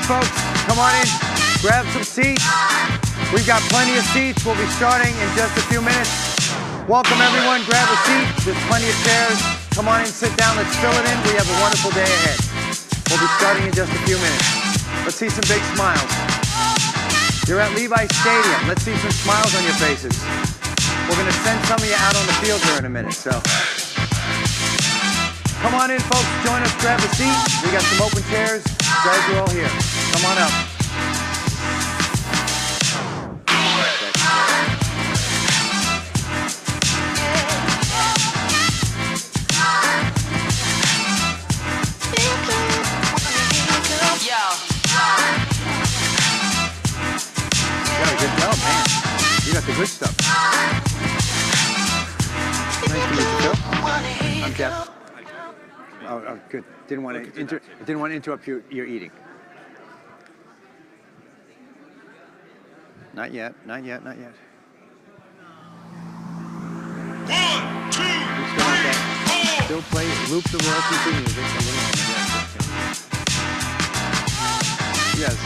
folks. Come on in, grab some seats. We've got plenty of seats. We'll be starting in just a few minutes. Welcome everyone, grab a seat. There's plenty of chairs. Come on in, sit down, let's fill it in. We have a wonderful day ahead. We'll be starting in just a few minutes. Let's see some big smiles. You're at Levi Stadium. Let's see some smiles on your faces. We're gonna send some of you out on the field here in a minute, so. Come on in, folks, join us, grab a seat. We got some open chairs. Guys are all here. Come on up. Good job, man. You got the good stuff. Nice to meet you, Phil. I'm Jeff. Oh, good. Didn't want to interrupt your eating. Not yet. Not yet. Not yet. 1, 2, 3, 4. Still play. Loop the royalty free music. Yes.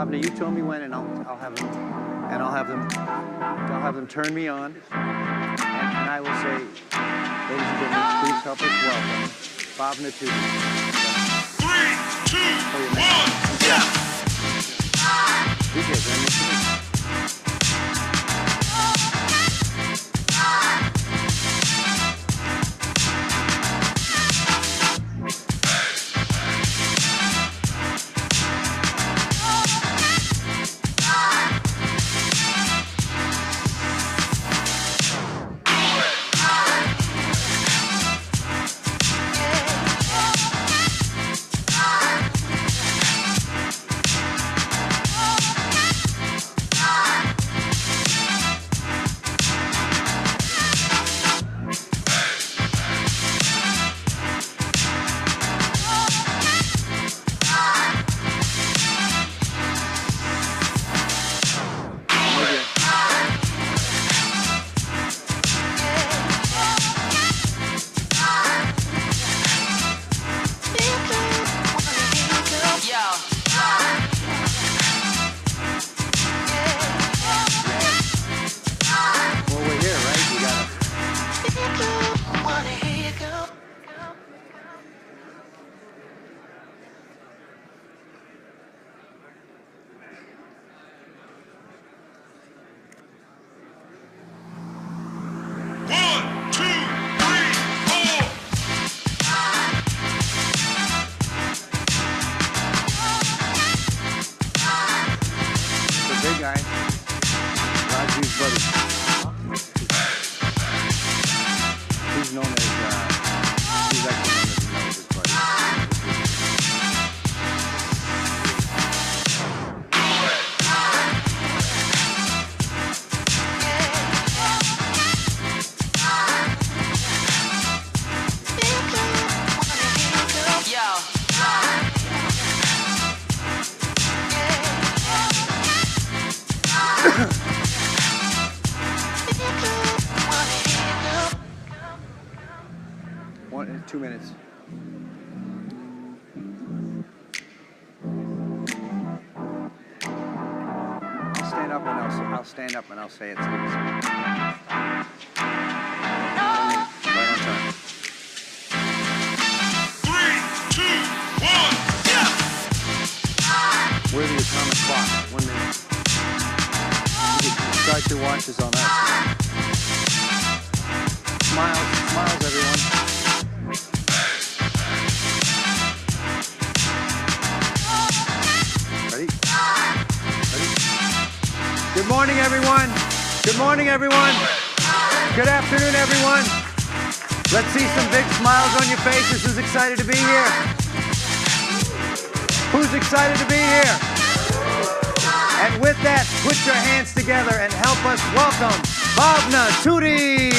Now you tell me when, and I'll have them turn me on, and I will say, ladies and gentlemen, please help us welcome Bob Natuti. 3, 2, 1, yeah. DJ, very nice to meet you. Stand up and I'll say it. Right on time. 3, 2, 1, yeah! We're the atomic clock. 1 minute. You can start your watches on us. Smiles, everyone. Ready? morning, everyone. Good morning, everyone. Good afternoon, everyone. Let's see some big smiles on your faces. Who's excited to be here? Who's excited to be here? And with that, put your hands together and help us welcome Bhavna Turi.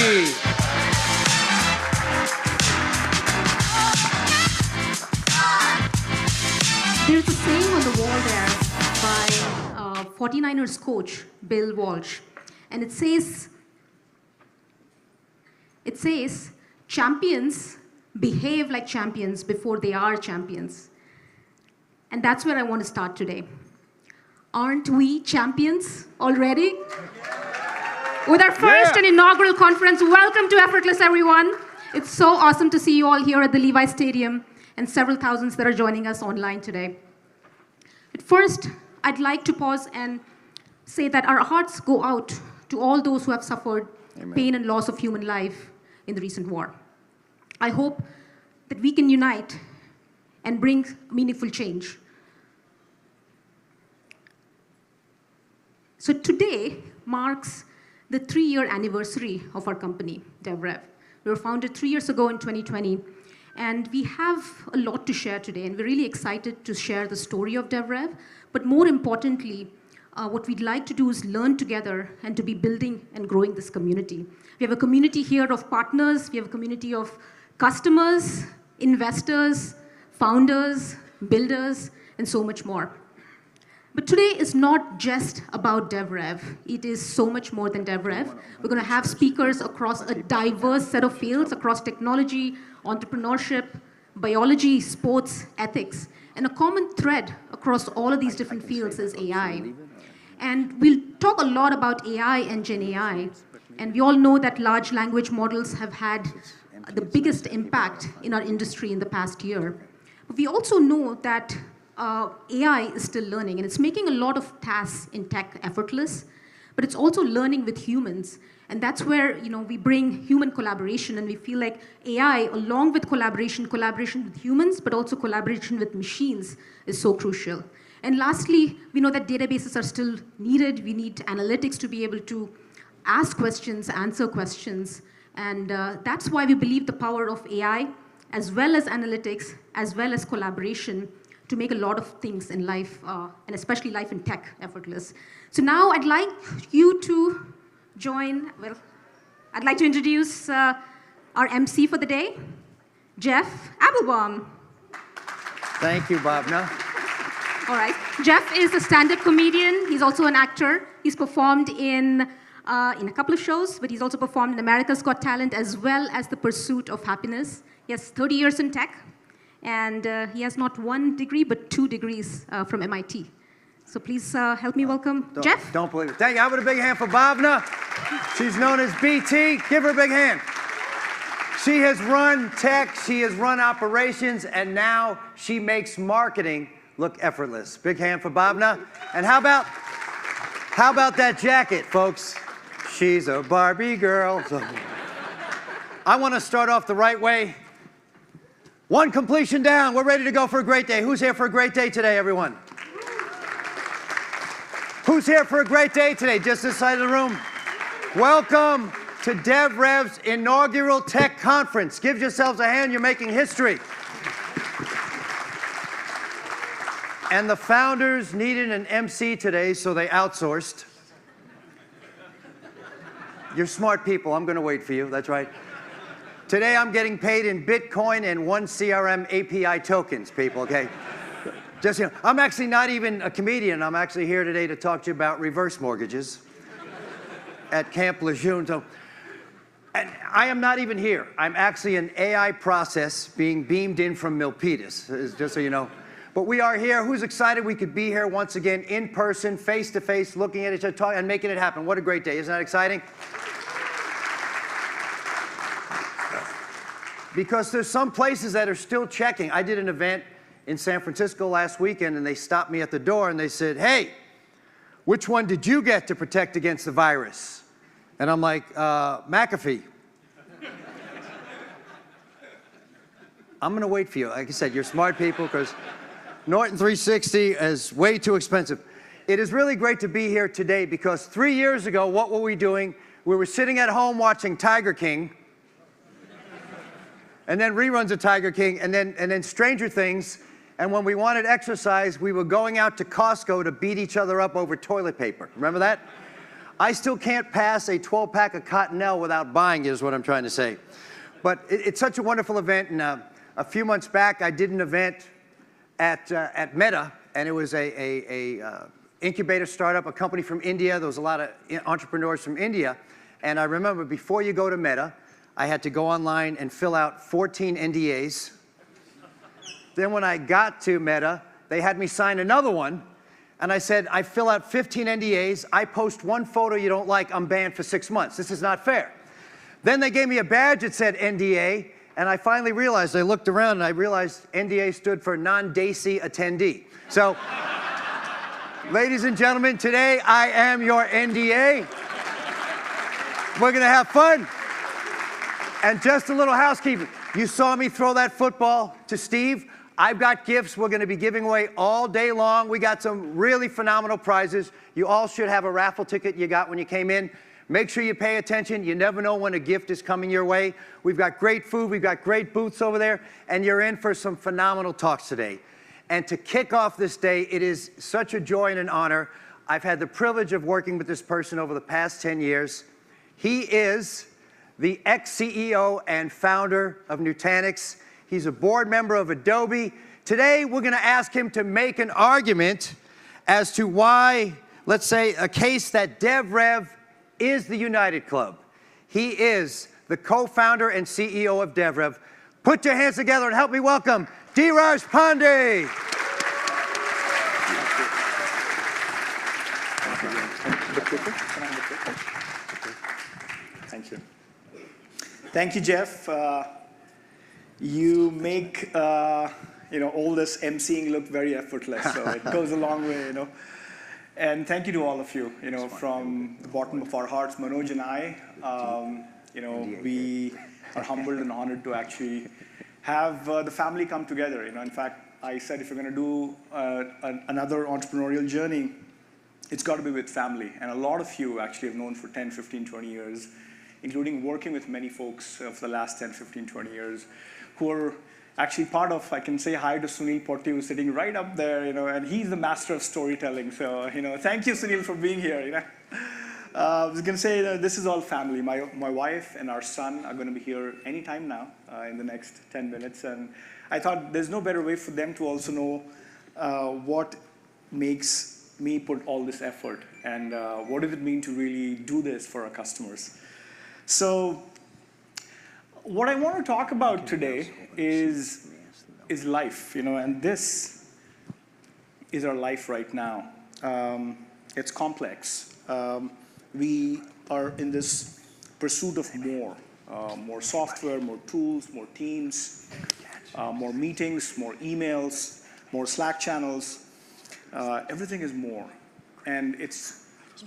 There's a saying on the wall there by 49ers coach Bill Walsh, and it says, champions behave like champions before they are champions. And that's where I want to start today. Aren't we champions already? With our first and inaugural conference, welcome to Effortless, everyone. It's so awesome to see you all here at the Levi Stadium and several thousands that are joining us online today. At first, I'd like to pause and say that our hearts go out to all those who have suffered pain and loss of human life in the recent war. I hope that we can unite and bring meaningful change. So today marks the 3-year anniversary of our company, DevRev. We were founded 3 years ago in 2020, and we have a lot to share today, and we're really excited to share the story of DevRev, but more importantly, what we'd like to do is learn together and to be building and growing this community. We have a community here of partners, we have a community of customers, investors, founders, builders, and so much more. But today is not just about DevRev. It is so much more than DevRev. We're going to have speakers across a diverse set of fields, across technology, entrepreneurship, biology, sports, ethics. And a common thread across all of these different fields is AI. And we'll talk a lot about AI and Gen AI. And we all know that large language models have had the biggest impact in our industry in the past year. But we also know that AI is still learning, and it's making a lot of tasks in tech effortless, but it's also learning with humans. And that's where we bring human collaboration, and we feel like AI, along with collaboration with humans, but also collaboration with machines, is so crucial. And lastly, we know that databases are still needed. We need analytics to be able to ask questions, answer questions. And that's why we believe the power of AI, as well as analytics, as well as collaboration, to make a lot of things in life, and especially life in tech, effortless. So now I'd like you to join, I'd like to introduce our MC for the day, Jeff Applebaum. Thank you, Bhavna. All right. Jeff is a stand-up comedian. He's also an actor. He's performed in a couple of shows, but he's also performed in America's Got Talent, as well as The Pursuit of Happiness. He has 30 years in tech. And he has not 1 degree, but 2 degrees from MIT. So please help me welcome Jeff. Don't believe it. Thank you. How about a big hand for Bhavna? She's known as BT. Give her a big hand. She has run tech, she has run operations, and now she makes marketing look effortless. Big hand for Bhavna. And how about that jacket, folks? She's a Barbie girl. So I want to start off the right way. 1 completion down. We're ready to go for a great day. Who's here for a great day today, everyone? Who's here for a great day today? Just this side of the room. Welcome to DevRev's inaugural tech conference. Give yourselves a hand. You're making history. And the founders needed an MC today, so they outsourced. You're smart people. I'm going to wait for you. That's right. Today, I'm getting paid in Bitcoin and 1 CRM API tokens, people, okay? Just, I'm actually not even a comedian. I'm actually here today to talk to you about reverse mortgages at Camp Lejeune. So, and I am not even here. I'm actually an AI process being beamed in from Milpitas, just so you know. But we are here. Who's excited we could be here once again in person, face to face, looking at each other, talking, and making it happen? What a great day. Isn't that exciting? Because there's some places that are still checking. I did an event in San Francisco last weekend, and they stopped me at the door, and they said, hey, which one did you get to protect against the virus? And I'm like, McAfee. I'm going to wait for you. Like I said, you're smart people, because Norton 360 is way too expensive. It is really great to be here today because 3 years ago, what were we doing? We were sitting at home watching Tiger King, and then reruns of Tiger King, and then Stranger Things. And when we wanted exercise, we were going out to Costco to beat each other up over toilet paper. Remember that? I still can't pass a 12-pack of Cottonelle without buying it, is what I'm trying to say. But it's such a wonderful event, and a few months back, I did an event at Meta, and it was a incubator startup, a company from India. There was a lot of entrepreneurs from India. And I remember before you go to Meta, I had to go online and fill out 14 NDAs. Then when I got to Meta, they had me sign another one. And I said, I fill out 15 NDAs. I post one photo you don't like, I'm banned for 6 months. This is not fair. Then they gave me a badge that said NDA. And I finally realized, I looked around and I realized NDA stood for non-DAISY attendee. So, ladies and gentlemen, today I am your NDA. We're going to have fun. And just a little housekeeping. You saw me throw that football to Steve. I've got gifts we're going to be giving away all day long. We got some really phenomenal prizes. You all should have a raffle ticket you got when you came in. Make sure you pay attention. You never know when a gift is coming your way. We've got great food. We've got great booths over there. And you're in for some phenomenal talks today. And to kick off this day, it is such a joy and an honor. I've had the privilege of working with this person over the past 10 years. He is the ex-CEO and founder of Nutanix. He's a board member of Adobe. Today, we're going to ask him to make an argument as to why, let's say, a case that DevRev is the United Club. He is the co-founder and CEO of DevRev. Put your hands together and help me welcome Dheeraj Pandey. Thank you. Thank you, Jeff. You make all this emceeing look very effortless, so it goes a long way, And thank you to all of you, from the bottom of our hearts, Manoj and I. We are humbled and honored to actually have the family come together. In fact, I said if you're going to do another entrepreneurial journey, it's got to be with family. And a lot of you actually have known for 10, 15, 20 years, including working with many folks for the last 10, 15, 20 years, who are actually part of, I can say hi to Sunil Potti, who's sitting right up there, and he's the master of storytelling. So, thank you, Sunil, for being here. I was going to say, this is all family. My wife and our son are going to be here anytime now in the next 10 minutes. And I thought there's no better way for them to also know what makes me put all this effort and what does it mean to really do this for our customers. So what I want to talk about today is life, and this is our life right now. It's complex. We are in this pursuit of more software, more tools, more teams, more meetings, more emails, more Slack channels. Everything is more, and it's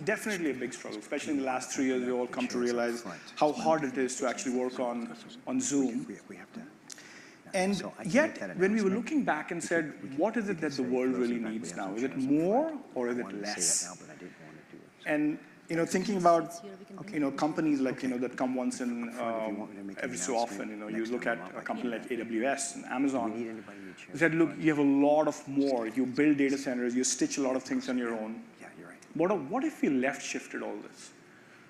definitely a big struggle, especially in the last 3 years. We all come to realize how hard it is to actually work on Zoom. And yet, when we were looking back and said, what is it that the world really needs now? Is it more or is it less? And thinking about companies like that come once in every so often. You look at a company like AWS and Amazon. They said, look, you have a lot of more. You build data centers. You stitch a lot of things on your own. What if we left shifted all this?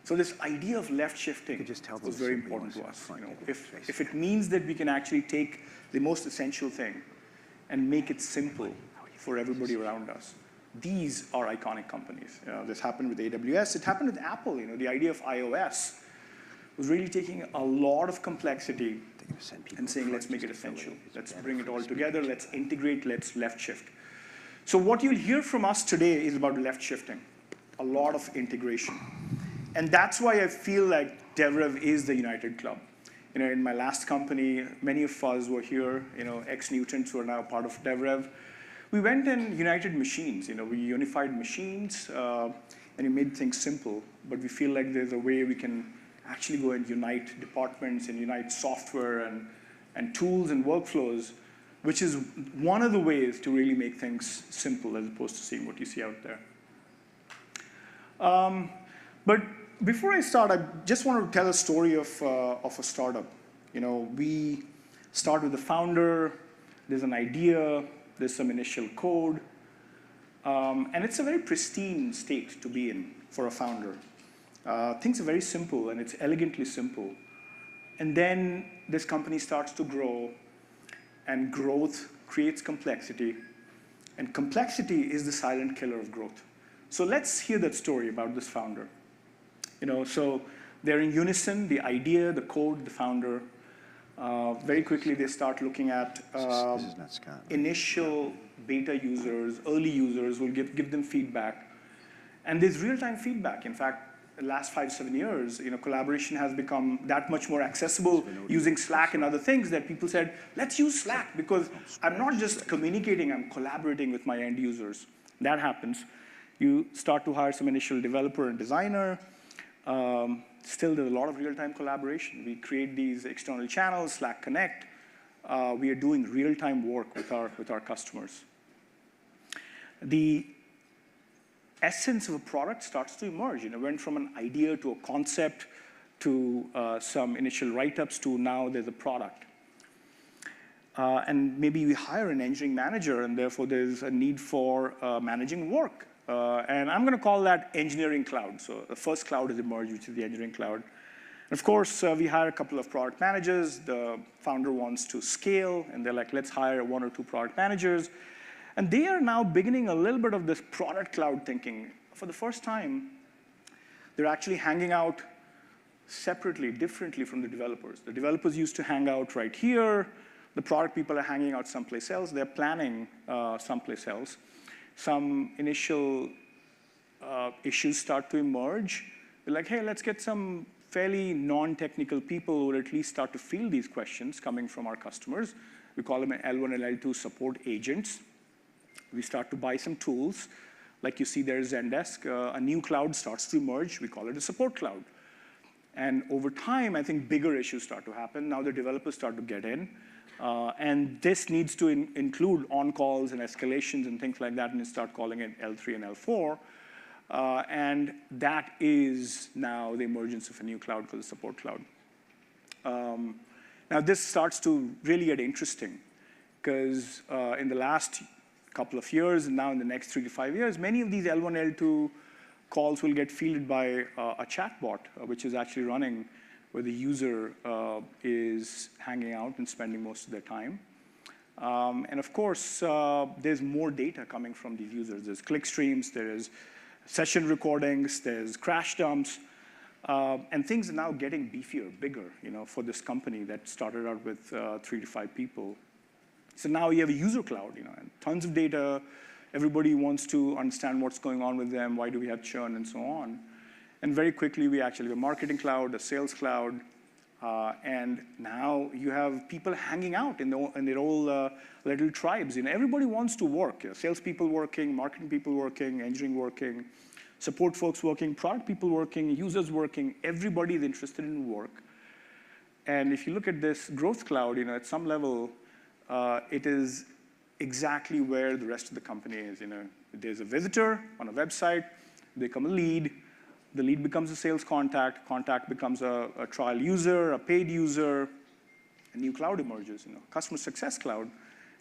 So this idea of left shifting was very important to us. If it means that we can actually take the most essential thing and make it simple for everybody around us. These are iconic companies. This happened with AWS. It happened with Apple. The idea of iOS was really taking a lot of complexity and saying, let's make it essential. Let's bring it all together. Let's integrate. Let's left shift. So what you'll hear from us today is about left shifting, a lot of integration. And that's why I feel like DevRev is the United Club. In my last company, many of us were here, ex-Newtons who are now part of DevRev. We went and united machines. We unified machines, and we made things simple. But we feel like there's a way we can actually go and unite departments and unite software and tools and workflows, which is one of the ways to really make things simple as opposed to seeing what you see out there. But before I start, I just want to tell a story of a startup. We start with the founder, there's an idea, there's some initial code, and it's a very pristine state to be in for a founder. Things are very simple, and it's elegantly simple. And then this company starts to grow, and growth creates complexity, and complexity is the silent killer of growth. So let's hear that story about this founder. So they're in unison, the idea, the code, the founder. Very quickly, they start looking at This is not Scott. initial beta users, early users, will give them feedback. And there's real-time feedback. In fact, the last 5-7 years, collaboration has become that much more accessible using Slack and other things that people said, let's use Slack because I'm not just communicating, I'm collaborating with my end users. That happens. You start to hire some initial developer and designer. Still, there's a lot of real-time collaboration. We create these external channels, Slack Connect. We are doing real-time work with our customers. The essence of a product starts to emerge. Went from an idea to a concept to some initial write-ups to now there's a product. And maybe we hire an engineering manager, and therefore there's a need for managing work. And I'm going to call that engineering cloud. So the first cloud has emerged, which is the engineering cloud. And of course, we hire a couple of product managers. The founder wants to scale, and they're like, let's hire 1 or 2 product managers. And they are now beginning a little bit of this product cloud thinking. For the first time, they're actually hanging out separately, differently from the developers. The developers used to hang out right here. The product people are hanging out someplace else. They're planning someplace else. Some initial issues start to emerge. They're like, hey, let's get some fairly non-technical people who will at least start to field these questions coming from our customers. We call them L1 and L2 support agents. We start to buy some tools. Like you see there, Zendesk. A new cloud starts to emerge. We call it a support cloud. And over time, I think bigger issues start to happen. Now the developers start to get in. And this needs to include on-calls and escalations and things like that, and you start calling it L3 and L4. And that is now the emergence of a new cloud called the support cloud. Now this starts to really get interesting, because in the last couple of years, and now in the next 3 to 5 years, many of these L1, L2 calls will get fielded by a chatbot, which is actually running where the user is hanging out and spending most of their time. And of course, there's more data coming from these users. There's click streams, there's session recordings, there's crash dumps, and things are now getting beefier, bigger, for this company that started out with 3 to 5 people. So now you have a user cloud, and tons of data. Everybody wants to understand what's going on with them, why do we have churn, and so on. And very quickly, we actually have a marketing cloud, a sales cloud, and now you have people hanging out in their own little tribes. Everybody wants to work. Salespeople working, marketing people working, engineering working, support folks working, product people working, users working. Everybody is interested in work. And if you look at this growth cloud, at some level, it is exactly where the rest of the company is. There's a visitor on a website, they become a lead. The lead becomes a sales contact. Contact becomes a trial user, a paid user. A new cloud emerges, customer success cloud.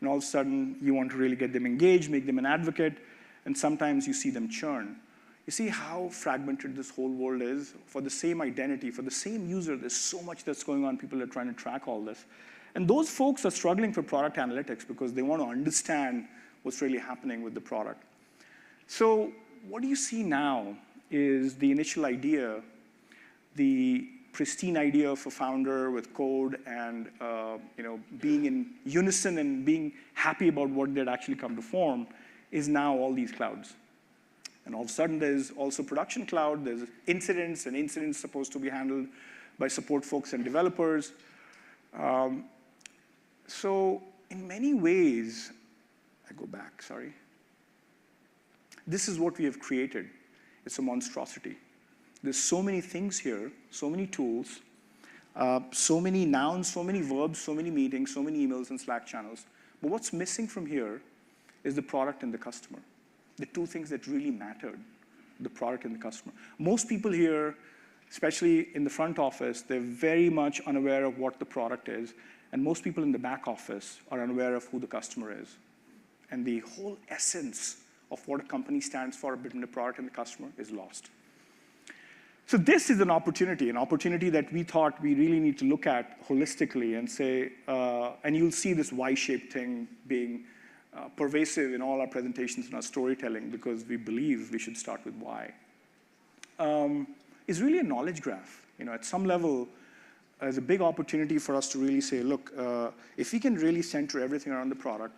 And all of a sudden, you want to really get them engaged, make them an advocate. And sometimes you see them churn. You see how fragmented this whole world is? For the same identity, for the same user, there's so much that's going on. People are trying to track all this. And those folks are struggling for product analytics because they want to understand what's really happening with the product. So what do you see now is the initial idea, the pristine idea of a founder with code and being in unison and being happy about what they'd actually come to form is now all these clouds. And all of a sudden, there's also production cloud. There's incidents, and incidents supposed to be handled by support folks and developers. So in many ways, I go back, sorry. This is what we have created. It's a monstrosity. There's so many things here, so many tools, so many nouns, so many verbs, so many meetings, so many emails and Slack channels. But what's missing from here is the product and the customer, the two things that really mattered the product and the customer. Most people here, especially in the front office, they're very much unaware of what the product is. And most people in the back office are unaware of who the customer is. And the whole essence of what a company stands for between the product and the customer is lost. So this is an opportunity that we thought we really need to look at holistically and say, and you'll see this Y-shaped thing being pervasive in all our presentations and our storytelling, because we believe we should start with why. Is really a knowledge graph. At some level, there's a big opportunity for us to really say, look, if we can really center everything around the product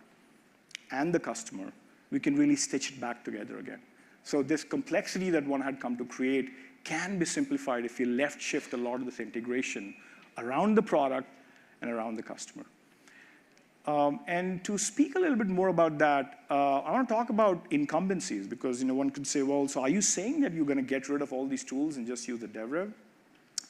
and the customer, we can really stitch it back together again. So this complexity that one had come to create can be simplified if you left shift a lot of this integration around the product and around the customer. And to speak a little bit more about that, I want to talk about incumbencies, because one could say, well, so are you saying that you're going to get rid of all these tools and just use the DevRev?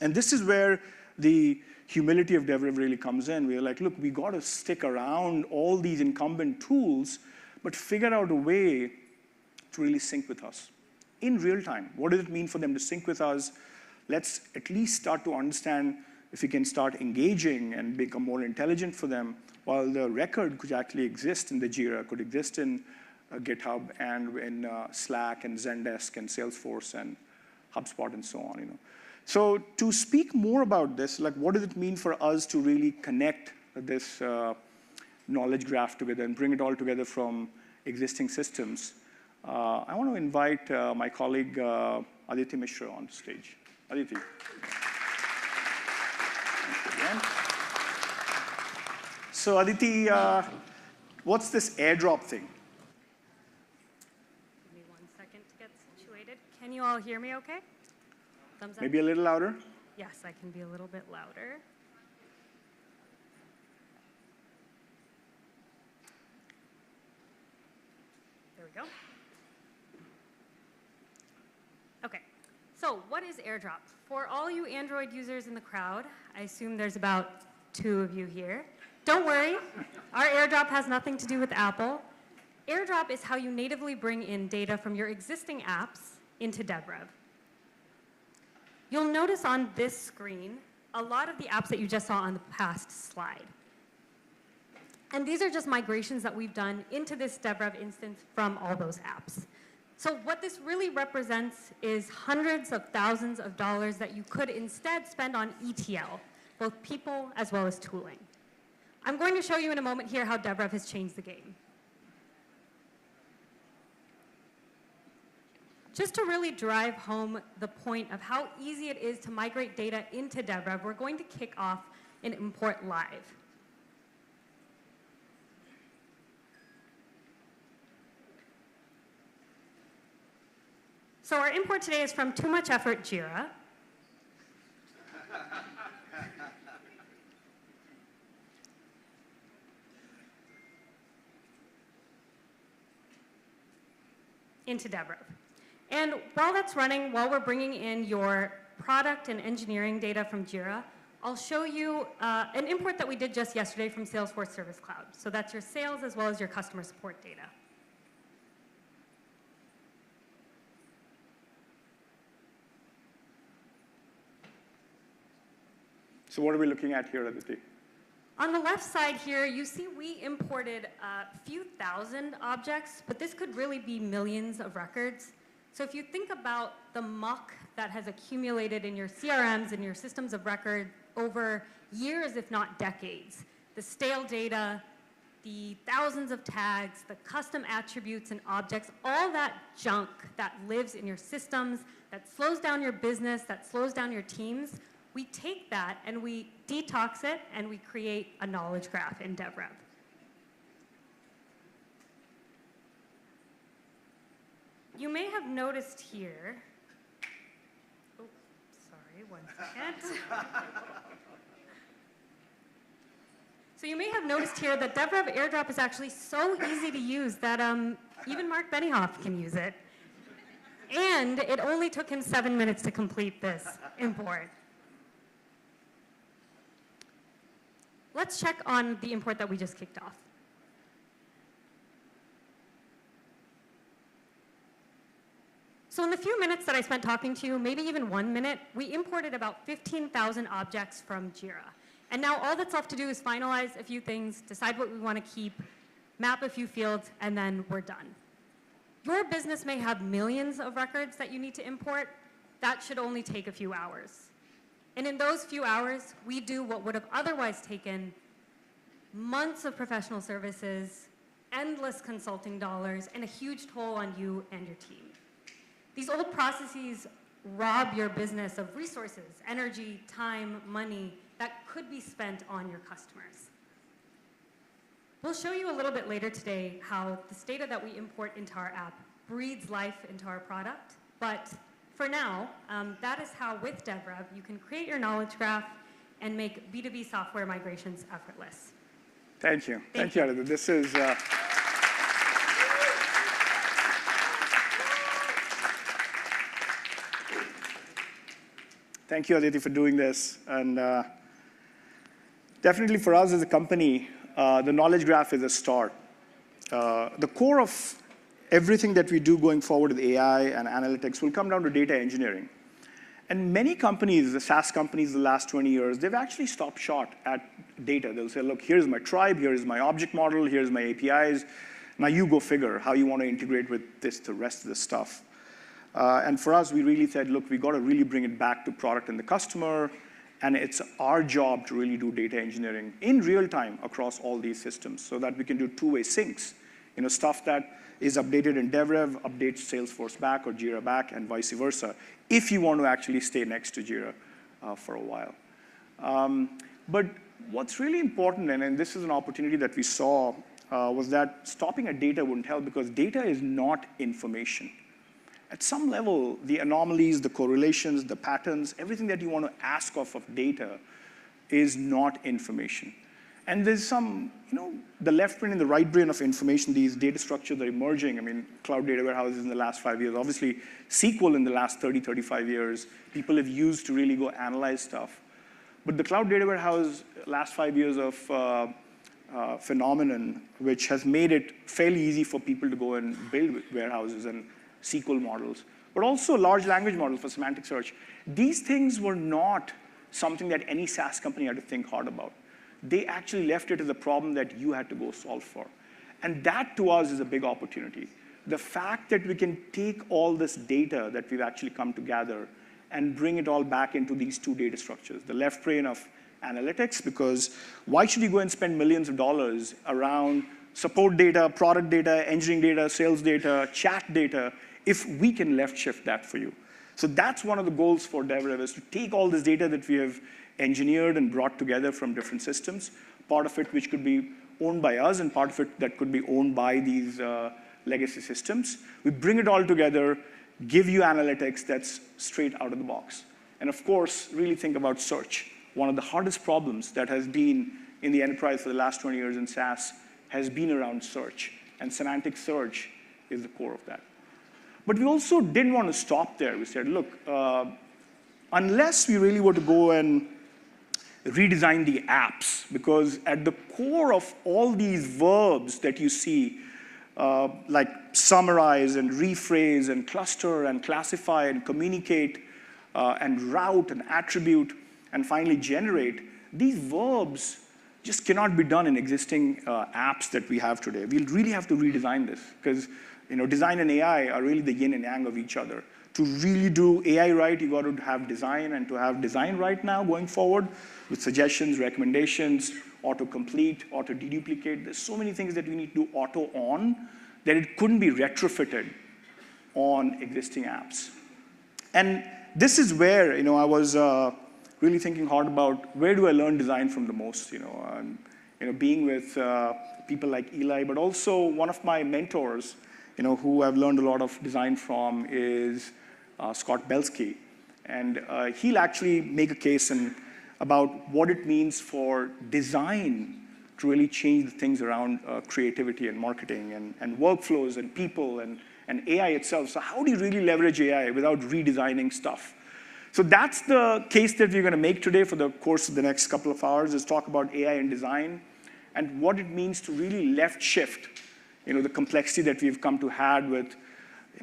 And this is where the humility of DevRev really comes in. We're like, look, we got to stick around all these incumbent tools, but figure out a way to really sync with us in real time. What does it mean for them to sync with us? Let's at least start to understand if we can start engaging and become more intelligent for them, while the record could actually exist in the Jira, could exist in GitHub and in Slack and Zendesk and Salesforce and HubSpot and so on. So to speak more about this, like what does it mean for us to really connect this knowledge graph together and bring it all together from existing systems? I want to invite my colleague Aditi Mishra on stage. Aditi. So Aditi, what's this airdrop thing? Give me 1 second to get situated. Can you all hear me okay? Thumbs up? Maybe a little louder? Yes, I can be a little bit louder. There we go. Okay, so what is AirDrop? For all you Android users in the crowd, I assume there's about 2 of you here. Don't worry, our AirDrop has nothing to do with Apple. AirDrop is how you natively bring in data from your existing apps into DevRev. You'll notice on this screen a lot of the apps that you just saw on the past slide. And these are just migrations that we've done into this DevRev instance from all those apps. So what this really represents is hundreds of thousands of dollars that you could instead spend on ETL, both people as well as tooling. I'm going to show you in a moment here how DevRev has changed the game. Just to really drive home the point of how easy it is to migrate data into DevRev, we're going to kick off an import live. So our import today is from Too Much Effort Jira. Into DevRev. And while that's running, while we're bringing in your product and engineering data from Jira, I'll show you an import that we did just yesterday from Salesforce Service Cloud. So that's your sales as well as your customer support data. So what are we looking at here, Aditi? On the left side here, you see we imported a few thousand objects, but this could really be millions of records. So if you think about the muck that has accumulated in your CRMs and your systems of record over years, if not decades, the stale data, the thousands of tags, the custom attributes and objects, all that junk that lives in your systems, that slows down your business, that slows down your teams, we take that and we detox it and we create a knowledge graph in DevRev. You may have noticed here, oh, sorry, 1 second. So you may have noticed here that DevRev AirDrop is actually so easy to use that even Mark Benioff can use it. And it only took him 7 minutes to complete this import. Let's check on the import that we just kicked off. So in the few minutes that I spent talking to you, maybe even 1 minute, we imported about 15,000 objects from Jira. And now all that's left to do is finalize a few things, decide what we want to keep, map a few fields, and then we're done. Your business may have millions of records that you need to import. That should only take a few hours. And in those few hours, we do what would have otherwise taken months of professional services, endless consulting dollars, and a huge toll on you and your team. These old processes rob your business of resources, energy, time, money that could be spent on your customers. We'll show you a little bit later today how this data that we import into our app breathes life into our product. But for now, that is how, with DevRev, you can create your knowledge graph and make B2B software migrations effortless. Thank you. Thank you, Aditya. This is... Thank you, Aditya, for doing this. And definitely for us as a company, the knowledge graph is a start. The core of everything that we do going forward with AI and analytics will come down to data engineering. And many companies, the SaaS companies the last 20 years, they've actually stopped short at data. They'll say, look, here's my tribe, here's my object model, here's my APIs. Now you go figure how you want to integrate with this, the rest of the stuff. And for us, we really said, look, we got to really bring it back to product and the customer. And it's our job to really do data engineering in real time across all these systems so that we can do two-way syncs. You know, stuff that is updated in DevRev, updates Salesforce back or Jira back, and vice versa, if you want to actually stay next to Jira for a while. But what's really important, and this is an opportunity that we saw, was that stopping at data wouldn't help because data is not information. At some level, the anomalies, the correlations, the patterns, everything that you want to ask of data is not information. And there's some, the left brain and the right brain of information, these data structures are emerging. I mean, cloud data warehouses in the last 5 years. Obviously, SQL in the last 30, 35 years, people have used to really go analyze stuff. But the cloud data warehouse, last 5 years of phenomenon, which has made it fairly easy for people to go and build warehouses and SQL models, but also large language models for semantic search. These things were not something that any SaaS company had to think hard about. They actually left it as a problem that you had to go solve for. And that, to us, is a big opportunity. The fact that we can take all this data that we've actually come to gather and bring it all back into these two data structures. The left brain of analytics, because why should you go and spend millions of dollars around support data, product data, engineering data, sales data, chat data, if we can left shift that for you? So that's one of the goals for DevRev, is to take all this data that we have engineered and brought together from different systems, part of it which could be owned by us and part of it that could be owned by these legacy systems. We bring it all together, give you analytics that's straight out of the box. And of course, really think about search. One of the hardest problems that has been in the enterprise for the last 20 years in SaaS has been around search. And semantic search is the core of that. But we also didn't want to stop there. We said, look, unless we really were to go and redesign the apps, because at the core of all these verbs that you see, like summarize and rephrase and cluster and classify and communicate and route and attribute and finally generate, these verbs just cannot be done in existing apps that we have today. We'll really have to redesign this because design and AI are really the yin and yang of each other. To really do AI right, you got to have design, and to have design right now going forward with suggestions, recommendations, auto-complete, auto-deduplicate. There's so many things that we need to do auto-on that it couldn't be retrofitted on existing apps. And this is where I was really thinking hard about where do I learn design from the most. Being with people like Eli, but also one of my mentors, who I've learned a lot of design from is Scott Belsky. And he'll actually make a case about what it means for design to really change the things around creativity and marketing and workflows and people and AI itself. So how do you really leverage AI without redesigning stuff? So that's the case that we're going to make today for the course of the next couple of hours, is talk about AI and design and what it means to really left shift the complexity that we've come to have with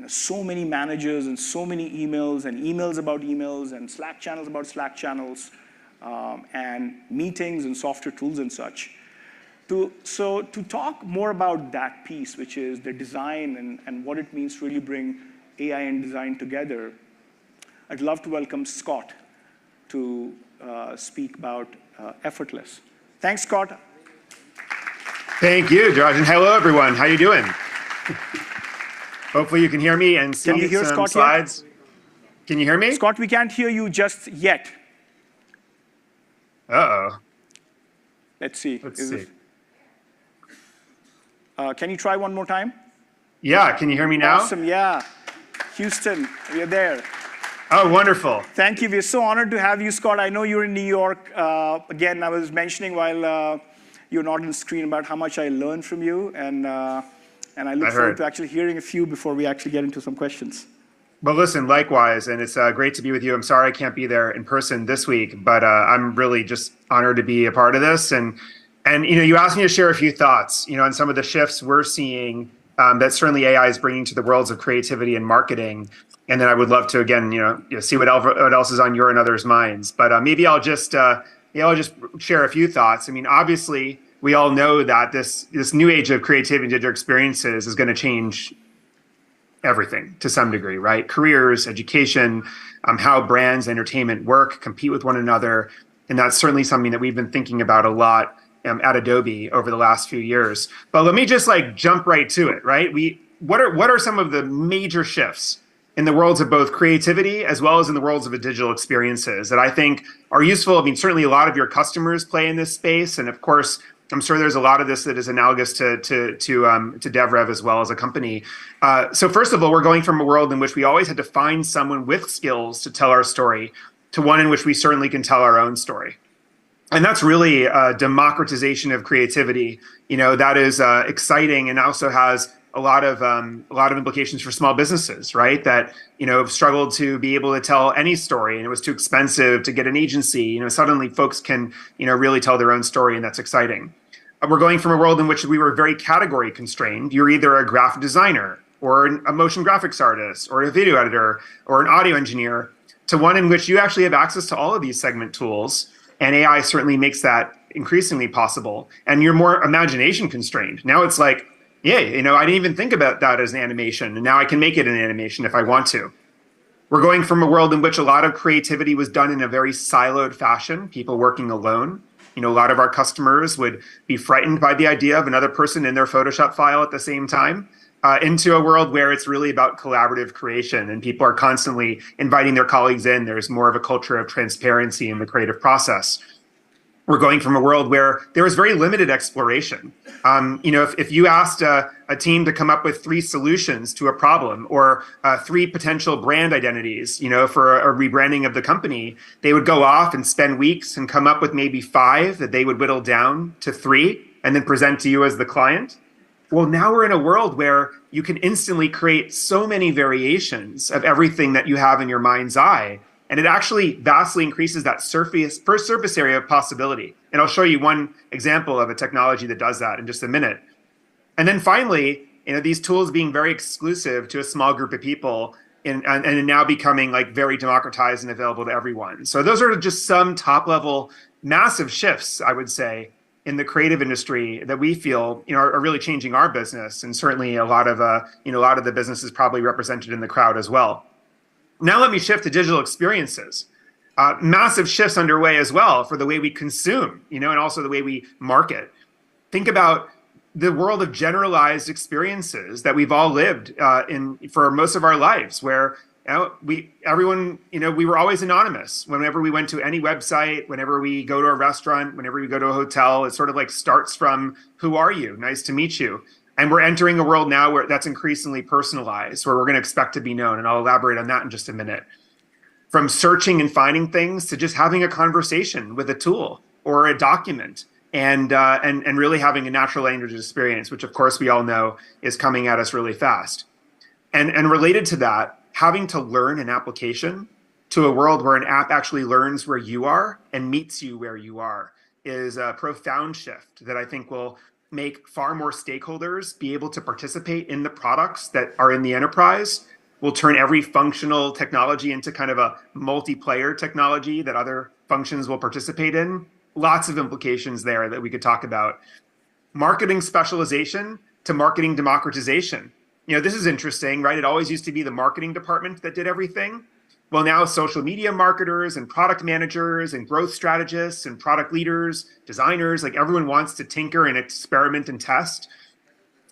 so many managers and so many emails and emails about emails and Slack channels about Slack channels and meetings and software tools and such. So to talk more about that piece, which is the design and what it means to really bring AI and design together, I'd love to welcome Scott to speak about Effortless. Thanks, Scott. Thank you, Dheeraj, and hello, everyone. How you doing? Hopefully you can hear me and see Can you hear some Scott slides. Yet? Can you hear me? Scott, we can't hear you just yet. Uh-oh. Let's see. Let's see. Can you try one more time? Yeah, can you hear me now? Awesome, yeah. Houston, we're there. Oh, wonderful. Thank you. We're so honored to have you, Scott. I know you're in New York. Again, I was mentioning while you're not on the screen about how much I learned from you, and I look forward to actually hearing a few before we actually get into some questions. Well, listen, likewise, and it's great to be with you. I'm sorry I can't be there in person this week, but I'm really just honored to be a part of this. And you asked me to share a few thoughts, on some of the shifts we're seeing that certainly AI is bringing to the worlds of creativity and marketing. And then I would love to, again, see what else is on your and others' minds. But maybe I'll just share a few thoughts. I mean, obviously, we all know that this new age of creativity and digital experiences is going to change everything to some degree, right? Careers, education, how brands, entertainment work, compete with one another. And that's certainly something that we've been thinking about a lot at Adobe over the last few years. But let me just jump right to it, right? What are some of the major shifts in the worlds of both creativity as well as in the worlds of digital experiences that I think are useful? I mean, certainly a lot of your customers play in this space. And of course, I'm sure there's a lot of this that is analogous to DevRev as well as a company. So first of all, we're going from a world in which we always had to find someone with skills to tell our story to one in which we certainly can tell our own story. And that's really a democratization of creativity, that is exciting and also has a lot of implications for small businesses, right? That, have struggled to be able to tell any story and it was too expensive to get an agency. Suddenly folks can, really tell their own story, and that's exciting. We're going from a world in which we were very category constrained. You're either a graphic designer or a motion graphics artist or a video editor or an audio engineer to one in which you actually have access to all of these segment tools. And AI certainly makes that increasingly possible. And you're more imagination constrained. Now it's like, yeah, I didn't even think about that as an animation, and now I can make it an animation if I want to. We're going from a world in which a lot of creativity was done in a very siloed fashion, people working alone. A lot of our customers would be frightened by the idea of another person in their Photoshop file at the same time, into a world where it's really about collaborative creation and people are constantly inviting their colleagues in. There's more of a culture of transparency in the creative process. We're going from a world where there is very limited exploration. If you asked a team to come up with 3 solutions to a problem or 3 potential brand identities, for a rebranding of the company, they would go off and spend weeks and come up with maybe 5 that they would whittle down to 3 and then present to you as the client. Well, now we're in a world where you can instantly create so many variations of everything that you have in your mind's eye. And it actually vastly increases that surface area of possibility. And I'll show you one example of a technology that does that in just a minute. And then finally, these tools being very exclusive to a small group of people and now becoming very democratized and available to everyone. So those are just some top level massive shifts, I would say, in the creative industry that we feel are really changing our business, and certainly a lot of the businesses probably represented in the crowd as well. Now let me shift to digital experiences. Massive shifts underway as well for the way we consume, and also the way we market. Think about the world of generalized experiences that we've all lived in for most of our lives, where we were always anonymous. Whenever we went to any website, whenever we go to a restaurant, whenever we go to a hotel, it sort of starts from, who are you? Nice to meet you. And we're entering a world now where that's increasingly personalized, where we're going to expect to be known. And I'll elaborate on that in just a minute. From searching and finding things to just having a conversation with a tool or a document and really having a natural language experience, which of course we all know is coming at us really fast. And related to that, having to learn an application to a world where an app actually learns where you are and meets you where you are is a profound shift that I think will make far more stakeholders be able to participate in the products that are in the enterprise. We'll turn every functional technology into kind of a multiplayer technology that other functions will participate in. Lots of implications there that we could talk about. Marketing specialization to marketing democratization. This is interesting, right? It always used to be the marketing department that did everything. Well, now social media marketers and product managers and growth strategists and product leaders, designers, like everyone wants to tinker and experiment and test.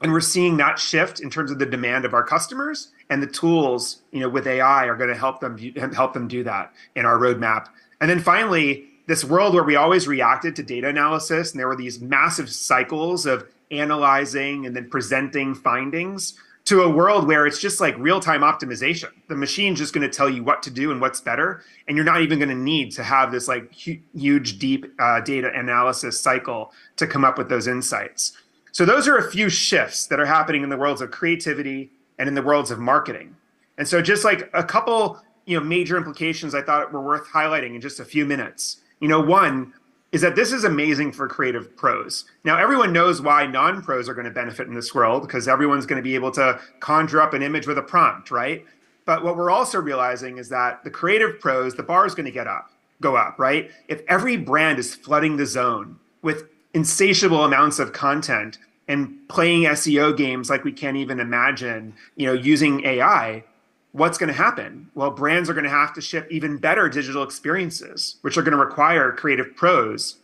And we're seeing that shift in terms of the demand of our customers, and the tools, with AI are going to help them do that in our roadmap. And then finally, this world where we always reacted to data analysis, and there were these massive cycles of analyzing and then presenting findings, to a world where it's just like real-time optimization. The machine's just going to tell you what to do and what's better, and you're not even going to need to have this like huge, deep data analysis cycle to come up with those insights. So those are a few shifts that are happening in the worlds of creativity and in the worlds of marketing. And so just like a couple major implications I thought were worth highlighting in just a few minutes. One is that this is amazing for creative pros. Now, everyone knows why non-pros are going to benefit in this world, because everyone's going to be able to conjure up an image with a prompt, right? But what we're also realizing is that the creative pros, the bar is going to go up, right? If every brand is flooding the zone with insatiable amounts of content and playing SEO games like we can't even imagine, using AI, what's going to happen? Well, brands are going to have to ship even better digital experiences, which are going to require creative pros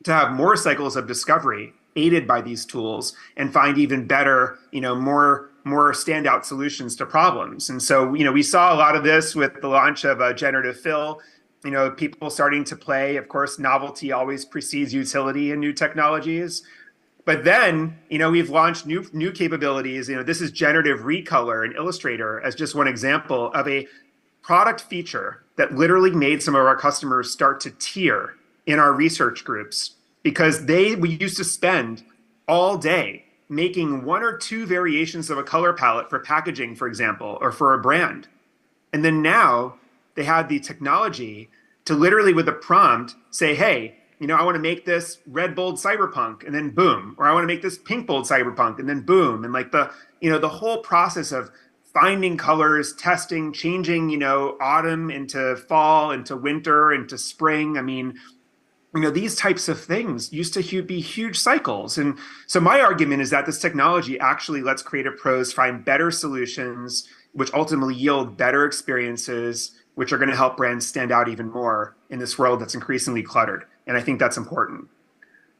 to have more cycles of discovery aided by these tools and find even better, more standout solutions to problems. And so, we saw a lot of this with the launch of generative fill, people starting to play. Of course, novelty always precedes utility in new technologies. But then, we've launched new capabilities. This is generative recolor in Illustrator as just one example of a product feature that literally made some of our customers start to tear in our research groups, because we used to spend all day making one or two variations of a color palette for packaging, for example, or for a brand. And then now they had the technology to literally with a prompt say, hey, I want to make this red bold cyberpunk, and then boom. Or I want to make this pink bold cyberpunk, and then boom. And like the whole process of finding colors, testing, changing, autumn into fall, into winter, into spring. I mean, these types of things used to be huge cycles. And so my argument is that this technology actually lets creative pros find better solutions, which ultimately yield better experiences, which are going to help brands stand out even more in this world that's increasingly cluttered. And I think that's important.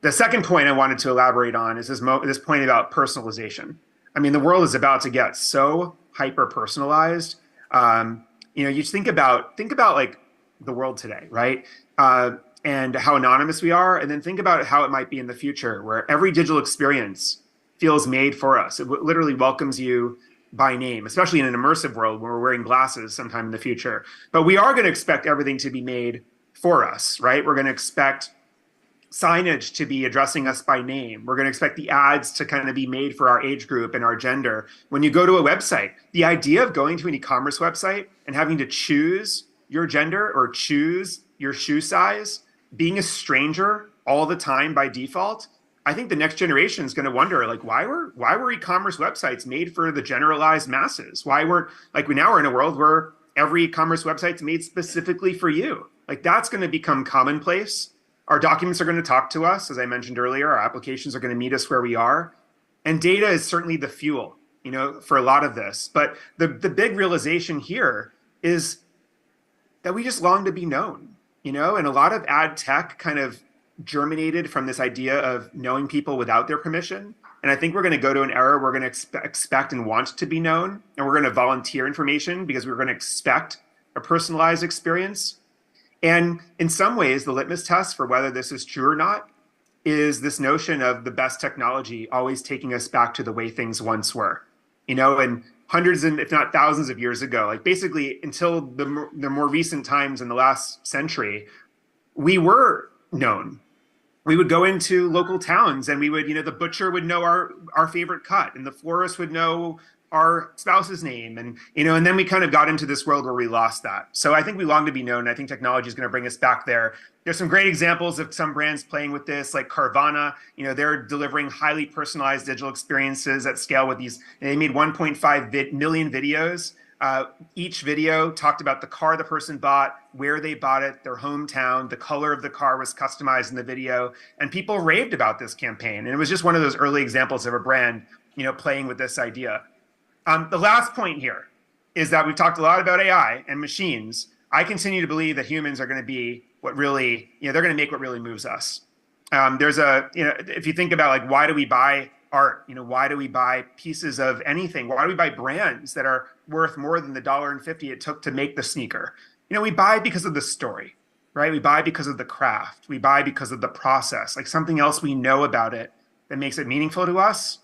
The second point I wanted to elaborate on is this point about personalization. I mean, the world is about to get so hyper personalized. You think about like the world today, right? And how anonymous we are, and then think about how it might be in the future, where every digital experience feels made for us. It literally welcomes you by name, especially in an immersive world where we're wearing glasses sometime in the future. But we are going to expect everything to be made for us, right? We're going to expect signage to be addressing us by name. We're going to expect the ads to kind of be made for our age group and our gender. When you go to a website, the idea of going to an e-commerce website and having to choose your gender or choose your shoe size, being a stranger all the time by default, I think the next generation is going to wonder, like, why were e-commerce websites made for the generalized masses? Why weren't, like, now we're in a world where every e-commerce website's made specifically for you. Like, that's going to become commonplace. Our documents are going to talk to us, as I mentioned earlier. Our applications are going to meet us where we are. And data is certainly the fuel, for a lot of this. But the big realization here is that we just long to be known, and a lot of ad tech kind of germinated from this idea of knowing people without their permission. And I think we're going to go to an era where we're going to expect and want to be known, and we're going to volunteer information because we're going to expect a personalized experience. And in some ways, the litmus test for whether this is true or not is this notion of the best technology always taking us back to the way things once were, and hundreds and if not thousands of years ago, like basically until the more recent times in the last century, we were known. We would go into local towns and we would, the butcher would know our favorite cut, and the florist would know, our spouse's name. And, and then we kind of got into this world where we lost that. So I think we long to be known. And I think technology is going to bring us back there. There's some great examples of some brands playing with this, like Carvana. They're delivering highly personalized digital experiences at scale with these. They made 1.5 million videos. Each video talked about the car the person bought, where they bought it, their hometown, the color of the car was customized in the video, and people raved about this campaign. And it was just one of those early examples of a brand, playing with this idea. The last point here is that we've talked a lot about AI and machines. I continue to believe that humans are going to be what really, they're going to make what really moves us. If you think about like, why do we buy art? Why do we buy pieces of anything? Why do we buy brands that are worth more than the $1.50 it took to make the sneaker? We buy because of the story, right? We buy because of the craft. We buy because of the process, like something else we know about it that makes it meaningful to us.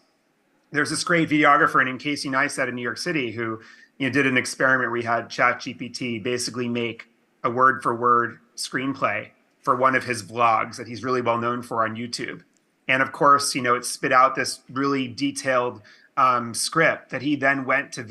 There's this great videographer named Casey Neistat in New York City who did an experiment where he had ChatGPT basically make a word-for-word screenplay for one of his vlogs that he's really well known for on YouTube. And of course, it spit out this really detailed script that he then went to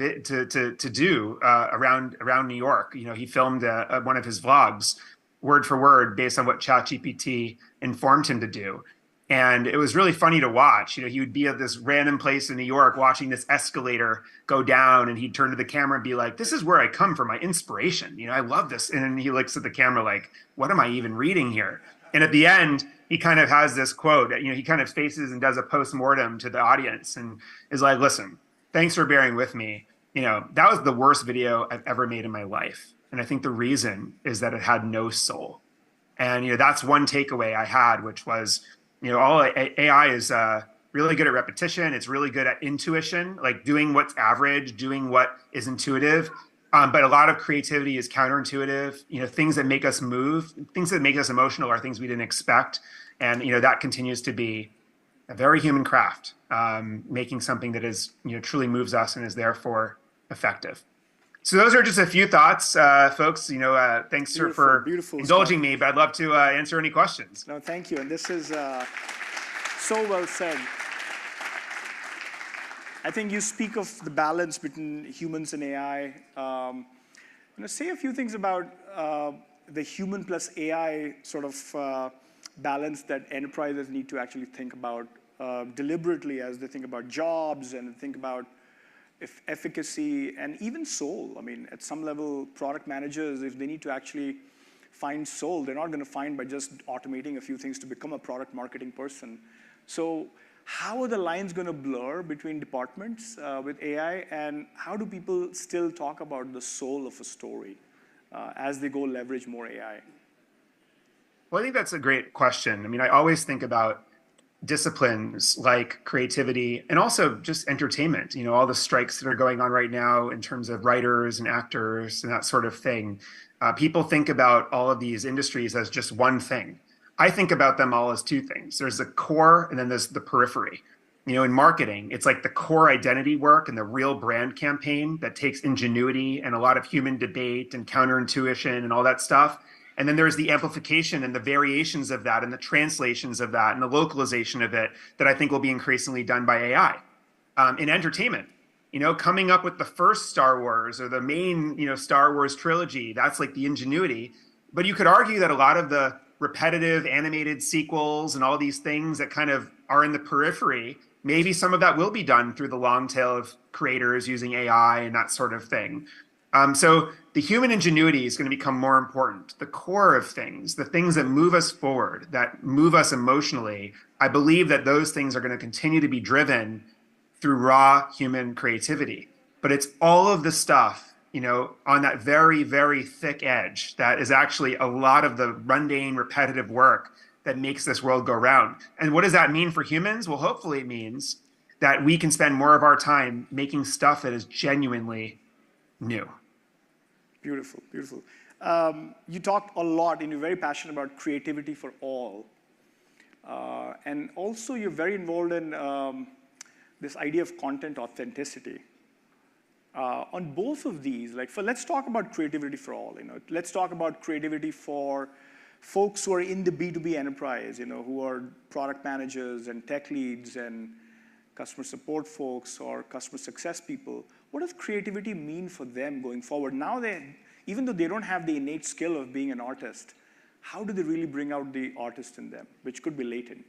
do around New York. He filmed one of his vlogs word for word based on what ChatGPT informed him to do. And it was really funny to watch. He would be at this random place in New York watching this escalator go down, and he'd turn to the camera and be like, "This is where I come for my inspiration. I love this." And then he looks at the camera like, "What am I even reading here?" And at the end, he kind of has this quote. He kind of faces and does a post-mortem to the audience and is like, "Listen, thanks for bearing with me. That was the worst video I've ever made in my life. And I think the reason is that it had no soul." And that's one takeaway I had, which was, all AI is really good at repetition. It's really good at intuition, like doing what's average, doing what is intuitive. But a lot of creativity is counterintuitive. Things that make us move, things that make us emotional are things we didn't expect. And, that continues to be a very human craft, making something that is, truly moves us and is therefore effective. So those are just a few thoughts, folks. Thanks for indulging me, but I'd love to answer any questions. No, thank you. And this is so well said. I think you speak of the balance between humans and AI. Say a few things about the human plus AI sort of balance that enterprises need to actually think about deliberately as they think about jobs and think about efficacy and even soul. I mean, at some level, product managers, if they need to actually find soul, they're not going to find by just automating a few things to become a product marketing person. So how are the lines going to blur between departments with AI, and how do people still talk about the soul of a story as they go leverage more AI? Well, I think that's a great question. I mean, I always think about disciplines like creativity and also just entertainment, all the strikes that are going on right now in terms of writers and actors and that sort of thing. People think about all of these industries as just one thing. I think about them all as two things. There's the core and then there's the periphery. In marketing, it's like the core identity work and the real brand campaign that takes ingenuity and a lot of human debate and counterintuition and all that stuff. And then there's the amplification and the variations of that and the translations of that and the localization of it that I think will be increasingly done by AI. In entertainment, coming up with the first Star Wars or the main, Star Wars trilogy, that's like the ingenuity. But you could argue that a lot of the repetitive animated sequels and all these things that kind of are in the periphery, maybe some of that will be done through the long tail of creators using AI and that sort of thing. So the human ingenuity is going to become more important. The core of things, the things that move us forward, that move us emotionally, I believe that those things are going to continue to be driven through raw human creativity. But it's all of the stuff, on that very, very thick edge that is actually a lot of the mundane, repetitive work that makes this world go round. And what does that mean for humans? Well, hopefully it means that we can spend more of our time making stuff that is genuinely new. Beautiful, beautiful. You talked a lot, and you're very passionate about creativity for all. And also, you're very involved in this idea of content authenticity. On both of these, let's talk about creativity for all. Let's talk about creativity for folks who are in the B2B enterprise, who are product managers and tech leads and customer support folks or customer success people, what does creativity mean for them going forward? Now, even though they don't have the innate skill of being an artist, how do they really bring out the artist in them, which could be latent?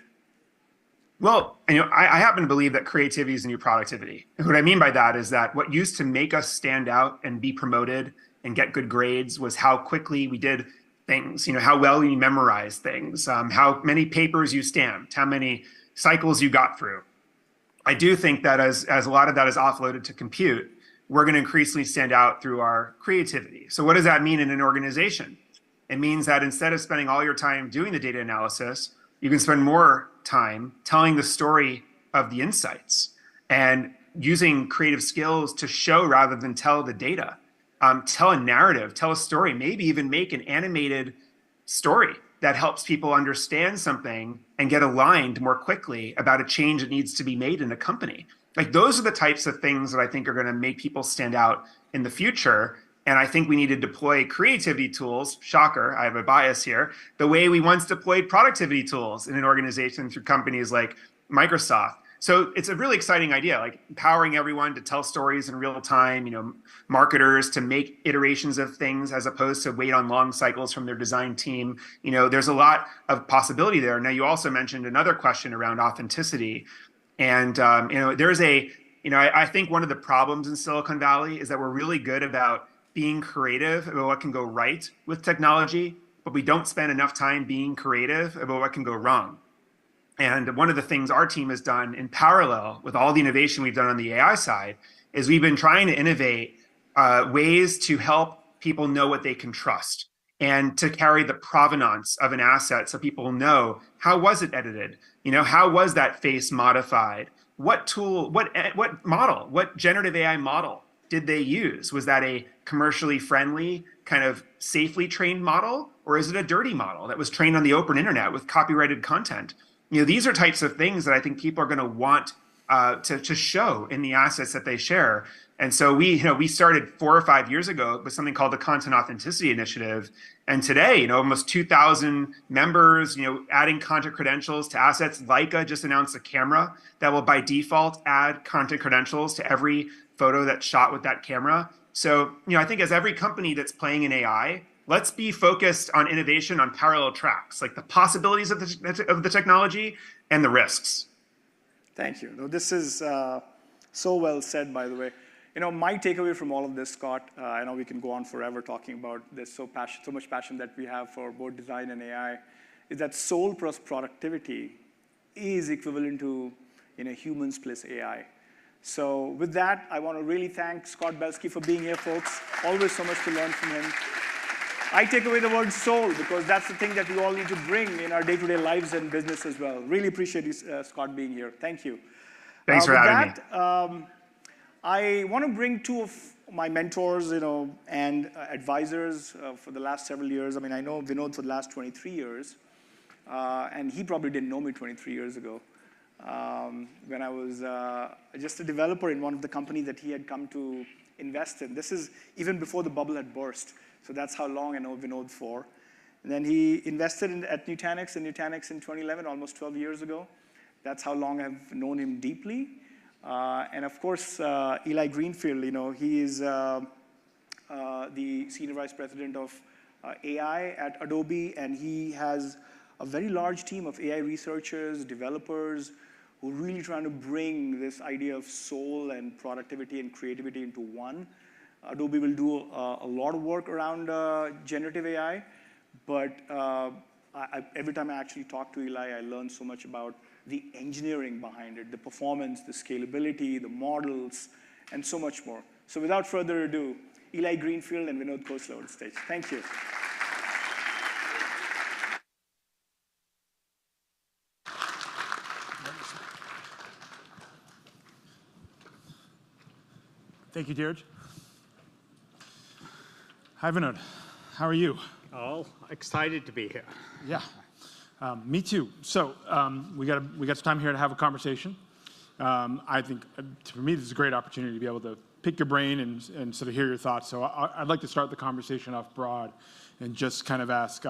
Well, I happen to believe that creativity is the new productivity. And what I mean by that is that what used to make us stand out and be promoted and get good grades was how quickly we did things, how well you memorize things, how many papers you stamped, how many cycles you got through. I do think that as a lot of that is offloaded to compute, we're going to increasingly stand out through our creativity. So what does that mean in an organization? It means that instead of spending all your time doing the data analysis, you can spend more time telling the story of the insights and using creative skills to show rather than tell the data. Tell a narrative, tell a story, maybe even make an animated story that helps people understand something and get aligned more quickly about a change that needs to be made in a company. Like those are the types of things that I think are going to make people stand out in the future. And I think we need to deploy creativity tools, shocker, I have a bias here, the way we once deployed productivity tools in an organization through companies like Microsoft. So it's a really exciting idea, like empowering everyone to tell stories in real time, marketers to make iterations of things as opposed to wait on long cycles from their design team. There's a lot of possibility there. Now, you also mentioned another question around authenticity. And, I think one of the problems in Silicon Valley is that we're really good about being creative about what can go right with technology, but we don't spend enough time being creative about what can go wrong. And one of the things our team has done in parallel with all the innovation we've done on the AI side is we've been trying to innovate ways to help people know what they can trust and to carry the provenance of an asset so people know how was it edited? How was that face modified? What tool, what model, what generative AI model did they use? Was that a commercially friendly, kind of safely trained model? Or is it a dirty model that was trained on the open internet with copyrighted content? These are types of things that I think people are going to want to show in the assets that they share. And so we started 4 or 5 years ago with something called the Content Authenticity Initiative. And today, almost 2,000 members, adding content credentials to assets. Leica just announced a camera that will by default add content credentials to every photo that's shot with that camera. So, I think as every company that's playing in AI, let's be focused on innovation on parallel tracks, like the possibilities of the technology and the risks. Thank you. No, this is so well said, by the way. My takeaway from all of this, Scott, I know we can go on forever talking about this, so much passion that we have for both design and AI, is that soul plus productivity is equivalent to humans plus AI. So with that, I want to really thank Scott Belsky for being here, folks. Always so much to learn from him. I take away the word soul because that's the thing that we all need to bring in our day-to-day lives and business as well. Really appreciate you, Scott, being here. Thank you. Thanks for having me. I want to bring 2 of my mentors, and advisors for the last several years. I mean, I know Vinod for the last 23 years, and he probably didn't know me 23 years ago when I was just a developer in one of the companies that he had come to invest in. This is even before the bubble had burst. So that's how long I know Vinod for. And then he invested at Nutanix in 2011, almost 12 years ago. That's how long I've known him deeply. And of course, Eli Greenfield, he is the Senior Vice President of AI at Adobe, and he has a very large team of AI researchers, developers, who are really trying to bring this idea of soul and productivity and creativity into one. Adobe will do a lot of work around generative AI, but every time I actually talk to Eli, I learn so much about the engineering behind it, the performance, the scalability, the models, and so much more. So without further ado, Eli Greenfield and Vinod Khosla on the stage. Thank you. Thank you, Dheeraj. Hi, Vinod. How are you? Oh, excited to be here. Yeah, me too. So we got some time here to have a conversation. I think, for me, this is a great opportunity to be able to pick your brain and sort of hear your thoughts. So I'd like to start the conversation off broad and just kind of ask,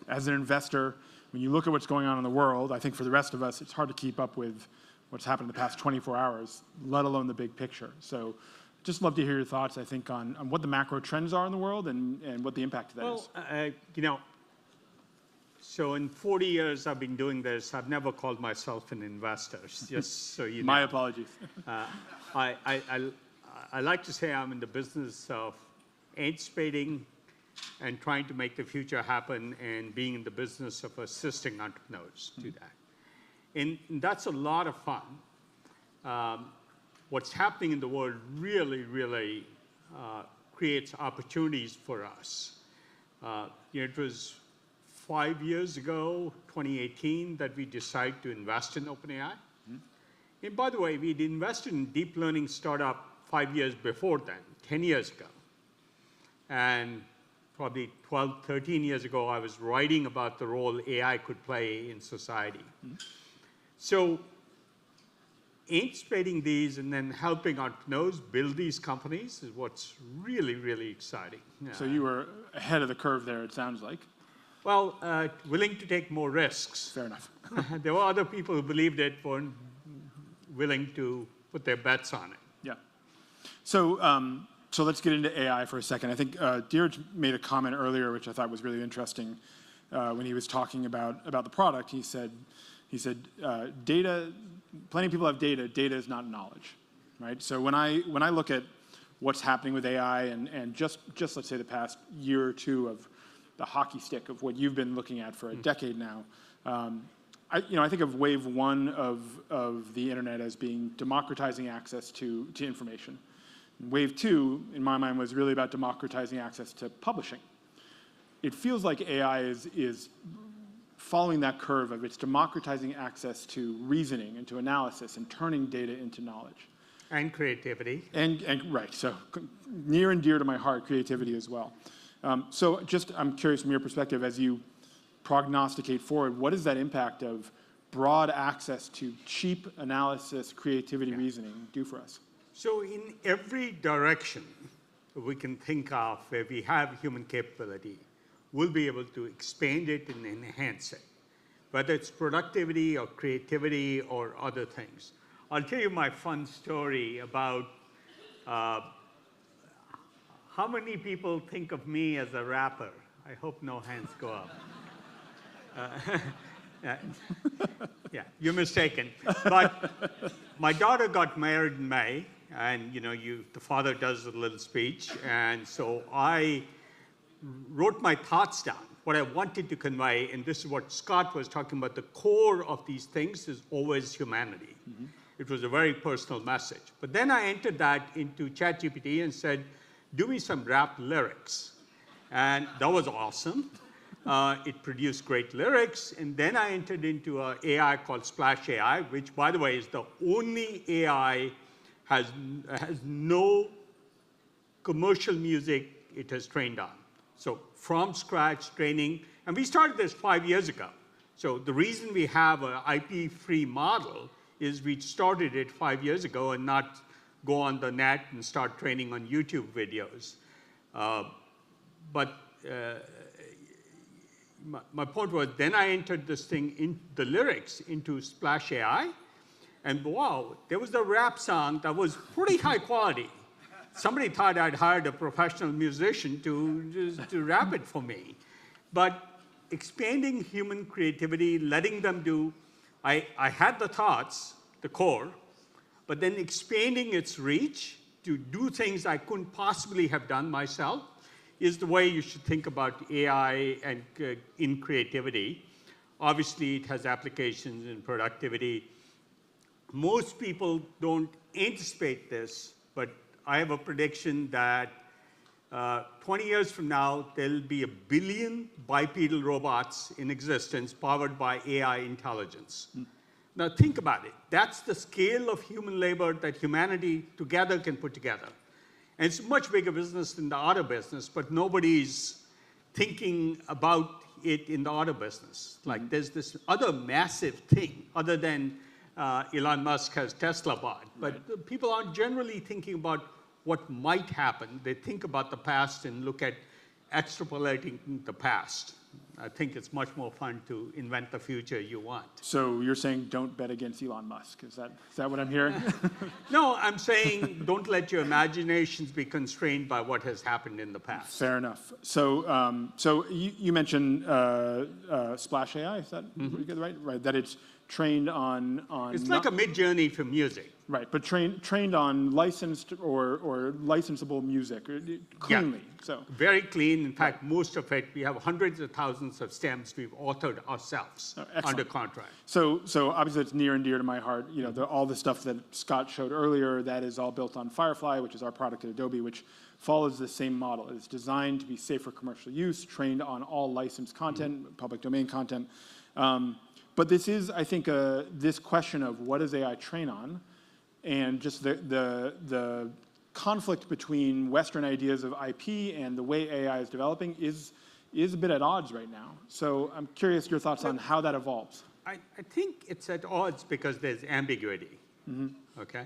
as an investor, when you look at what's going on in the world, I think for the rest of us, it's hard to keep up with what's happened in the past 24 hours, let alone the big picture. So just love to hear your thoughts, I think, on what the macro trends are in the world and what the impact of that is. Well, so in 40 years I've been doing this, I've never called myself an investor, just so you know. My apologies. I like to say I'm in the business of anticipating and trying to make the future happen and being in the business of assisting entrepreneurs to that. And that's a lot of fun. What's happening in the world really, really creates opportunities for us. It was 5 years ago, 2018, that we decided to invest in OpenAI. And by the way, we'd invested in deep learning startup 5 years before then, 10 years ago. And probably 12, 13 years ago, I was writing about the role AI could play in society. So anticipating these and then helping entrepreneurs build these companies is what's really, really exciting. So you were ahead of the curve there, it sounds like. Well, willing to take more risks. Fair enough. There were other people who believed it, weren't willing to put their bets on it. Yeah. So, so let's get into AI for a second. I think Dheeraj made a comment earlier, which I thought was really interesting, when he was talking about the product. He said, data. Plenty of people have data. Data is not knowledge, right? So when I look at what's happening with AI and just let's say the past year or two of the hockey stick of what you've been looking at for a decade now, I think of wave one of the internet as being democratizing access to information. Wave two, in my mind, was really about democratizing access to publishing. It feels like AI is following that curve of it's democratizing access to reasoning and to analysis and turning data into knowledge. And creativity. And right, so near and dear to my heart, creativity as well. So just, I'm curious from your perspective, as you prognosticate forward, what is that impact of broad access to cheap analysis, creativity, reasoning do for us? So in every direction we can think of where we have human capability, we'll be able to expand it and enhance it, whether it's productivity or creativity or other things. I'll tell you my fun story about how many people think of me as a rapper. I hope no hands go up. Yeah, you're mistaken. But my daughter got married in May, and the father does a little speech, and so I wrote my thoughts down, what I wanted to convey, and this is what Scott was talking about. The core of these things is always humanity. It was a very personal message. But then I entered that into ChatGPT and said, do me some rap lyrics. And that was awesome. It produced great lyrics. And then I entered into an AI called Splash AI, which, by the way, is the only AI has no commercial music it has trained on. So from scratch training. And we started this 5 years ago. So the reason we have an IP-free model is we started it 5 years ago and not go on the net and start training on YouTube videos. But my point was, then I entered this thing in the lyrics into Splash AI, and wow, there was a rap song that was pretty high quality. Somebody thought I'd hired a professional musician to rap it for me. But expanding human creativity, letting them do, I had the thoughts, the core, but then expanding its reach to do things I couldn't possibly have done myself is the way you should think about AI and in creativity. Obviously, it has applications in productivity. Most people don't anticipate this, but I have a prediction that 20 years from now, there'll be 1 billion bipedal robots in existence powered by AI intelligence. Now think about it. That's the scale of human labor that humanity together can put together. And it's a much bigger business than the auto business, but nobody's thinking about it in the auto business. Like there's this other massive thing other than Elon Musk has Tesla bought. But people aren't generally thinking about what might happen. They think about the past and look at extrapolating the past. I think it's much more fun to invent the future you want. So you're saying don't bet against Elon Musk. Is that what I'm hearing? No, I'm saying don't let your imaginations be constrained by what has happened in the past. Fair enough. So, you mentioned Splash AI. Is that what you get right? Right. That it's trained on. It's like a mid-journey for music. Right, but trained on licensed or licensable music cleanly. Yeah. So very clean. In fact, most of it, we have hundreds of thousands of stems we've authored ourselves under contract. So obviously it's near and dear to my heart. You know, all the stuff that Scott showed earlier, that is all built on Firefly, which is our product at Adobe, which follows the same model. It's designed to be safe for commercial use, trained on all licensed content, public domain content. But this is, I think, this question of what does AI train on, and just the conflict between Western ideas of IP and the way AI is developing is a bit at odds right now. So I'm curious your thoughts on how that evolves. I think it's at odds because there's ambiguity. Okay,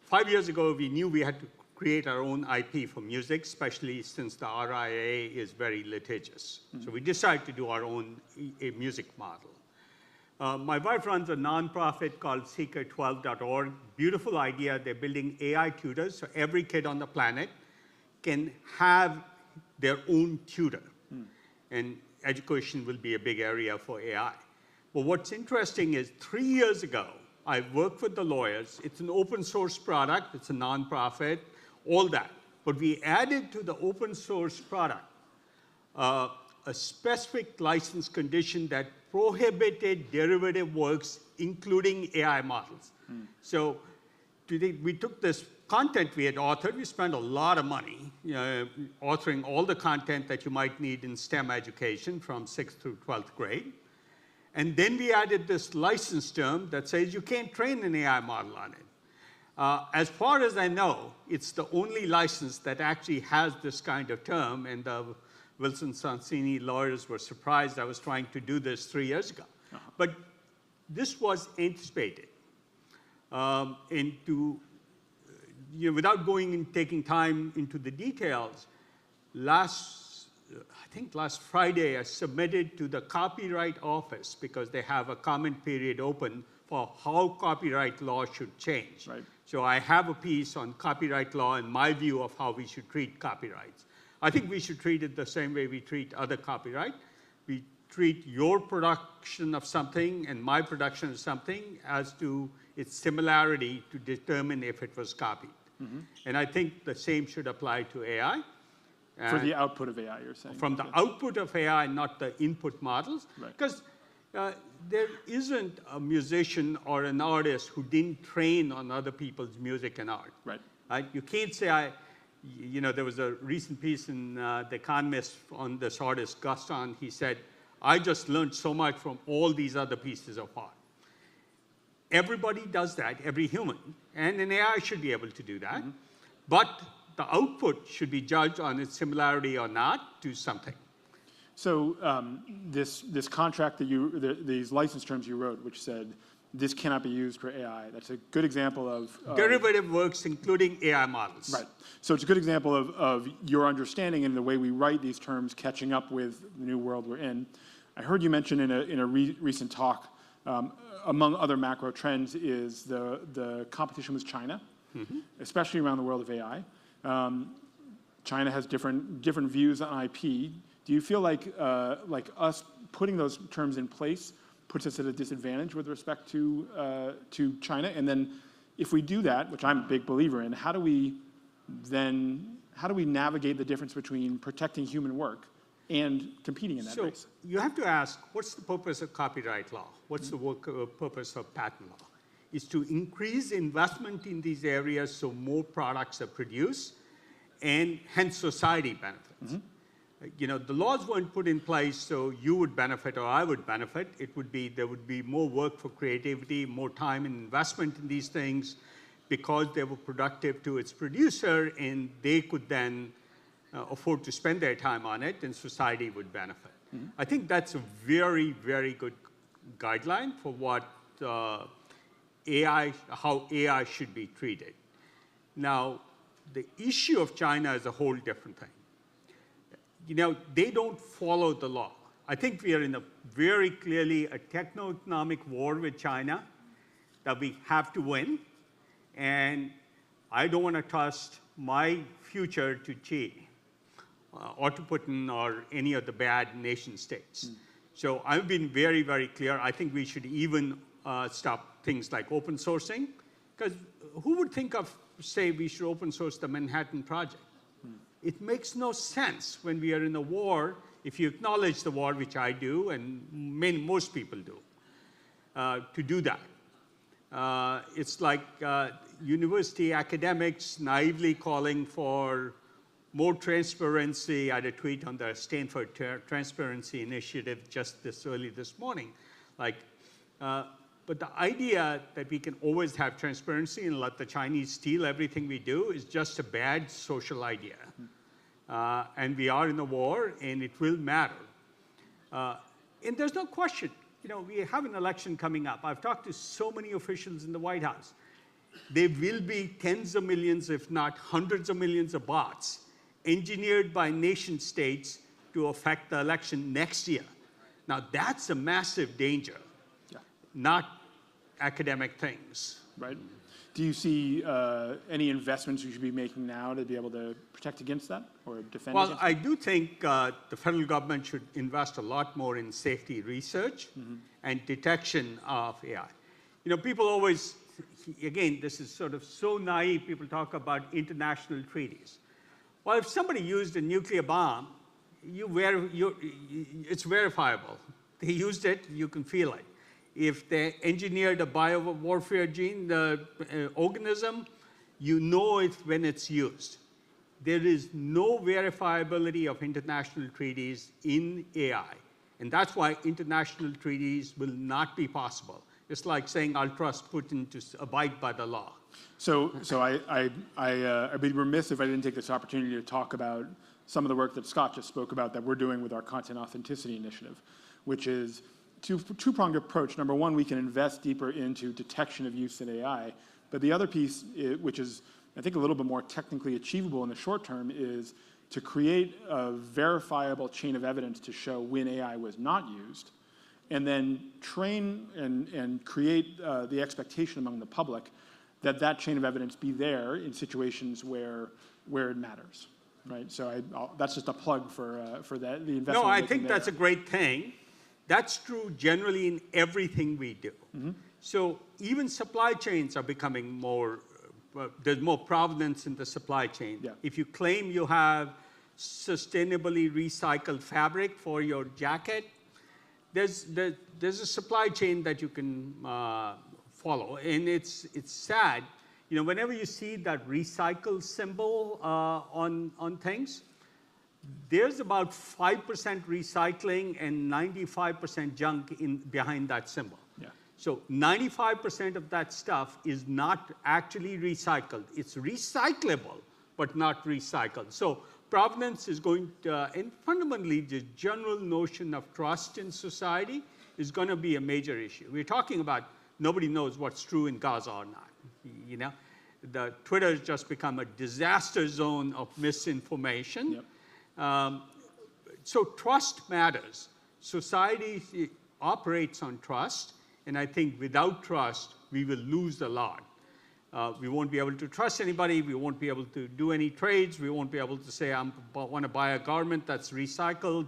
5 years ago we knew we had to create our own IP for music, especially since the RIA is very litigious. So we decided to do our own music model. My wife runs a nonprofit called Seeker12.org. Beautiful idea. They're building AI tutors, so every kid on the planet can have their own tutor. And education will be a big area for AI. But what's interesting is 3 years ago, I worked with the lawyers. It's an open source product. It's a nonprofit, all that. But we added to the open source product a specific license condition that prohibited derivative works, including AI models. So today, we took this content we had authored. We spent a lot of money authoring all the content that you might need in STEM education from 6th through 12th grade. And then we added this license term that says you can't train an AI model on it. As far as I know, it's the only license that actually has this kind of term, and the Wilson Sonsini lawyers were surprised I was trying to do this 3 years ago. But this was anticipated. And without going and taking time into the details, I think last Friday, I submitted to the Copyright Office because they have a comment period open for how copyright law should change. Right. So I have a piece on copyright law and my view of how we should treat copyrights. I think we should treat it the same way we treat other copyright. We treat your production of something and my production of something as to its similarity to determine if it was copied. And I think the same should apply to AI. For the output of AI, you're saying? From the output of AI, not the input models. Because there isn't a musician or an artist who didn't train on other people's music and art. Right. You can't say, there was a recent piece in The Economist on this artist, Gaston. He said, I just learned so much from all these other pieces of art. Everybody does that, every human. And an AI should be able to do that. But the output should be judged on its similarity or not to something. So this contract that these license terms you wrote, which said this cannot be used for AI, that's a good example of derivative works, including AI models. Right. So it's a good example of your understanding and the way we write these terms catching up with the new world we're in. I heard you mention in a recent talk, among other macro trends, is the competition with China, especially around the world of AI. China has different views on IP. Do you feel like us putting those terms in place puts us at a disadvantage with respect to China? And then if we do that, which I'm a big believer in, how do we navigate the difference between protecting human work and competing in that race? You have to ask, what's the purpose of copyright law? What's the purpose of patent law? Is to increase investment in these areas so more products are produced, and hence society benefits. The laws weren't put in place so you would benefit or I would benefit. There would be more work for creativity, more time and investment in these things because they were productive to its producer, and they could then afford to spend their time on it, and society would benefit. I think that's a very, very good guideline for what how AI should be treated. Now, the issue of China is a whole different thing. They don't follow the law. I think we are in a very clearly a techno-economic war with China that we have to win. And I don't want to trust my future to Xi or to Putin or any of the bad nation states. So I've been very, very clear. I think we should even stop things like open sourcing, because who would think of, say, we should open source the Manhattan Project? It makes no sense when we are in a war, if you acknowledge the war, which I do, and most people do, to do that. It's like university academics naively calling for more transparency. I had a tweet on the Stanford Transparency Initiative just this morning. Like, but the idea that we can always have transparency and let the Chinese steal everything we do is just a bad social idea. And we are in a war, and it will matter. And there's no question. We have an election coming up. I've talked to so many officials in the White House. There will be tens of millions, if not hundreds of millions of bots engineered by nation states to affect the election next year. Now, that's a massive danger, not academic things. Right. Do you see any investments you should be making now to be able to protect against that or defend against that? I do think the federal government should invest a lot more in safety research and detection of AI. People always, again, this is sort of so naive, people talk about international treaties. Well, if somebody used a nuclear bomb, it's verifiable. They used it, you can feel it. If they engineered a biowarfare gene, the organism, you know it when it's used. There is no verifiability of international treaties in AI. And that's why international treaties will not be possible. It's like saying, I'll trust Putin to abide by the law. So I'd be remiss if I didn't take this opportunity to talk about some of the work that Scott just spoke about that we're doing with our content authenticity initiative, which is two-pronged approach. Number one, we can invest deeper into detection of use in AI. But the other piece, which is, I think, a little bit more technically achievable in the short term, is to create a verifiable chain of evidence to show when AI was not used, and then train and create the expectation among the public that that chain of evidence be there in situations where it matters, right? So that's just a plug for that, the investment. No, I think that's a great thing. That's true generally in everything we do. So even supply chains are becoming more, there's more provenance in the supply chain. Yeah. If you claim you have sustainably recycled fabric for your jacket, there's a supply chain that you can follow. And it's sad, whenever you see that recycle symbol on things, there's about 5% recycling and 95% junk behind that symbol. Yeah. So 95% of that stuff is not actually recycled. It's recyclable, but not recycled. So provenance is going to, and fundamentally the general notion of trust in society is going to be a major issue. We're talking about nobody knows what's true in Gaza or not. The Twitter has just become a disaster zone of misinformation. Yep. So trust matters. Society operates on trust, and I think without trust, we will lose a lot. We won't be able to trust anybody. We won't be able to do any trades. We won't be able to say, I want to buy a garment that's recycled,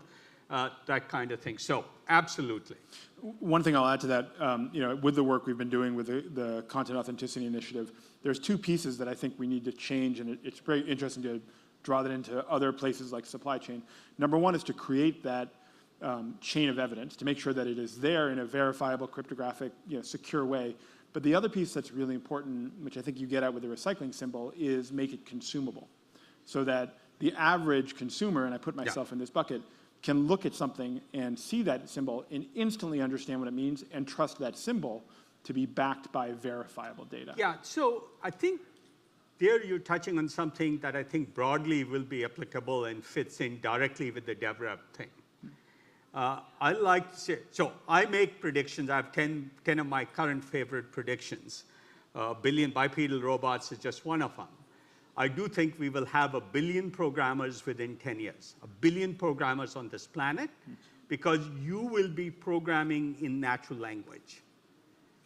that kind of thing. So absolutely. One thing I'll add to that, with the work we've been doing with the Content Authenticity Initiative, there's two pieces that I think we need to change, and it's very interesting to draw that into other places like supply chain. Number one is to create that chain of evidence, to make sure that it is there in a verifiable, cryptographic, secure way. But the other piece that's really important, which I think you get at with the recycling symbol, is make it consumable. So that the average consumer, and I put myself in this bucket, can look at something and see that symbol and instantly understand what it means and trust that symbol to be backed by verifiable data. Yeah, so I think there you're touching on something that I think broadly will be applicable and fits in directly with the DevRev thing. I like to say, so I make predictions. I have 10 of my current favorite predictions. Billion bipedal robots is just one of them. I do think we will have 1 billion programmers within 10 years. 1 billion programmers on this planet, because you will be programming in natural language.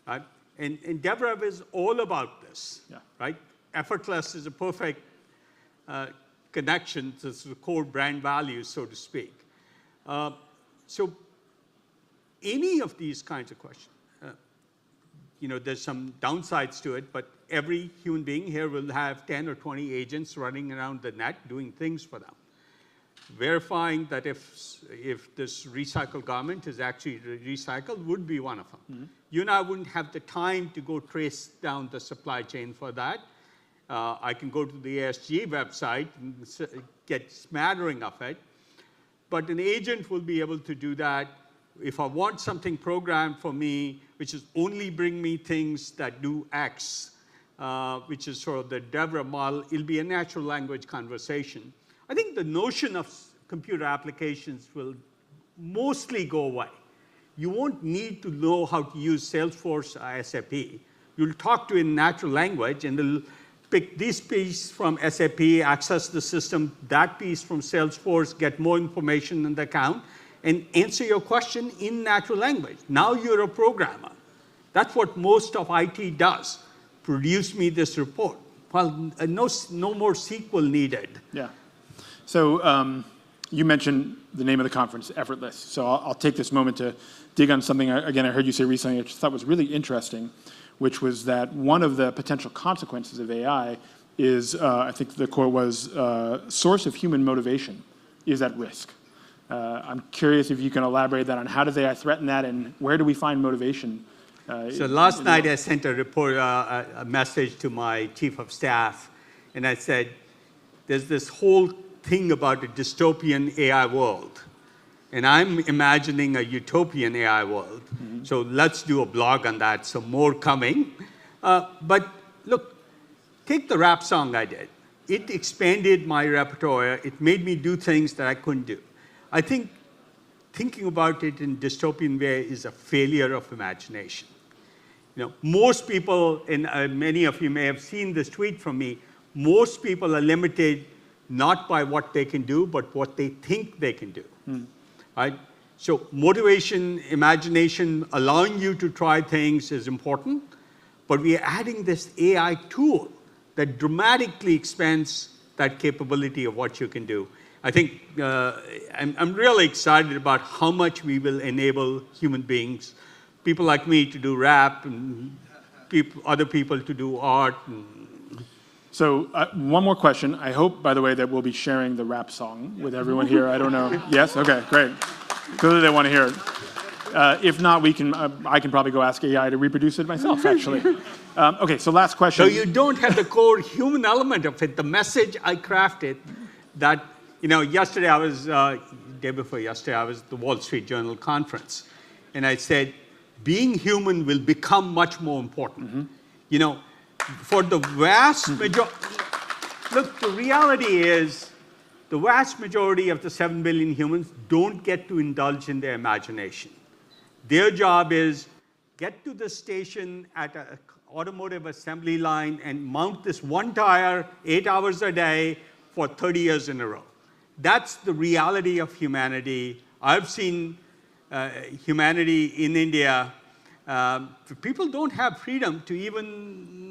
Right? And DevRev is all about this. Yeah. Right? Effortless is a perfect connection to the core brand values, so to speak. So any of these kinds of questions, there's some downsides to it, but every human being here will have 10 or 20 agents running around the net doing things for them. Verifying that if this recycled garment is actually recycled would be one of them. Mm-hmm. You and I wouldn't have the time to go trace down the supply chain for that. I can go to the ASG website and get smattering of it. But an agent will be able to do that. If I want something programmed for me, which is only bring me things that do X, which is sort of the DevRev model, it'll be a natural language conversation. I think the notion of computer applications will mostly go away. You won't need to know how to use Salesforce or SAP. You'll talk to it in natural language, and they'll pick this piece from SAP, access the system, that piece from Salesforce, get more information in the account, and answer your question in natural language. Now you're a programmer. That's what most of IT does. Produce me this report. Well, no more SQL needed. Yeah. So you mentioned the name of the conference, Effortless. So I'll take this moment to dig on something, again, I heard you say recently, I just thought was really interesting, which was that one of the potential consequences of AI is, I think the quote was, source of human motivation is at risk. I'm curious if you can elaborate that on how does AI threaten that, and where do we find motivation? So last night I sent a report, a message to my chief of staff, and I said, there's this whole thing about a dystopian AI world. And I'm imagining a utopian AI world. Mm-hmm. So let's do a blog on that, so more coming. But look, take the rap song I did. It expanded my repertoire. It made me do things that I couldn't do. I think thinking about it in dystopian way is a failure of imagination. Most people, and many of you may have seen this tweet from me, most people are limited not by what they can do, but what they think they can do. Right? So motivation, imagination, allowing you to try things is important, but we are adding this AI tool that dramatically expands that capability of what you can do. I think I'm really excited about how much we will enable human beings, people like me to do rap, and other people to do art. So one more question. I hope, by the way, that we'll be sharing the rap song with everyone here. I don't know. Yes? Okay, great. Clearly they want to hear it. If not, I can probably go ask AI to reproduce it myself, actually. Okay, so last question. So you don't have the core human element of it. The message I crafted that, yesterday I was, day before yesterday, I was at the Wall Street Journal conference. And I said, being human will become much more important. Mm-hmm. For the vast majority, look, the reality is the vast majority of the 7 billion humans don't get to indulge in their imagination. Their job is get to the station at an automotive assembly line and mount this one tire 8 hours a day for 30 years in a row. That's the reality of humanity. I've seen humanity in India. People don't have freedom to even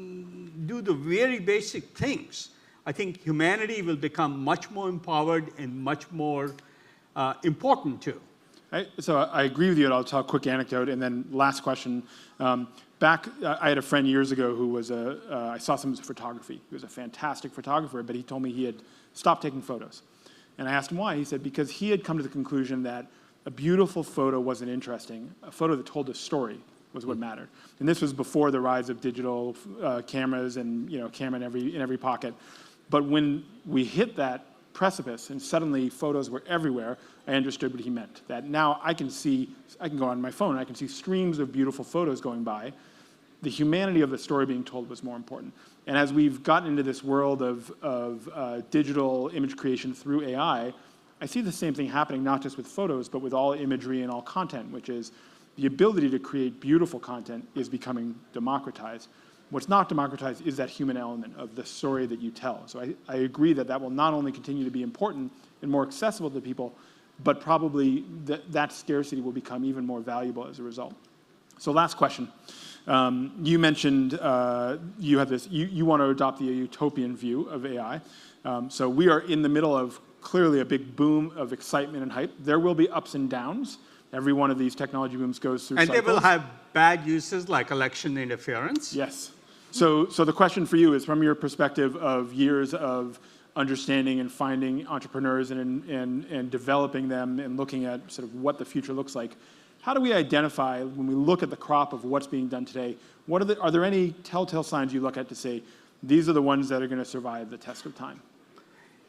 do the very basic things. I think humanity will become much more empowered and much more important too. So I agree with you, and I'll tell a quick anecdote, and then last question. I had a friend years ago who was I saw some of his photography. He was a fantastic photographer, but he told me he had stopped taking photos. And I asked him why. He said because he had come to the conclusion that a beautiful photo wasn't interesting. A photo that told a story was what mattered. And this was before the rise of digital cameras and camera in every pocket. But when we hit that precipice and suddenly photos were everywhere, I understood what he meant. That now I can go on my phone and I can see streams of beautiful photos going by. The humanity of the story being told was more important. And as we've gotten into this world of digital image creation through AI, I see the same thing happening not just with photos, but with all imagery and all content, which is the ability to create beautiful content is becoming democratized. What's not democratized is that human element of the story that you tell. So I agree that will not only continue to be important and more accessible to people, but probably that scarcity will become even more valuable as a result. So last question. You mentioned you have this, you want to adopt the utopian view of AI. So we are in the middle of clearly a big boom of excitement and hype. There will be ups and downs. Every one of these technology booms goes through cycles. And they will have bad uses like election interference. Yes. So the question for you is, from your perspective of years of understanding and finding entrepreneurs and developing them and looking at sort of what the future looks like, how do we identify, when we look at the crop of what's being done today, are there any telltale signs you look at to say, these are the ones that are going to survive the test of time?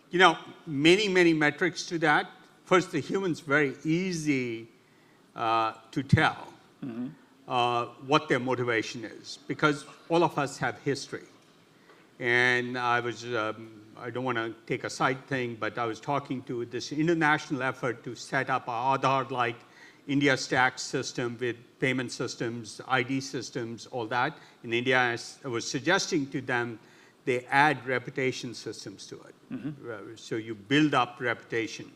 You know, many metrics to that. First, the human's very easy to tell what their motivation is, because all of us have history. And I don't want to take a side thing, but I was talking to this international effort to set up a Aadhaar-like India stack system with payment systems, ID systems, all that. In India, I was suggesting to them they add reputation systems to it. So you build up reputation.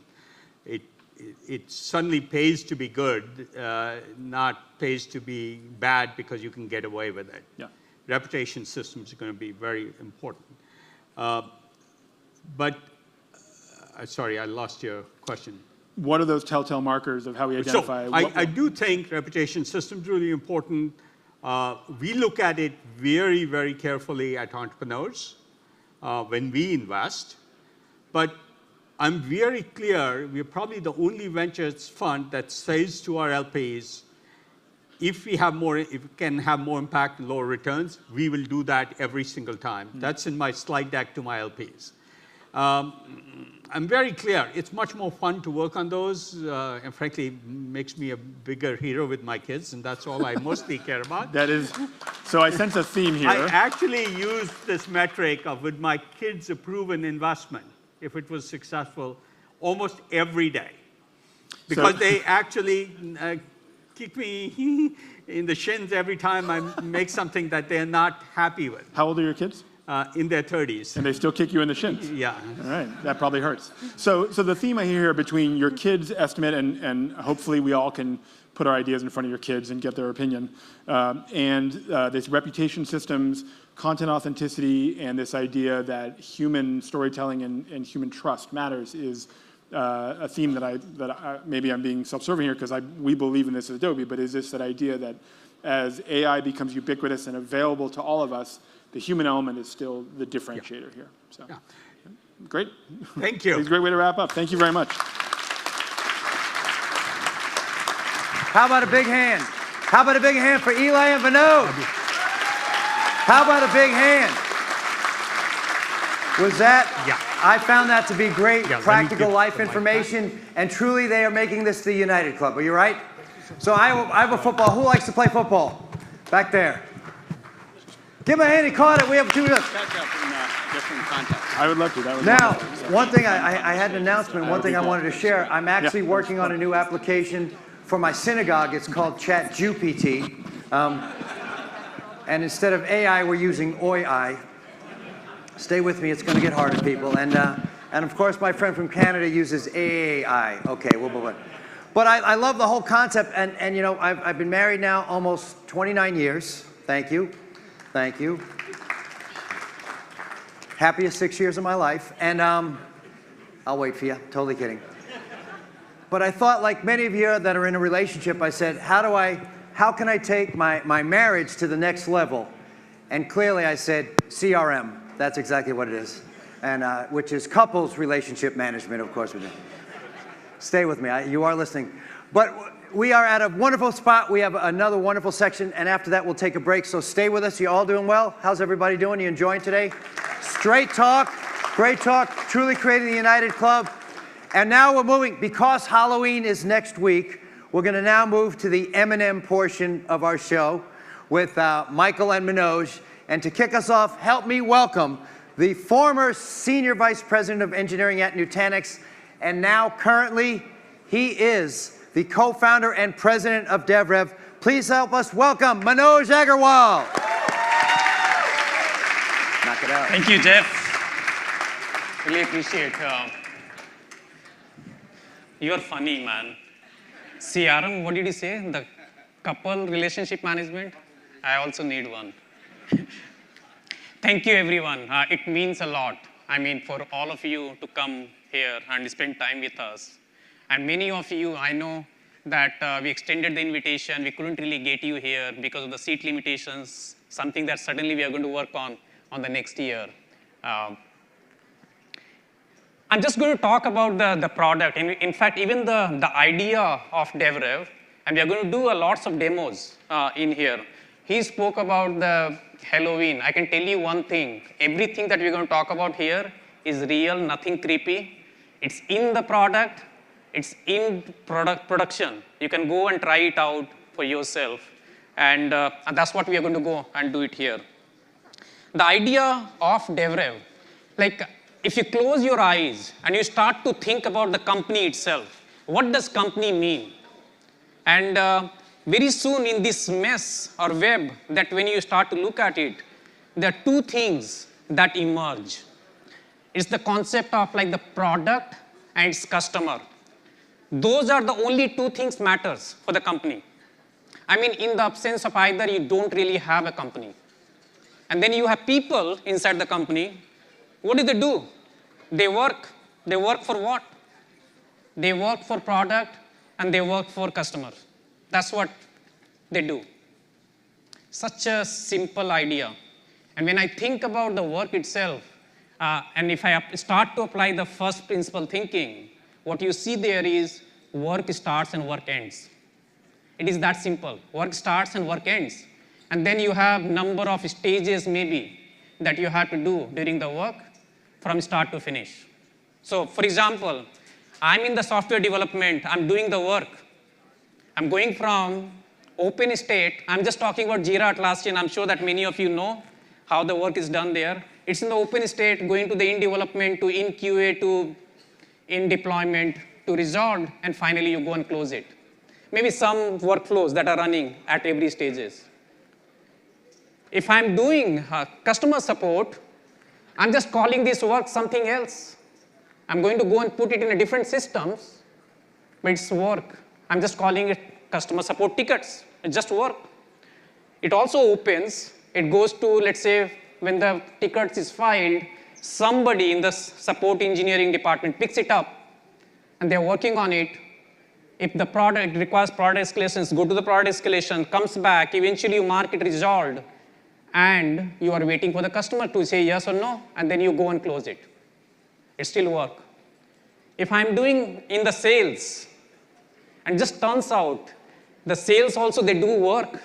It suddenly pays to be good, not pays to be bad because you can get away with it. Yeah. Reputation systems are going to be very important. Sorry, I lost your question. What are those telltale markers of how we identify? So I do think reputation systems are really important. We look at it very carefully at entrepreneurs when we invest. But I'm very clear, we're probably the only ventures fund that says to our LPs, if we can have more impact and lower returns, we will do that every single time. That's in my slide deck to my LPs. I'm very clear. It's much more fun to work on those, and frankly, makes me a bigger hero with my kids, and that's all I mostly care about. That is, so I sense a theme here. I actually use this metric of would my kids approve an investment if it was successful almost every day, because they actually kick me in the shins every time I make something that they're not happy with. How old are your kids? In their 30s. And they still kick you in the shins? Yeah. All right, that probably hurts. So the theme I hear here between your kids' estimate and hopefully we all can put our ideas in front of your kids and get their opinion, and this reputation systems, content authenticity, and this idea that human storytelling and human trust matters is a theme that maybe I'm being self-serving here because we believe in this at Adobe, but is this that idea that as AI becomes ubiquitous and available to all of us, the human element is still the differentiator here. So, great. Thank you. It's a great way to wrap up. Thank you very much. How about a big hand? How about a big hand for Eli and Vinod? How about a big hand? Was that? Yeah. I found that to be great, practical life information, and truly they are making this the United Club. Are you right? So I have a football. Who likes to play football? Back there. Give him a hand. He caught it. We have two. Catch up in different contexts. I would love to. That was now, wonderful. one thing I had an announcement. One thing I wanted to share. I'm actually working on a new application for my synagogue. It's called ChatGPT, and instead of AI, we're using OI. Stay with me. It's going to get harder, people. And of course, my friend from Canada uses AI. Okay, we'll. But I love the whole concept. And you know, I've been married now almost 29 years. Thank you. Thank you. Happiest 6 years of my life. And I'll wait for you. Totally kidding. But I thought, like many of you that are in a relationship, I said, how can I take my marriage to the next level? And clearly I said, CRM. That's exactly what it is. And which is couples relationship management, of course. Stay with me. You are listening. But we are at a wonderful spot. We have another wonderful section, and after that, we'll take a break. So stay with us. You all doing well? How's everybody doing? You enjoying today? Straight talk, great talk, truly creating the United Club. And now we're moving, because Halloween is next week, we're going to now move to the M&M portion of our show with Michael and Manoj. And to kick us off, help me welcome the former Senior Vice President of Engineering at Nutanix, and now currently he is the co-founder and president of DevRev. Please help us welcome Manoj Agarwal. Knock it out. Thank you, Jeff. Really appreciate You're funny, man. CRM, what did you say? The couple relationship management? I also need one. Thank you, everyone. It means a lot. I mean, for all of you to come here and spend time with us. And many of you, I know that we extended the invitation. We couldn't really get you here because of the seat limitations, something that suddenly we are going to work on the next year. I'm just going to talk about the product. In fact, even the idea of DevRev, and we are going to do lots of demos in here. He spoke about the Halloween. I can tell you one thing. Everything that we're going to talk about here is real, nothing creepy. It's in the product. It's in production. You can go and try it out for yourself. And that's what we are going to go and do it here. The idea of DevRev, like if you close your eyes and you start to think about the company itself, what does company mean? And very soon in this mess or web that when you start to look at it, there are two things that emerge. It's the concept of like the product and its customer. Those are the only two things matters for the company. I mean, in the absence of either, you don't really have a company. And then you have people inside the company. What do? They work. They work for what? They work for product and they work for customers. That's what they do. Such a simple idea. And when I think about the work itself, and if I start to apply the first principle thinking, what you see there is work starts and work ends. It is that simple. Work starts and work ends. And then you have number of stages maybe that you have to do during the work from start to finish. So for example, I'm in the software development. I'm doing the work. I'm going from open state. I'm just talking about Jira Atlassian. I'm sure that many of you know how the work is done there. It's in the open state, going to the in development, to in QA, to in deployment, to resolved, and finally you go and close it. Maybe some workflows that are running at every stages. If I'm doing customer support, I'm just calling this work something else. I'm going to go and put it in a different systems, but it's work. I'm just calling it customer support tickets. It's just work. It also opens. It goes to, let's say, when the tickets is filed, somebody in the support engineering department picks it up, and they're working on it. If the product requires product escalations, go to the product escalation, comes back, eventually you mark it resolved, and you are waiting for the customer to say yes or no, and then you go and close it. It still work. If I'm doing in the sales, and just turns out, the sales also, they do work.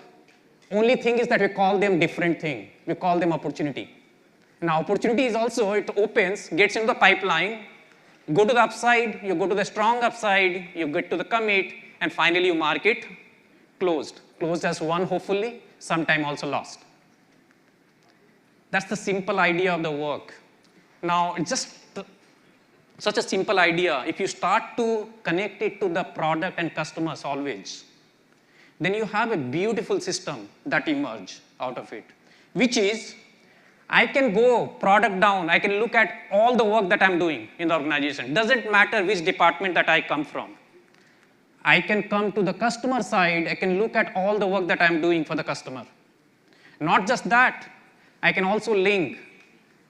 Only thing is that we call them different thing. We call them opportunity. Now opportunity is also, it opens, gets into the pipeline, go to the upside, you go to the strong upside, you get to the commit, and finally you mark it closed. Closed as won, hopefully, sometime also lost. That's the simple idea of the work. Now, it's just such a simple idea. If you start to connect it to the product and customers always, then you have a beautiful system that emerge out of it, which is, I can go product down, I can look at all the work that I'm doing in the organization. Doesn't matter which department that I come from. I can come to the customer side, I can look at all the work that I'm doing for the customer. Not just that, I can also link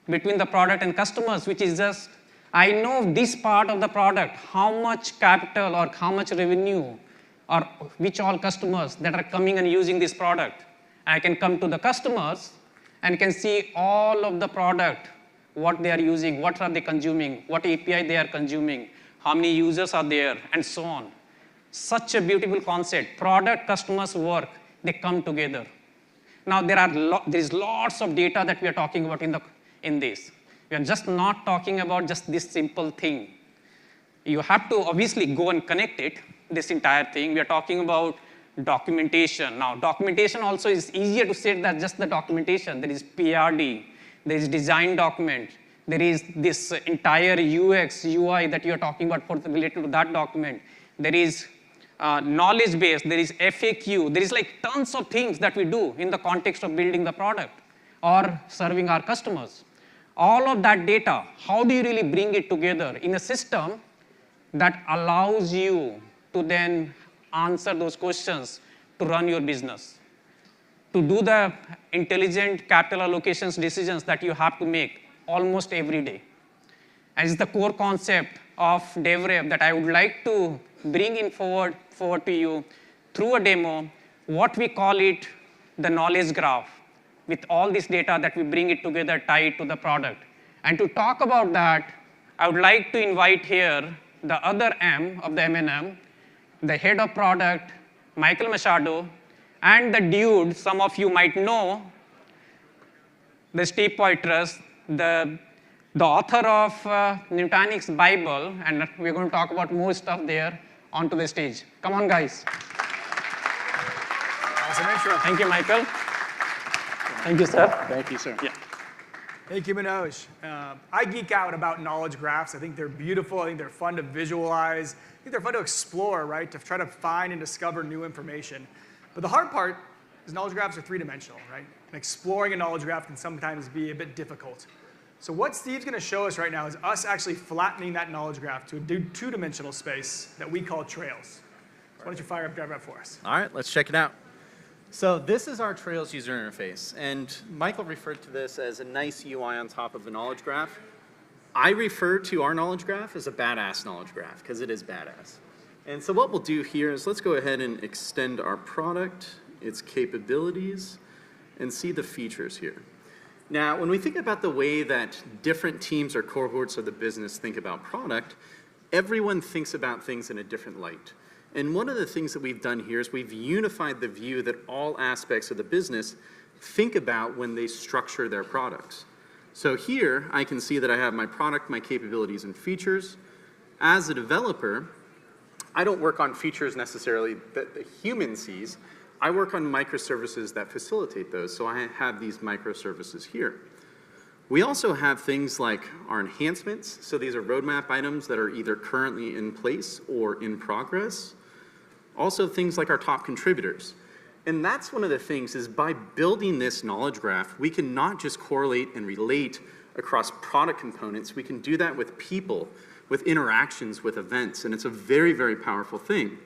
between the product and customers, which is just, I know this part of the product, how much capital or how much revenue or which all customers that are coming and using this product. I can come to the customers and can see all of the product, what they are using, what are they consuming, what API they are consuming, how many users are there, and so on. Such a beautiful concept. Product, customers, work, they come together. Now there is lots of data that we are talking about in this. We are just not talking about just this simple thing. You have to obviously go and connect it, this entire thing. We are talking about documentation. Now, documentation also is easier to say than just the documentation. There is PRD, there is design document, there is this entire UX, UI that you are talking about related to that document. There is knowledge base, there is FAQ, there is like tons of things that we do in the context of building the product or serving our customers. All of that data, how do you really bring it together in a system that allows you to then answer those questions to run your business, to do the intelligent capital allocations decisions that you have to make almost every day. And it's the core concept of DevRev that I would like to bring in forward to you through a demo, what we call it the knowledge graph, with all this data that we bring it together, tie it to the product. And to talk about that, I would like to invite here the other M of the M&M, the head of product, Michael Machado, and the dude some of you might know, the Steve Poitras, the author of Nutanix Bible, and we're going to talk about more stuff there, onto the stage. Come on, guys. Awesome intro. Thank you, Michael. Thank you, sir. Thank you, sir. Yeah. Thank you, Manoj. I geek out about knowledge graphs. I think they're beautiful. I think they're fun to visualize. I think they're fun to explore, right? To try to find and discover new information. But the hard part is knowledge graphs are three-dimensional, right? And exploring a knowledge graph can sometimes be a bit difficult. So what Steve's going to show us right now is us actually flattening that knowledge graph to a two-dimensional space that we call trails. So why don't you fire up DevRev for us? All right, let's check it out. So this is our Trails user interface, and Michael referred to this as a nice UI on top of the knowledge graph. I refer to our knowledge graph as a badass knowledge graph, because it is badass. And so what we'll do here is let's go ahead and extend our product, its capabilities, and see the features here. Now, when we think about the way that different teams or cohorts of the business think about product, everyone thinks about things in a different light. And one of the things that we've done here is we've unified the view that all aspects of the business think about when they structure their products. So here, I can see that I have my product, my capabilities, and features. As a developer, I don't work on features necessarily that the human sees. I work on microservices that facilitate those, so I have these microservices here. We also have things like our enhancements. So these are roadmap items that are either currently in place or in progress. Also things like our top contributors. And that's one of the things is by building this knowledge graph, we can not just correlate and relate across product components, we can do that with people, with interactions, with events, and it's a very, very powerful thing.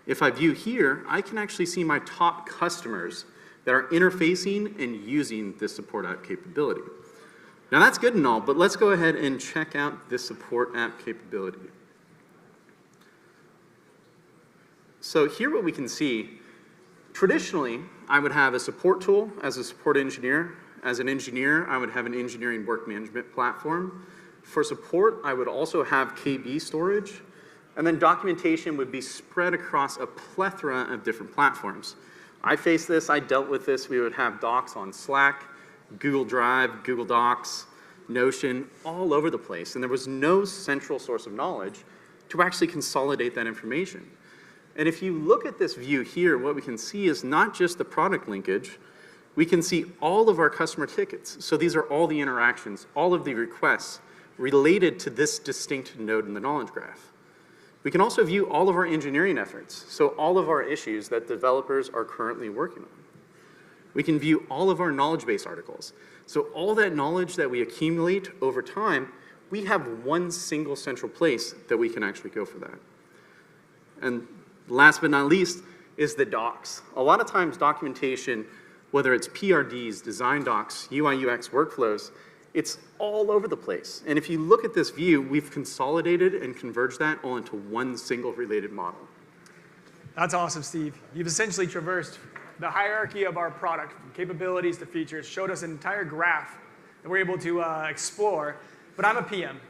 If I view here, I can actually see my top customers that are interfacing and using this support app capability. Now that's good and all, but let's go ahead and check out this support app capability. So here what we can see, traditionally, I would have a support tool as a support engineer. As an engineer, I would have an engineering work management platform. For support, I would also have KB storage. And then documentation would be spread across a plethora of different platforms. I faced this, I dealt with this. We would have docs on Slack, Google Drive, Google Docs, Notion, all over the place. And there was no central source of knowledge to actually consolidate that information. And if you look at this view here, what we can see is not just the product linkage, we can see all of our customer tickets. So these are all the interactions, all of the requests related to this distinct node in the knowledge graph. We can also view all of our engineering efforts, so all of our issues that developers are currently working on. We can view all of our knowledge base articles. So all that knowledge that we accumulate over time, we have one single central place that we can actually go for that. And last but not least is the docs. A lot of times documentation, whether it's PRDs, design docs, UI, UX workflows, it's all over the place. And if you look at this view, we've consolidated and converged that all into one single related model. That's awesome, Steve. You've essentially traversed the hierarchy of our product, from capabilities to features, showed us an entire graph that we're able to explore. But I'm a PM.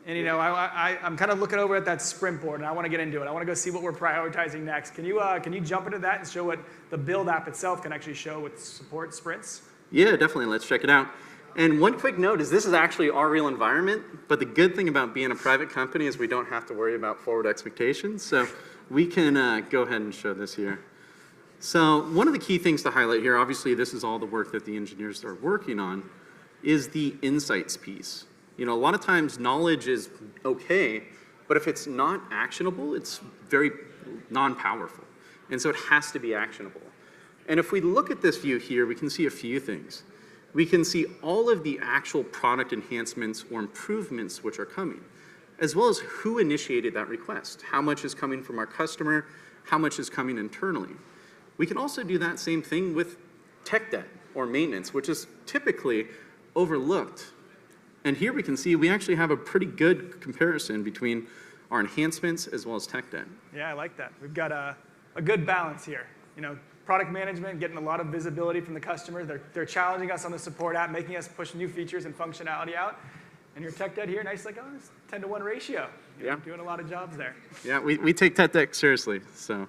And you know, I'm kind of looking over at that sprint board, and I want to get into it. I want to go see what we're prioritizing next. Can you jump into that and show what the build app itself can actually show with support sprints? Yeah, definitely. Let's check it out. And one quick note is this is actually our real environment, but the good thing about being a private company is we don't have to worry about forward expectations. So we can go ahead and show this here. So one of the key things to highlight here, obviously this is all the work that the engineers are working on, is the insights piece. You know, a lot of times knowledge is okay, but if it's not actionable, it's very non-powerful. And so it has to be actionable. And if we look at this view here, we can see a few things. We can see all of the actual product enhancements or improvements which are coming. as well as who initiated that request. How much is coming from our customer? How much is coming internally? We can also do that same thing with tech debt or maintenance, which is typically overlooked. And here we can see we actually have a pretty good comparison between our enhancements as well as tech debt. Yeah, I like that. We've got a good balance here. You know, product management, getting a lot of visibility from the customer. They're challenging us on the support app, making us push new features and functionality out. And your tech debt here, nice, like, oh, it's 10-to-1 ratio. You're doing a lot of jobs there. Yeah, we take tech debt seriously, so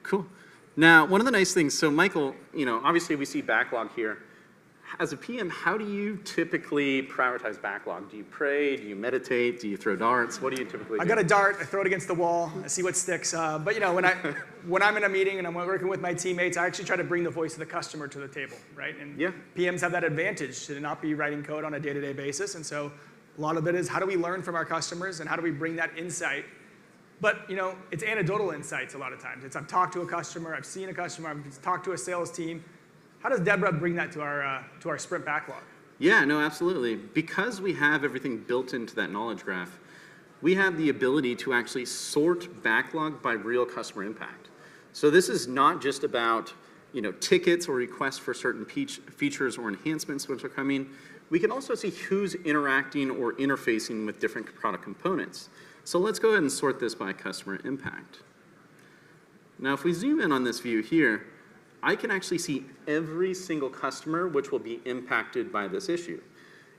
cool. Now, one of the nice things, so Michael, you know, obviously we see backlog here. As a PM, how do you typically prioritize backlog? Do you pray? Do you meditate? Do you throw darts? What do you typically do? I got a dart. I throw it against the wall. I see what sticks. But you know, when I'm in a meeting and I'm working with my teammates, I actually try to bring the voice of the customer to the table, right? And PMs have that advantage to not be writing code on a day-to-day basis. And so a lot of it is how do we learn from our customers and how do we bring that insight? But you know, it's anecdotal insights a lot of times. It's I've talked to a customer, I've seen a customer, I've talked to a sales team. How does DevRev bring that to our sprint backlog? Yeah, no, absolutely. Because we have everything built into that knowledge graph, we have the ability to actually sort backlog by real customer impact. So this is not just about, you know, tickets or requests for certain features or enhancements which are coming. We can also see who's interacting or interfacing with different product components. So let's go ahead and sort this by customer impact. Now, if we zoom in on this view here, I can actually see every single customer which will be impacted by this issue.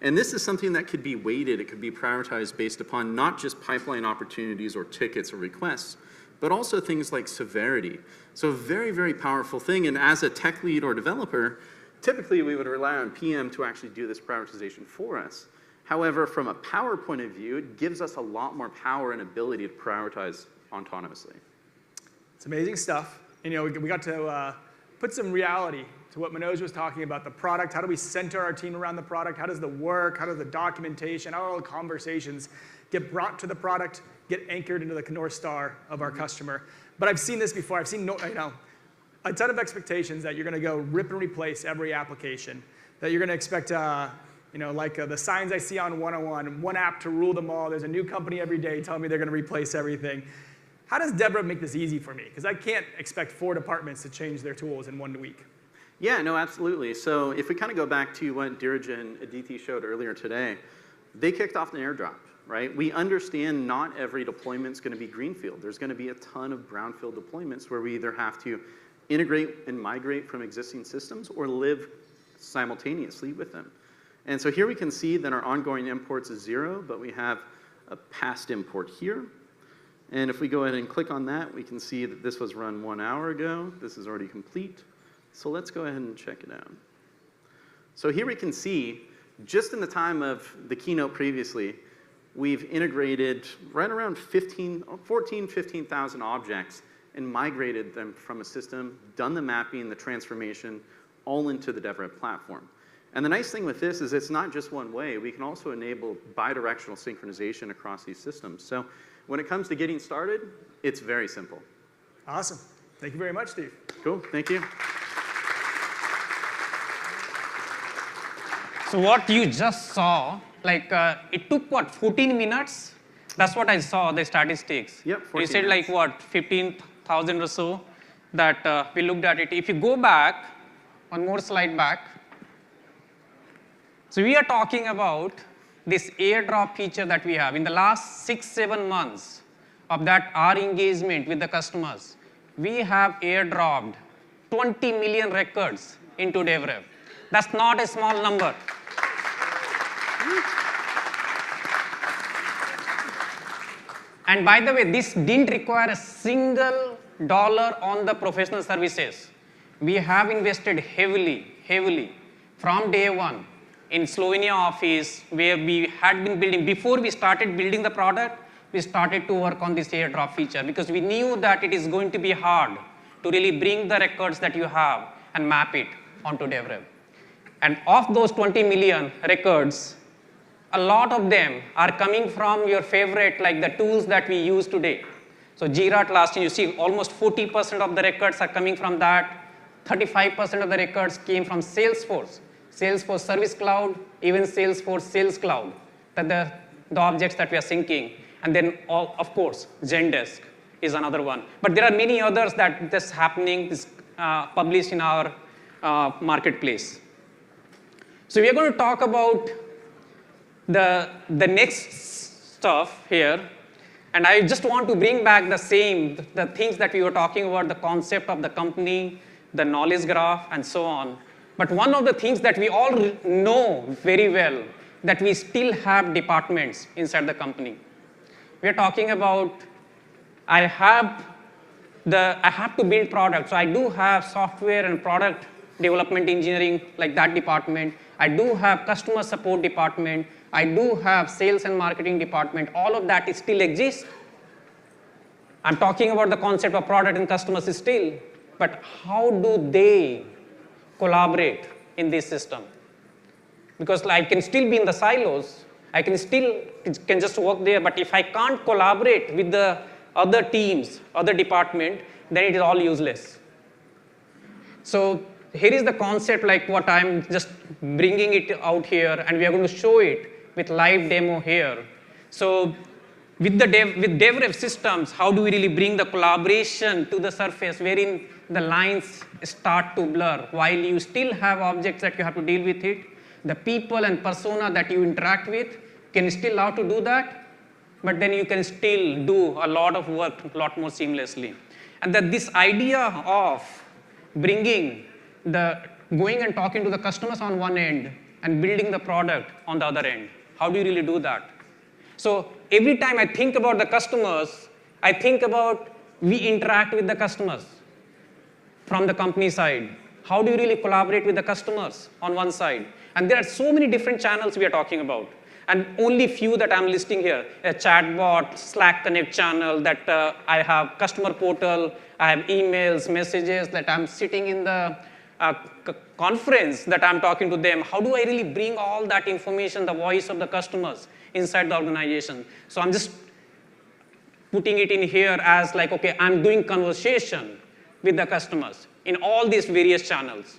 And this is something that could be weighted, it could be prioritized based upon not just pipeline opportunities or tickets or requests, but also things like severity. So a very, very powerful thing, and as a tech lead or developer, typically we would rely on PM to actually do this prioritization for us. However, from a power point of view, it gives us a lot more power and ability to prioritize autonomously. It's amazing stuff. And, you know, we got to put some reality to what Manoj was talking about, the product. How do we center our team around the product? How does the work, how does the documentation, how do all the conversations get brought to the product, get anchored into the North Star of our customer? But I've seen this before. I've seen a ton of expectations that you're going to go rip and replace every application, that you're going to expect, the signs I see on 101, one app to rule them all. There's a new company every day telling me they're going to replace everything. How does DevRev make this easy for me? Because I can't expect 4 departments to change their tools in 1 week. Yeah, no, absolutely. So if we kind of go back to what Dheeraj and Aditi showed earlier today, they kicked off an airdrop, right? We understand not every deployment is going to be Greenfield. There's going to be a ton of brownfield deployments where we either have to integrate and migrate from existing systems or live simultaneously with them. And so here we can see that our ongoing imports is 0, but we have a past import here. And if we go ahead and click on that, we can see that this was run 1 hour ago. This is already complete. So let's go ahead and check it out. So here we can see, just in the time of the keynote previously, we've integrated right around 15,000 objects and migrated them from a system, done the mapping, the transformation, all into the DevRev platform. And the nice thing with this is it's not just one way. We can also enable bidirectional synchronization across these systems. So when it comes to getting started, it's very simple. Awesome. Thank you very much, Steve. Cool. Thank you. So what you just saw, it took, 14 minutes? That's what I saw, the statistics. Yep, 14 You said, minutes. 15,000 or so that we looked at it. If you go back, one more slide back. So we are talking about this airdrop feature that we have. In the last 6-7 months of that our engagement with the customers, we have airdropped 20 million records into DevRev. That's not a small number. And by the way, this didn't require a single dollar on the professional services. We have invested heavily from day one in Slovenia office, where we had been building. Before we started building the product, we started to work on this airdrop feature because we knew that it is going to be hard to really bring the records that you have and map it onto DevRev. And of those 20 million records, a lot of them are coming from your favorite, like the tools that we use today. So Jira last year, you see almost 40% of the records are coming from that. 35% of the records came from Salesforce. Salesforce Service Cloud, even Salesforce Sales Cloud. That the the objects that we are syncing. And then, of course, Zendesk is another one. But there are many others that this happening, is published in our marketplace. So we are going to talk about the next stuff here. And I just want to bring back the things that we were talking about, the concept of the company, the knowledge graph, and so on. But one of the things that we all know very well, that we still have departments inside the company. We are talking about, I have to build products. So I do have software and product development engineering, like that department. I do have customer support department. I do have sales and marketing department. All of that still exists. I'm talking about the concept of product and customers still, but how do they collaborate in this system? Because I can still be in the silos. I can just work there, but if I can't collaborate with the other teams, other department, then it is all useless. So here is the concept, like what I'm just bringing it out here, and we are going to show it with live demo here. So with DevRev systems, how do we really bring the collaboration to the surface, wherein the lines start to blur while you still have objects that you have to deal with it. The people and persona that you interact with can still allow to do that, but then you can still do a lot of work a lot more seamlessly. And that this idea of bringing going and talking to the customers on one end and building the product on the other end, how do you really do that? So every time I think about the customers, I think about we interact with the customers from the company side. How do you really collaborate with the customers on one side? And there are so many different channels we are talking about. And only few that I'm listing here, a chatbot, Slack Connect channel, that I have customer portal, I have emails, messages, that I'm sitting in the conference that I'm talking to them. How do I really bring all that information, the voice of the customers inside the organization? So I'm just putting it in here as like, okay, I'm doing conversation with the customers in all these various channels.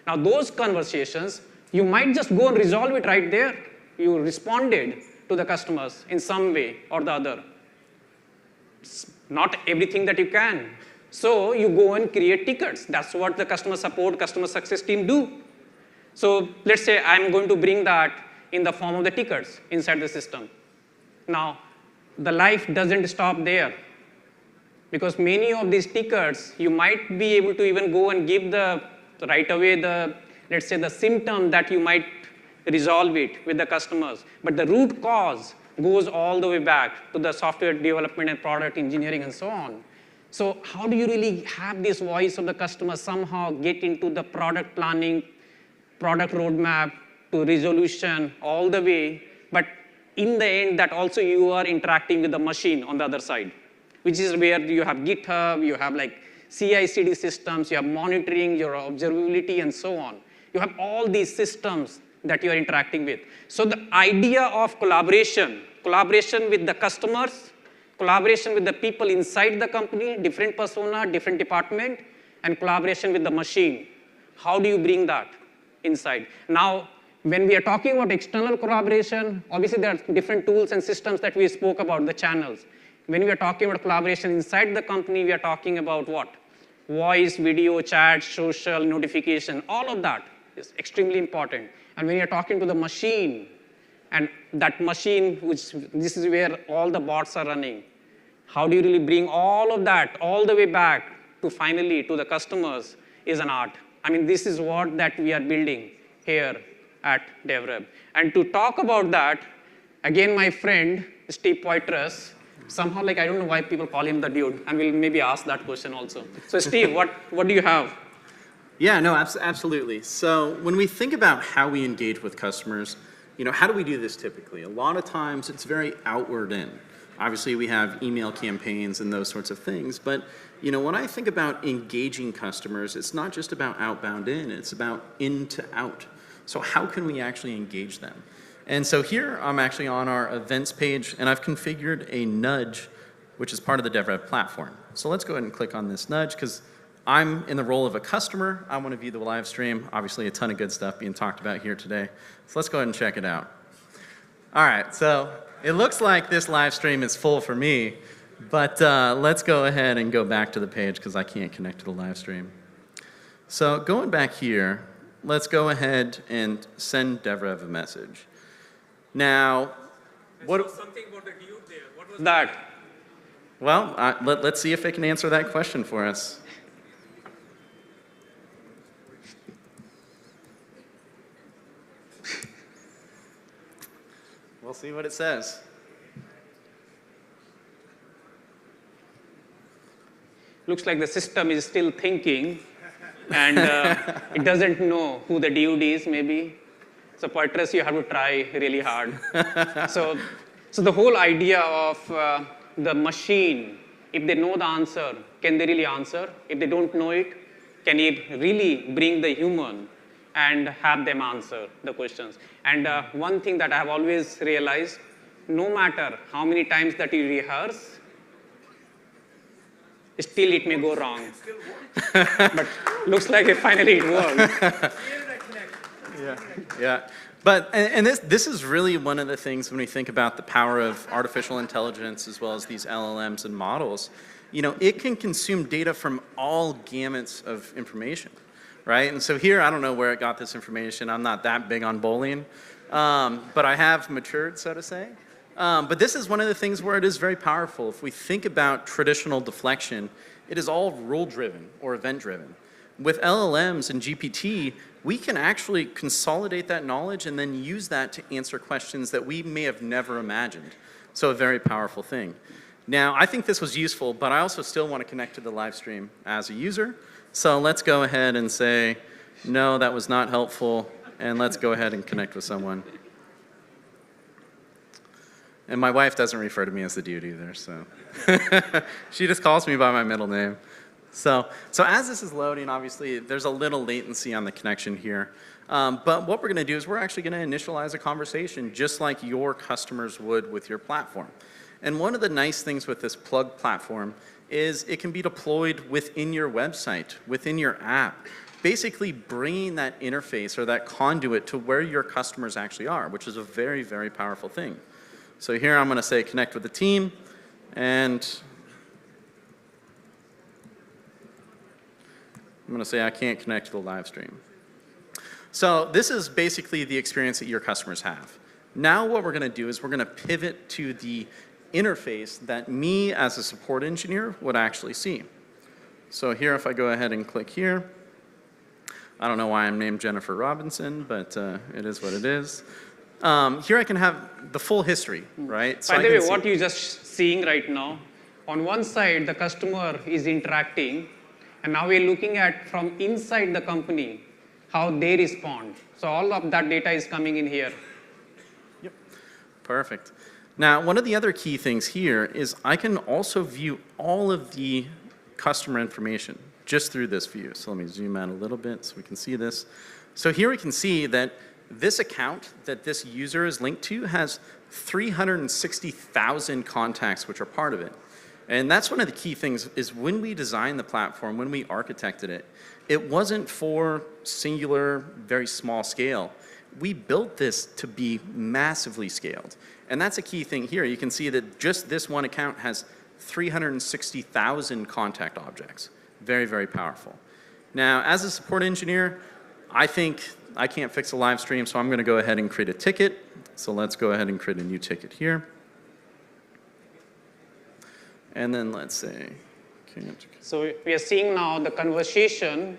Now those conversations, you might just go and resolve it right there. You responded to the customers in some way or the other. Not everything that you can. So you go and create tickets. That's what the customer support, customer success team do. So let's say I'm going to bring that in the form of the tickets inside the system. Now, the life doesn't stop there, because many of these tickets, you might be able to even go and give right away let's say the symptom that you might resolve it with the customers. But the root cause goes all the way back to the software development and product engineering and so on. So how do you really have this voice of the customer somehow get into the product planning, product roadmap to resolution all the way, but in the end that also you are interacting with the machine on the other side, which is where you have GitHub, you have like CI/CD systems, you have monitoring, your observability and so on. You have all these systems that you are interacting with. So the idea of collaboration with the customers, collaboration with the people inside the company, different persona, different department, and collaboration with the machine. How do you bring that inside? Now, when we are talking about external collaboration, obviously there are different tools and systems that we spoke about, the channels. When we are talking about collaboration inside the company, we are talking about what? Voice, video, chat, social, notification, all of that is extremely important. And when you're talking to the machine, and that machine, this is where all the bots are running, how do you really bring all of that all the way back to finally to the customers is an art. I mean, this is what that we are building here at DevRev. And to talk about that, again, my friend, Steve Poitras, somehow like, I don't know why people call him the dude, and we'll maybe ask that question also. So Steve, what do you have? Yeah, no, absolutely. So when we think about how we engage with customers, how do we do this typically? A lot of times it's very outward in. Obviously we have email campaigns and those sorts of things, but when I think about engaging customers, it's not just about outbound in, it's about in to out. So how can we actually engage them? And so here I'm actually on our events page, and I've configured a nudge, which is part of the DevRev platform. So let's go ahead and click on this nudge, because I'm in the role of a customer. I want to view the live stream. Obviously, a ton of good stuff being talked about here today. So let's go ahead and check it out. All right, so It looks like this live stream is full for me, but let's go ahead and go back to the page because I can't connect to the live stream. So going back here, let's go ahead and send DevRev a message. Now, what? Something about the dude there. What was that? Well, let's see if it can answer that question for us. We'll see what it says. Looks like the system is still thinking, and it doesn't know who the dude is, maybe. So Poitras, you have to try really hard. So the whole idea of the machine, if they know the answer, can they really answer? If they don't know it, can it really bring the human and have them answer the questions? And one thing that I have always realized, no matter how many times that you rehearse, still it may go wrong. But looks like finally it worked. Yeah. But, and this is really one of the things when we think about the power of artificial intelligence as well as these LLMs and models, you know, it can consume data from all gamuts of information, right? And so here, I don't know where it got this information. I'm not that big on bowling, but I have matured, so to say. But this is one of the things where it is very powerful. If we think about traditional deflection, it is all rule-driven or event-driven. With LLMs and GPT, we can actually consolidate that knowledge and then use that to answer questions that we may have never imagined. So a very powerful thing. Now, I think this was useful, but I also still want to connect to the live stream as a user. So let's go ahead and say, no, that was not helpful, and let's go ahead and connect with someone. And my wife doesn't refer to me as the dude either, so. She just calls me by my middle name. So as this is loading, obviously, there's a little latency on the connection here. But what we're going to do is we're actually going to initialize a conversation just like your customers would with your platform. And one of the nice things with this plug platform is it can be deployed within your website, within your app, basically bringing that interface or that conduit to where your customers actually are, which is a very, very powerful thing. So here I'm going to say connect with the team, and I'm going to say I can't connect to the live stream. So this is basically the experience that your customers have. Now what we're going to do is we're going to pivot to the interface that me as a support engineer would actually see. So here, if I go ahead and click here, I don't know why I'm named Jennifer Robinson, but it is what it is. Here I can have the full history, right? So by the way, what you're just seeing right now, on one side, the customer is interacting, and now we're looking at from inside the company, how they respond. So all of that data is coming in here. Yep, perfect. Now, one of the other key things here is I can also view all of the customer information just through this view. So let me zoom out a little bit so we can see this. So here we can see that this account that this user is linked to has 360,000 contacts which are part of it. And that's one of the key things is when we designed the platform, when we architected it, it wasn't for singular, very small scale. We built this to be massively scaled. And that's a key thing here. You can see that just this one account has 360,000 contact objects. Very, very powerful. Now, as a support engineer, I think I can't fix a live stream, so I'm going to go ahead and create a ticket. So let's go ahead and create a new ticket here. And then let's say, so we are seeing now the conversation,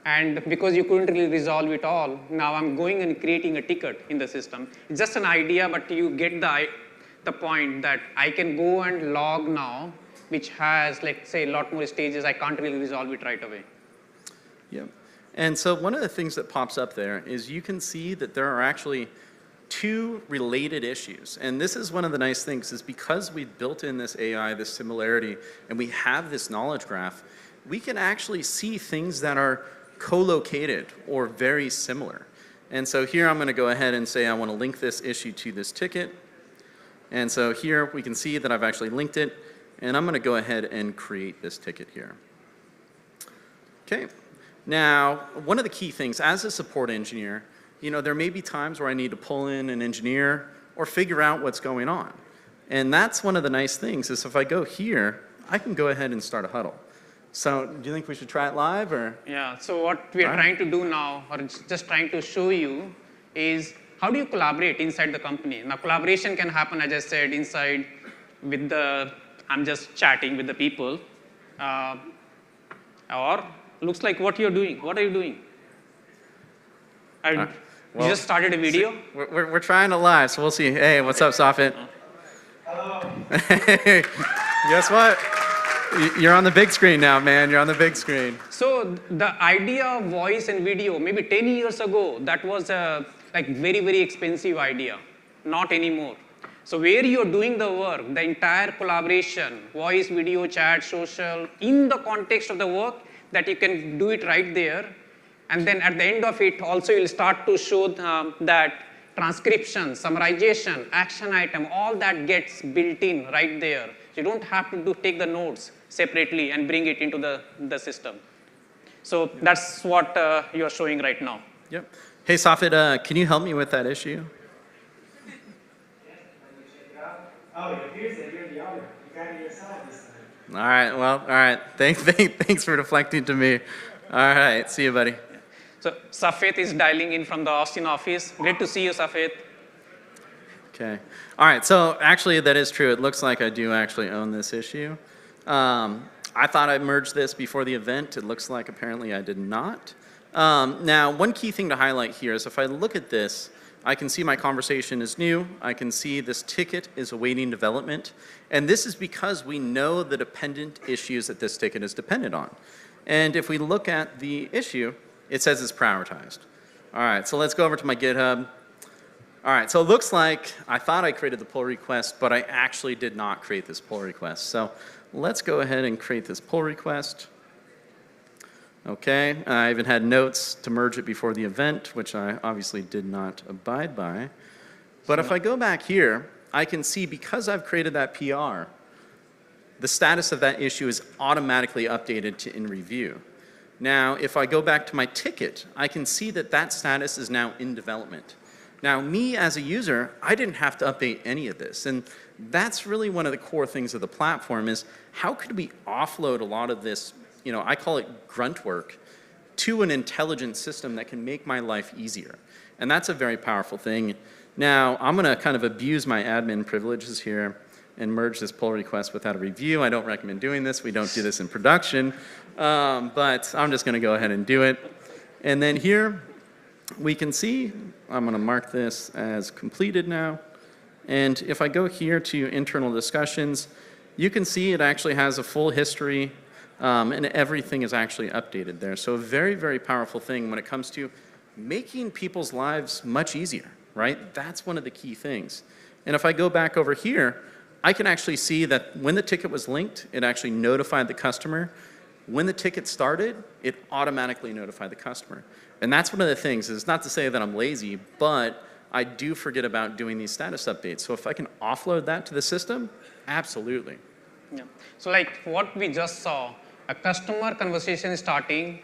and because you couldn't really resolve it all, now I'm going and creating a ticket in the system. It's just an idea, but you get the point that I can go and log now, which has, like, say, a lot more stages. I can't really resolve it right away. Yep. And so one of the things that pops up there is you can see that there are actually two related issues. And this is one of the nice things is because we built in this AI, this similarity, and we have this knowledge graph, we can actually see things that are co-located or very similar. And so here I'm going to go ahead and say I want to link this issue to this ticket. And so here we can see that I've actually linked it. And I'm going to go ahead and create this ticket here. Okay. Now, one of the key things as a support engineer, you know, there may be times where I need to pull in an engineer or figure out what's going on. And that's one of the nice things is if I go here, I can go ahead and start a huddle. So do you think we should try it live or? Yeah, so what we are trying to do now, or just trying to show you, is how do you collaborate inside the company? Now collaboration can happen, as I said, inside with I'm just chatting with the people. Or looks like what you're doing. What are you doing? You just started a video? We're trying to live, so we'll see. Hey, what's up, Safit? Hello. Hey, guess what? You're on the big screen now, man. You're on the big screen. So the idea of voice and video, maybe 10 years ago, that was a very, very expensive idea. Not anymore. So where you're doing the work, the entire collaboration, voice, video, chat, social, in the context of the work, that you can do it right there. And then at the end of it, also you'll start to show that transcription, summarization, action item, all that gets built in right there. You don't have to take the notes separately and bring it into the system. So that's what you're showing right now. Yep. Hey, Safit, can you help me with that issue? Oh, it appears that you're the owner. You got it yourself this time. All right, well, all right. Thanks for deflecting to me. All right, see you, buddy. So Safet is dialing in from the Austin office. Great to see you, Safet. Okay. All right, so actually that is true. It looks like I do actually own this issue. I thought I merged this before the event. It looks like apparently I did not. Now, one key thing to highlight here is if I look at this, I can see my conversation is new. I can see this ticket is awaiting development. And this is because we know the dependent issues that this ticket is dependent on. And if we look at the issue, it says it's prioritized. All right, so let's go over to my GitHub. All right, so it looks like I thought I created the pull request, but I actually did not create this pull request. So let's go ahead and create this pull request. Okay, I even had notes to merge it before the event, which I obviously did not abide by. But if I go back here, I can see because I've created that PR, the status of that issue is automatically updated to in review. Now, if I go back to my ticket, I can see that that status is now in development. Now, me as a user, I didn't have to update any of this. And that's really one of the core things of the platform is how could we offload a lot of this, I call it grunt work, to an intelligent system that can make my life easier. And that's a very powerful thing. Now, I'm going to kind of abuse my admin privileges here and merge this pull request without a review. I don't recommend doing this. We don't do this in production. But I'm just going to go ahead and do it. And then here we can see, I'm going to mark this as completed now. And if I go here to internal discussions, you can see it actually has a full history and everything is actually updated there. So a very, very powerful thing when it comes to making people's lives much easier, right? That's one of the key things. And if I go back over here, I can actually see that when the ticket was linked, it actually notified the customer. When the ticket started, it automatically notified the customer. And that's one of the things. It's not to say that I'm lazy, but I do forget about doing these status updates. So if I can offload that to the system, absolutely. Yeah. So like what we just saw, a customer conversation is starting,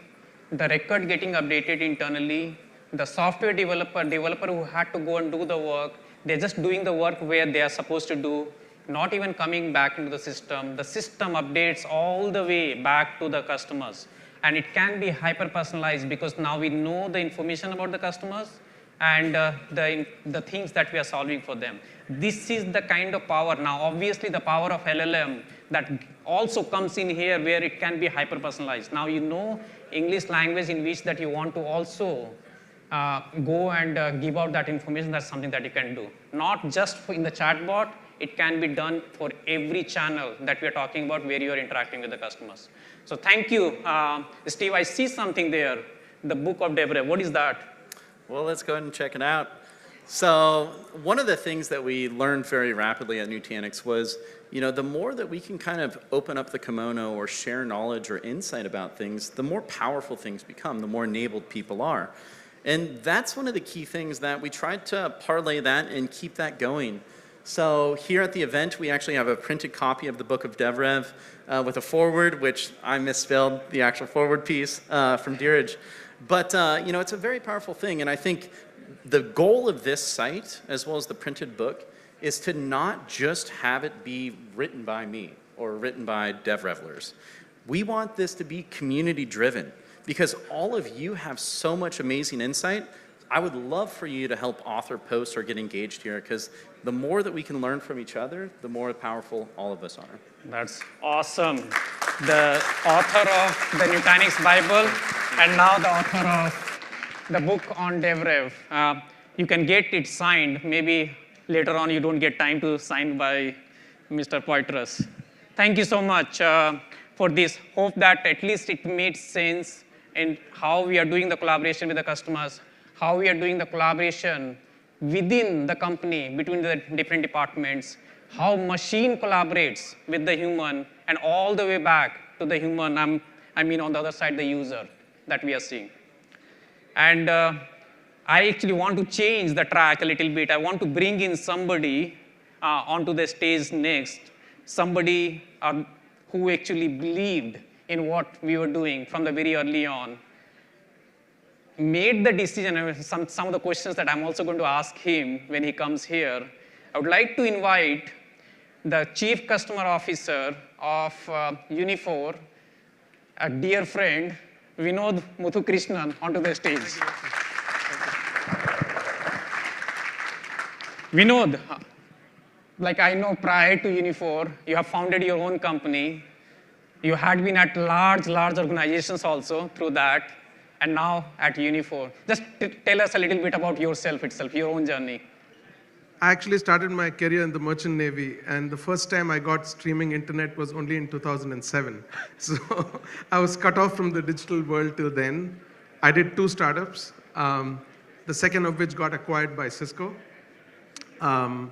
the record getting updated internally, the software developer who had to go and do the work, they're just doing the work where they are supposed to do, not even coming back into the system. The system updates all the way back to the customers. And it can be hyper-personalized because now we know the information about the customers and the things that we are solving for them. This is the kind of power. Now, obviously, the power of LLM that also comes in here where it can be hyper-personalized. Now, you know English language in which that you want to also go and give out that information. That's something that you can do. Not just in the chatbot, it can be done for every channel that we are talking about where you are interacting with the customers. So thank you. Steve, I see something there, the book of DevRev. What is that? Well, let's go ahead and check it out. So one of the things that we learned very rapidly at Nutanix was, the more that we can kind of open up the kimono or share knowledge or insight about things, the more powerful things become, the more enabled people are. And that's one of the key things that we tried to parlay that and keep that going. So here at the event, we actually have a printed copy of the book of DevRev with a foreword, which I misspelled the actual foreword piece from Dheeraj. But it's a very powerful thing, and I think The goal of this site, as well as the printed book, is to not just have it be written by me or written by DevRevlers. We want this to be community-driven because all of you have so much amazing insight. I would love for you to help author posts or get engaged here because the more that we can learn from each other, the more powerful all of us are. That's awesome. The author of the Nutanix Bible and now the author of the book on DevRev. You can get it signed. Maybe later on you don't get time to sign by Mr. Poitras. Thank you so much for this. Hope that at least it made sense in how we are doing the collaboration with the customers, how we are doing the collaboration within the company, between the different departments, how machine collaborates with the human, and all the way back to the human, I mean on the other side, the user that we are seeing. And I actually want to change the track a little bit. I want to bring in somebody onto the stage next, somebody who actually believed in what we were doing from the very early on, made the decision. Some of the questions that I'm also going to ask him when he comes here. I would like to invite the Chief Customer Officer of Unifor, a dear friend, Vinod Muthukrishnan, onto the stage. Vinod, like I know prior to Unifor, you have founded your own company. You had been at large organizations also through that, and now at Unifor. Just tell us a little bit about yourself itself, your own journey. I actually started my career in the Merchant Navy, and the first time I got streaming internet was only in 2007. So I was cut off from the digital world till then. I did 2 startups, the second of which got acquired by Cisco. And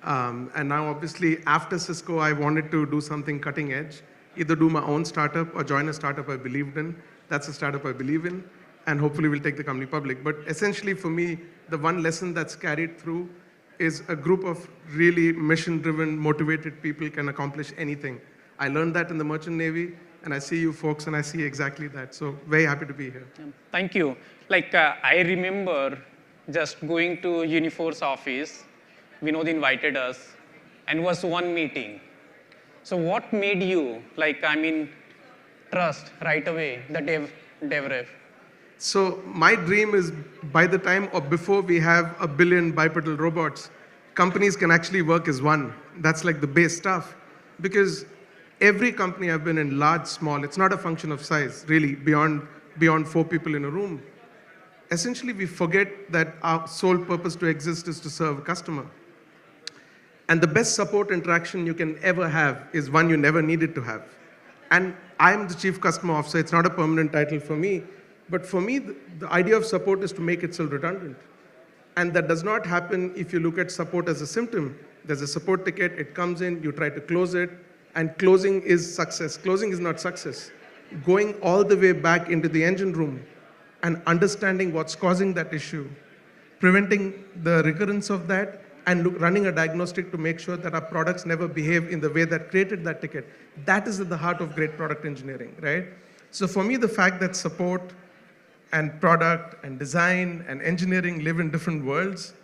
now obviously after Cisco, I wanted to do something cutting edge, either do my own startup or join a startup I believed in. That's a startup I believe in, and hopefully we'll take the company public. But essentially for me, the one lesson that's carried through is a group of really mission-driven, motivated people can accomplish anything. I learned that in the Merchant Navy, and I see you folks, and I see exactly that. So very happy to be here. Thank you. Like I remember just going to Unifor's office. Vinod invited us, and it was one meeting. So what made you, trust right away the DevRev? So my dream is by the time or before we have 1 billion bipedal robots, companies can actually work as one. That's like the base stuff. Because every company I've been in, large, small, it's not a function of size, really, beyond 4 people in a room. Essentially, we forget that our sole purpose to exist is to serve a customer. And the best support interaction you can ever have is one you never needed to have. And I'm the Chief Customer Officer. It's not a permanent title for me. But for me, the idea of support is to make itself redundant. And that does not happen if you look at support as a symptom. There's a support ticket, it comes in, you try to close it, and closing is success. Closing is not success. Going all the way back into the engine room and understanding what's causing that issue, preventing the recurrence of that, and running a diagnostic to make sure that our products never behave in the way that created that ticket. That is at the heart of great product engineering, right? So for me, the fact that support and product and design and engineering live in different worlds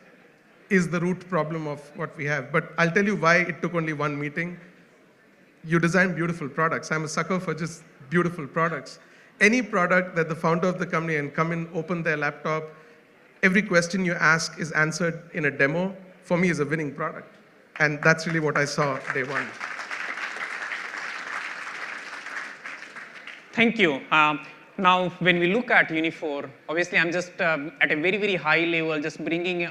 is the root problem of what we have. But I'll tell you why it took only one meeting. You design beautiful products. I'm a sucker for just beautiful products. Any product that the founder of the company can come in, open their laptop, every question you ask is answered in a demo, for me is a winning product. And that's really what I saw day one. Thank you. Now, when we look at Unifor, obviously I'm just at a very, very high level, just bringing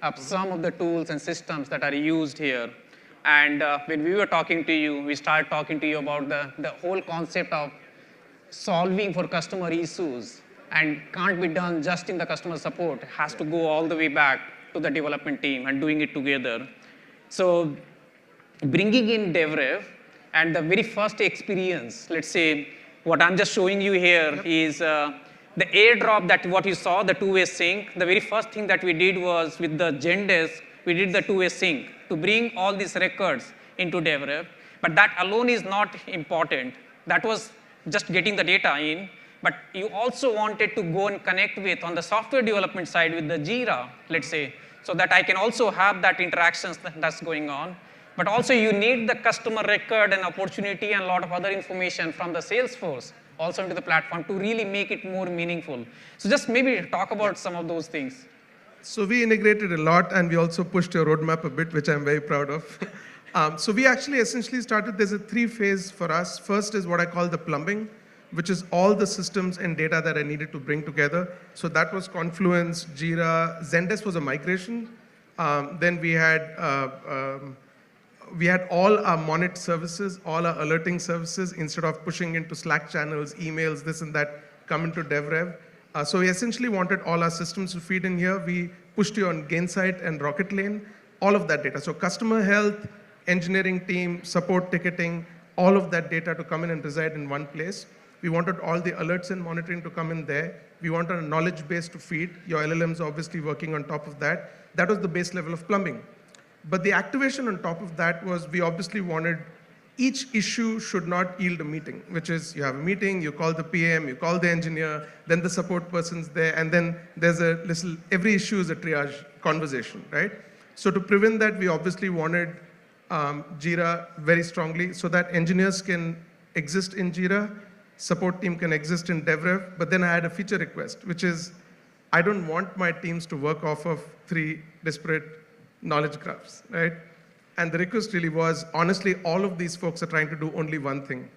up some of the tools and systems that are used here. And when we were talking to you, we started talking to you about the whole concept of solving for customer issues and can't be done just in the customer support. It has to go all the way back to the development team and doing it together. So bringing in DevRev and the very first experience, let's say, what I'm just showing you here is the airdrop that what you saw, the two-way sync. The very first thing that we did was with the Zendesk, we did the two-way sync to bring all these records into DevRev. But that alone is not important. That was just getting the data in. but you also wanted to go and connect with, on the software development side, with the Jira, let's say, so that I can also have that interactions that's going on. But also you need the customer record and opportunity and a lot of other information from the Salesforce also into the platform to really make it more meaningful. So just maybe talk about some of those things. So we integrated a lot, and we also pushed your roadmap a bit, which I'm very proud of. So we actually essentially started, there's a 3-phase for us. First is what I call the plumbing, which is all the systems and data that I needed to bring together. So that was Confluence, Jira, Zendesk was a migration. Then we had all our Monit services, all our alerting services, instead of pushing into Slack channels, emails, this and that, come into DevRev. So we essentially wanted all our systems to feed in here. We pushed you on Gainsight and Rocket Lane, all of that data. So customer health, engineering team, support ticketing, all of that data to come in and reside in one place. We wanted all the alerts and monitoring to come in there. We wanted a knowledge base to feed. Your LLMs obviously working on top of that. That was the base level of plumbing. But the activation on top of that was we obviously wanted each issue should not yield a meeting, which is you have a meeting, you call the PM, you call the engineer, then the support person's there, and then there's a little, every issue is a triage conversation, right? So to prevent that, we obviously wanted Jira very strongly so that engineers can exist in Jira, support team can exist in DevRev, but then I had a feature request, which is I don't want my teams to work off of 3 disparate knowledge graphs, right? And the request really was, honestly, all of these folks are trying to do only one thing: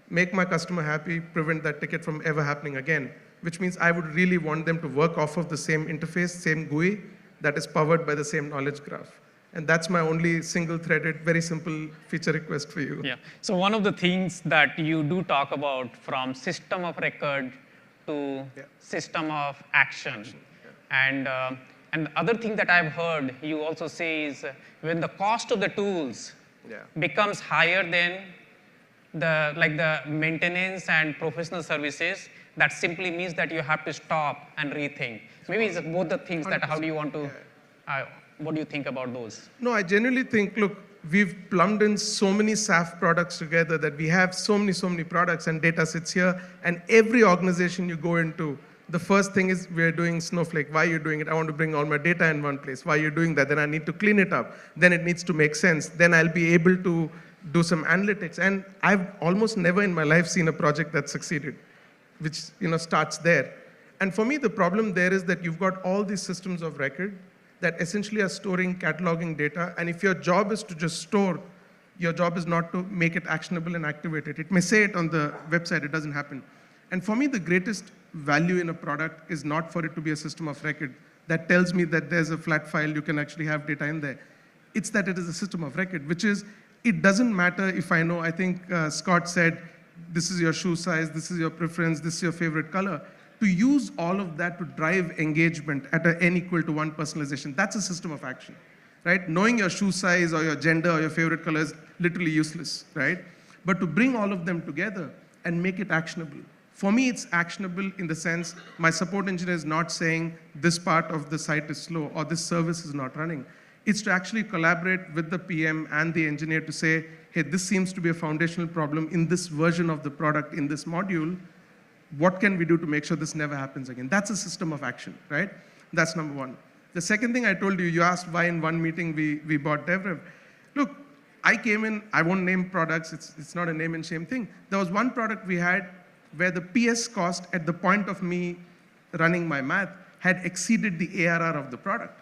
make my customer happy, prevent that ticket from ever happening again, which means I would really want them to work off of the same interface, same GUI that is powered by the same knowledge graph. And that's my only single-threaded, very simple feature request for you. Yeah. So one of the things that you do talk about, from system of record to system of action. And the other thing that I've heard you also say is when the cost of the tools becomes higher than the maintenance and professional services, that simply means that you have to stop and rethink. Maybe it's both the things that how do you want to, what do you think about those? No, I genuinely think, look, we've plumbed in so many SAF products together that we have so many products, and data sits here, and every organization you go into, the first thing is we're doing Snowflake. Why are you doing it? I want to bring all my data in one place. Why are you doing that? Then I need to clean it up. Then it needs to make sense. Then I'll be able to do some analytics. And I've almost never in my life seen a project that succeeded, which starts there. And for me, the problem there is that you've got all these systems of record that essentially are storing, cataloging data. And if your job is to just store, your job is not to make it actionable and activate it. It may say it on the website, it doesn't happen. And for me, the greatest value in a product is not for it to be a system of record that tells me that there's a flat file, you can actually have data in there. It's that it is a system of record, which is, it doesn't matter if I know, I think Scott said, this is your shoe size, this is your preference, this is your favorite color. To use all of that to drive engagement at an n equal to 1 personalization, that's a system of action, right? Knowing your shoe size or your gender or your favorite color is literally useless, right? But to bring all of them together and make it actionable. For me, it's actionable in the sense my support engineer is not saying this part of the site is slow or this service is not running. It's to actually collaborate with the PM and the engineer to say, hey, this seems to be a foundational problem in this version of the product, in this module. What can we do to make sure this never happens again? That's a system of action, right? That's number one. The second thing I told you, you asked why in one meeting we bought DevRev. Look, I came in, I won't name products, it's not a name and shame thing. There was one product we had where the PS cost at the point of me running my math had exceeded the ARR of the product.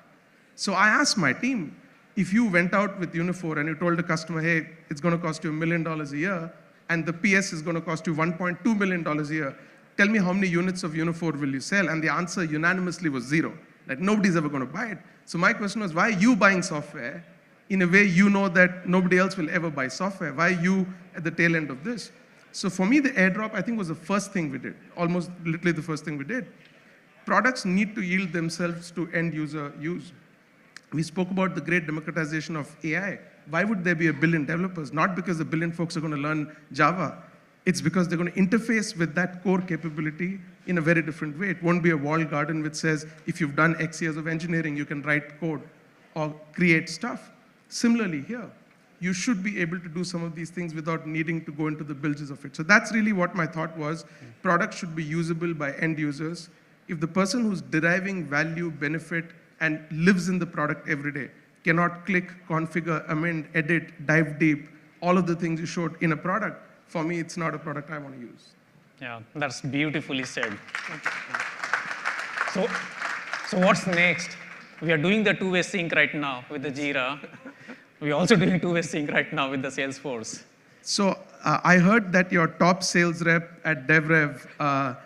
So I asked my team, if you went out with Unifor and you told the customer, hey, it's going to cost you $1 million a year, and the PS is going to cost you $1.2 million a year, tell me how many units of Unifor will you sell? And the answer unanimously was 0. Like nobody's ever going to buy it. So my question was, why are you buying software in a way you know that nobody else will ever buy software? Why are you at the tail end of this? So for me, the airdrop, I think, was the first thing we did, almost literally the first thing we did. Products need to yield themselves to end user use. We spoke about the great democratization of AI. Why would there be 1 billion developers? Not because 1 billion folks are going to learn Java. It's because they're going to interface with that core capability in a very different way. It won't be a walled garden which says, if you've done X years of engineering, you can write code or create stuff. Similarly here, you should be able to do some of these things without needing to go into the bilges of it. So that's really what my thought was. Products should be usable by end users. If the person who's deriving value, benefit, and lives in the product every day cannot click, configure, amend, edit, dive deep, all of the things you showed in a product, for me, it's not a product I want to use. Yeah, that's beautifully said. So what's next? We are doing the two-way sync right now with the Jira. We're also doing two-way sync right now with the Salesforce. So I heard that your top sales rep at DevRev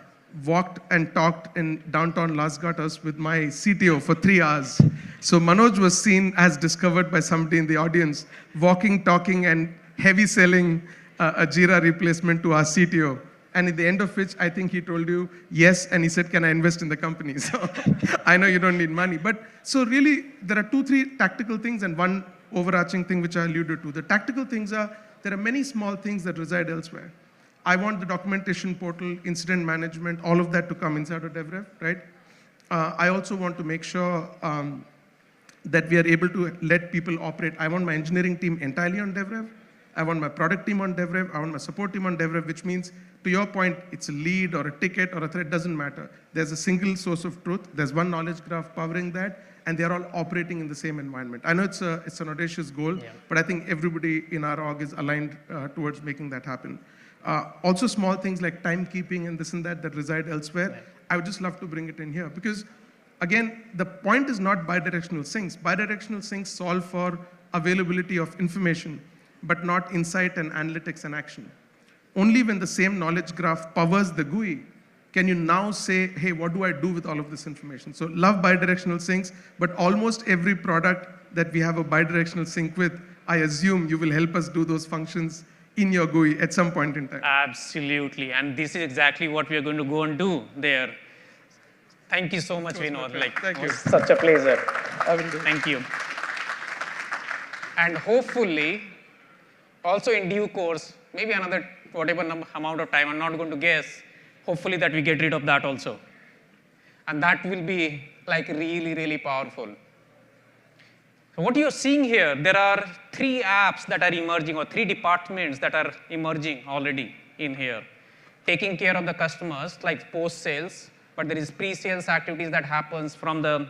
walked and talked in downtown Las Gatas with my CTO for 3 hours. So Manoj was seen as discovered by somebody in the audience, walking, talking, and heavy selling a Jira replacement to our CTO. And at the end of which, I think he told you yes, and he said, can I invest in the company? So I know you don't need money. But so really, there are 2-3 tactical things and one overarching thing which I alluded to. The tactical things are, there are many small things that reside elsewhere. I want the documentation portal, incident management, all of that to come inside of DevRev, right? I also want to make sure that we are able to let people operate. I want my engineering team entirely on DevRev. I want my product team on DevRev. I want my support team on DevRev, which means, to your point, it's a lead or a ticket or a thread, doesn't matter. There's a single source of truth. There's one knowledge graph powering that, and they're all operating in the same environment. I know it's an audacious goal, but I think everybody in our org is aligned towards making that happen. Also small things like timekeeping and this and that reside elsewhere. I would just love to bring it in here because, again, the point is not bidirectional syncs. Bidirectional syncs solve for availability of information, but not insight and analytics and action. Only when the same knowledge graph powers the GUI can you now say, hey, what do I do with all of this information? So love bidirectional syncs, but almost every product that we have a bidirectional sync with, I assume you will help us do those functions in your GUI at some point in time. Absolutely, and this is exactly what we are going to go and do there. Thank you so much, Vinod. Thank you. Such a pleasure. Thank you. And hopefully, also in due course, maybe another whatever amount of time, I'm not going to guess, hopefully that we get rid of that also. And that will be like really, really powerful. So what you're seeing here, there are 3 apps that are emerging or 3 departments that are emerging already in here. Taking care of the customers like post-sales, but there is pre-sales activities that happens from the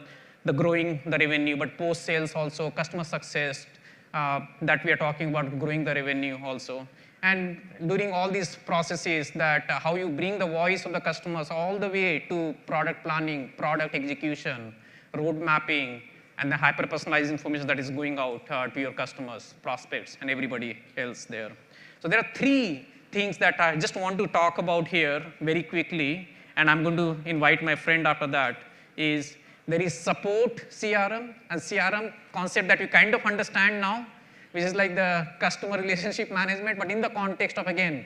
growing the revenue, but post-sales also, customer success that we are talking about growing the revenue also. And during all these processes that how you bring the voice of the customers all the way to product planning, product execution, road mapping, and the hyper-personalized information that is going out to your customers, prospects, and everybody else there. So there are 3 things that I just want to talk about here very quickly, and I'm going to invite my friend after that, is there is support CRM and CRM concept that you kind of understand now, which is like the customer relationship management, but in the context of, again,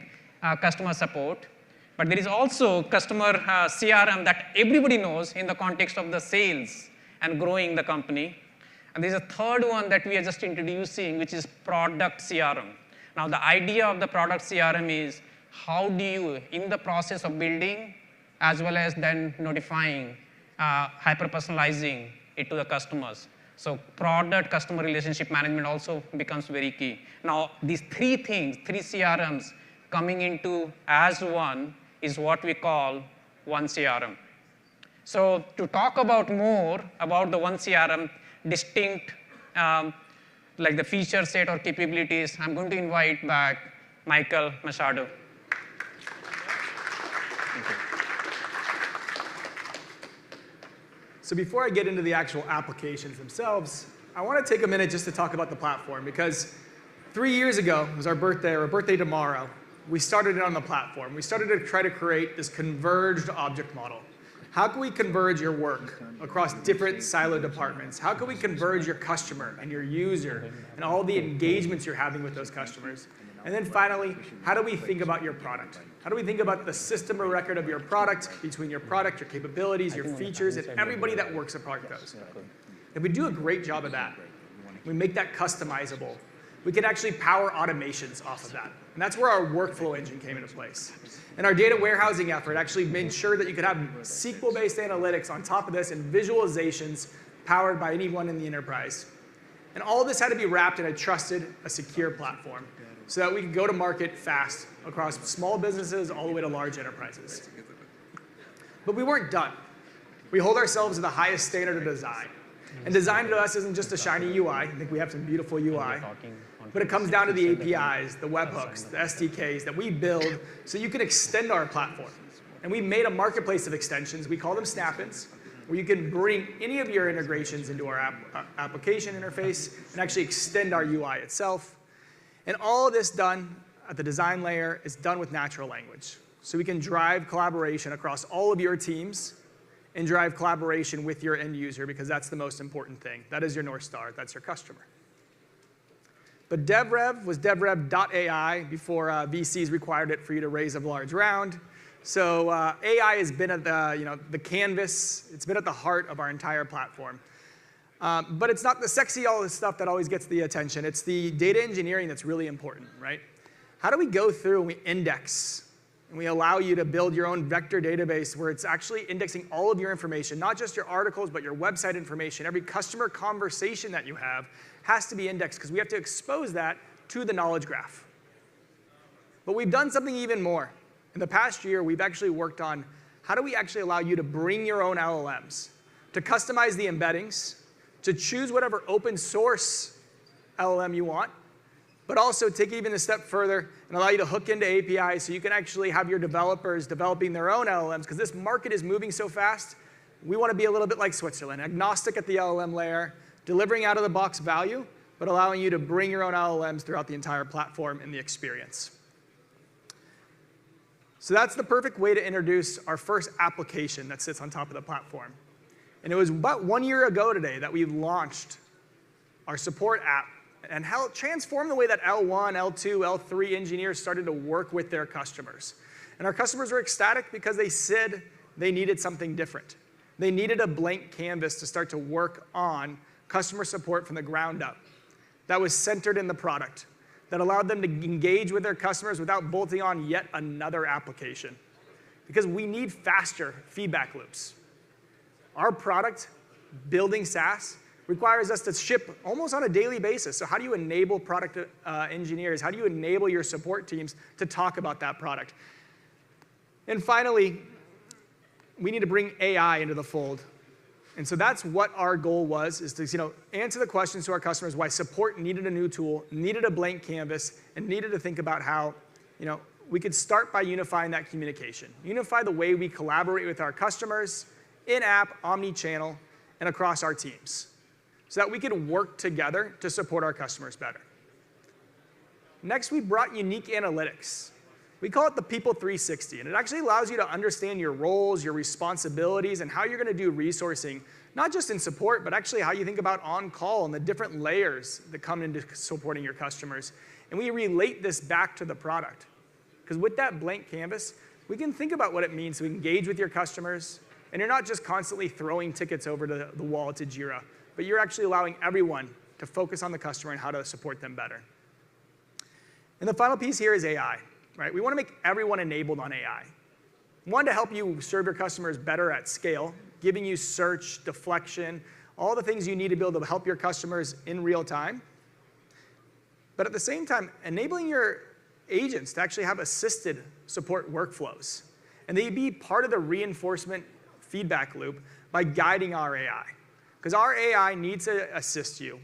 customer support. But there is also customer CRM that everybody knows in the context of the sales and growing the company. And there's a third one that we are just introducing, which is product CRM. Now, the idea of the product CRM is how do you, in the process of building, as well as then notifying, hyper-personalizing it to the customers. So product customer relationship management also becomes very key. Now, these 3 things, 3 CRMs coming into as one is what we call one CRM. So to talk about more about the one CRM, distinct, like the feature set or capabilities, I'm going to invite back Michael Machado. So before I get into the actual applications themselves, I want to take a minute just to talk about the platform because 3 years ago, it was our birthday tomorrow, we started it on the platform. We started to try to create this converged object model. How can we converge your work across different silo departments? How can we converge your customer and your user and all the engagements you're having with those customers? And then finally, how do we think about your product? How do we think about the system of record of your product, between your product, your capabilities, your features, and everybody that works at product goes? If we do a great job of that, we make that customizable, we can actually power automations off of that. And that's where our workflow engine came into place. And our data warehousing effort actually made sure that you could have SQL-based analytics on top of this and visualizations powered by anyone in the enterprise. And all of this had to be wrapped in a secure platform so that we could go to market fast across small businesses all the way to large enterprises. But we weren't done. We hold ourselves to the highest standard of design. And design to us isn't just a shiny UI. I think we have some beautiful UI. But it comes down to the APIs, the webhooks, the SDKs that we build so you can extend our platform. And we made a marketplace of extensions. We call them snap-ins, where you can bring any of your integrations into our application interface and actually extend our UI itself. And all of this done at the design layer is done with natural language. So we can drive collaboration across all of your teams and drive collaboration with your end user, because that's the most important thing. That is your North Star. That's your customer. But DevRev was DevRev.ai before VCs required it for you to raise a large round. So AI has been at the canvas. It's been at the heart of our entire platform. But it's not the sexy, all this stuff that always gets the attention. It's the data engineering that's really important, right? How do we go through and we index and we allow you to build your own vector database where it's actually indexing all of your information, not just your articles, but your website information. Every customer conversation that you have has to be indexed because we have to expose that to the knowledge graph. But we've done something even more. In the past year, we've actually worked on how do we actually allow you to bring your own LLMs, to customize the embeddings, to choose whatever open source LLM you want, but also take it even a step further and allow you to hook into APIs so you can actually have your developers developing their own LLMs, because this market is moving so fast. We want to be a little bit like Switzerland, agnostic at the LLM layer, delivering out of the box value, but allowing you to bring your own LLMs throughout the entire platform and the experience. So that's the perfect way to introduce our first application that sits on top of the platform. And it was about 1 year ago today that we launched our support app and how it transformed the way that L1, L2, L3 engineers started to work with their customers. And our customers were ecstatic because they said they needed something different. They needed a blank canvas to start to work on customer support from the ground up that was centered in the product, that allowed them to engage with their customers without bolting on yet another application. Because we need faster feedback loops. Our product, building SaaS, requires us to ship almost on a daily basis. So how do you enable product engineers? How do you enable your support teams to talk about that product? And finally, we need to bring AI into the fold. And so that's what our goal was, is to answer the questions to our customers why support needed a new tool, needed a blank canvas, and needed to think about how we could start by unifying that communication. Unify the way we collaborate with our customers, in-app, omni-channel, and across our teams, so that we could work together to support our customers better. Next, we brought unique analytics. We call it the People 360, and it actually allows you to understand your roles, your responsibilities, and how you're going to do resourcing, not just in support, but actually how you think about on-call and the different layers that come into supporting your customers. And we relate this back to the product. Because with that blank canvas, we can think about what it means to engage with your customers, and you're not just constantly throwing tickets over to the wall to Jira, but you're actually allowing everyone to focus on the customer and how to support them better. And the final piece here is AI. Right? We want to make everyone enabled on AI. One, to help you serve your customers better at scale, giving you search, deflection, all the things you need to be able to help your customers in real time. But at the same time, enabling your agents to actually have assisted support workflows. And they be part of the reinforcement feedback loop by guiding our AI. Because our AI needs to assist you.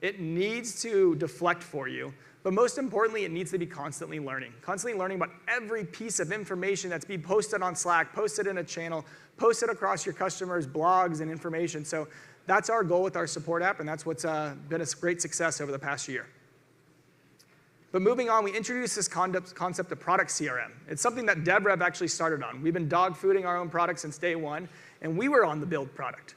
It needs to deflect for you. But most importantly, it needs to be constantly learning about every piece of information that's being posted on Slack, posted in a channel, posted across your customers' blogs and information. So that's our goal with our support app, and that's what's been a great success over the past year. But moving on, we introduced this concept of product CRM. It's something that DevRev actually started on. We've been dog-fooding our own product since day one, and we were on the build product.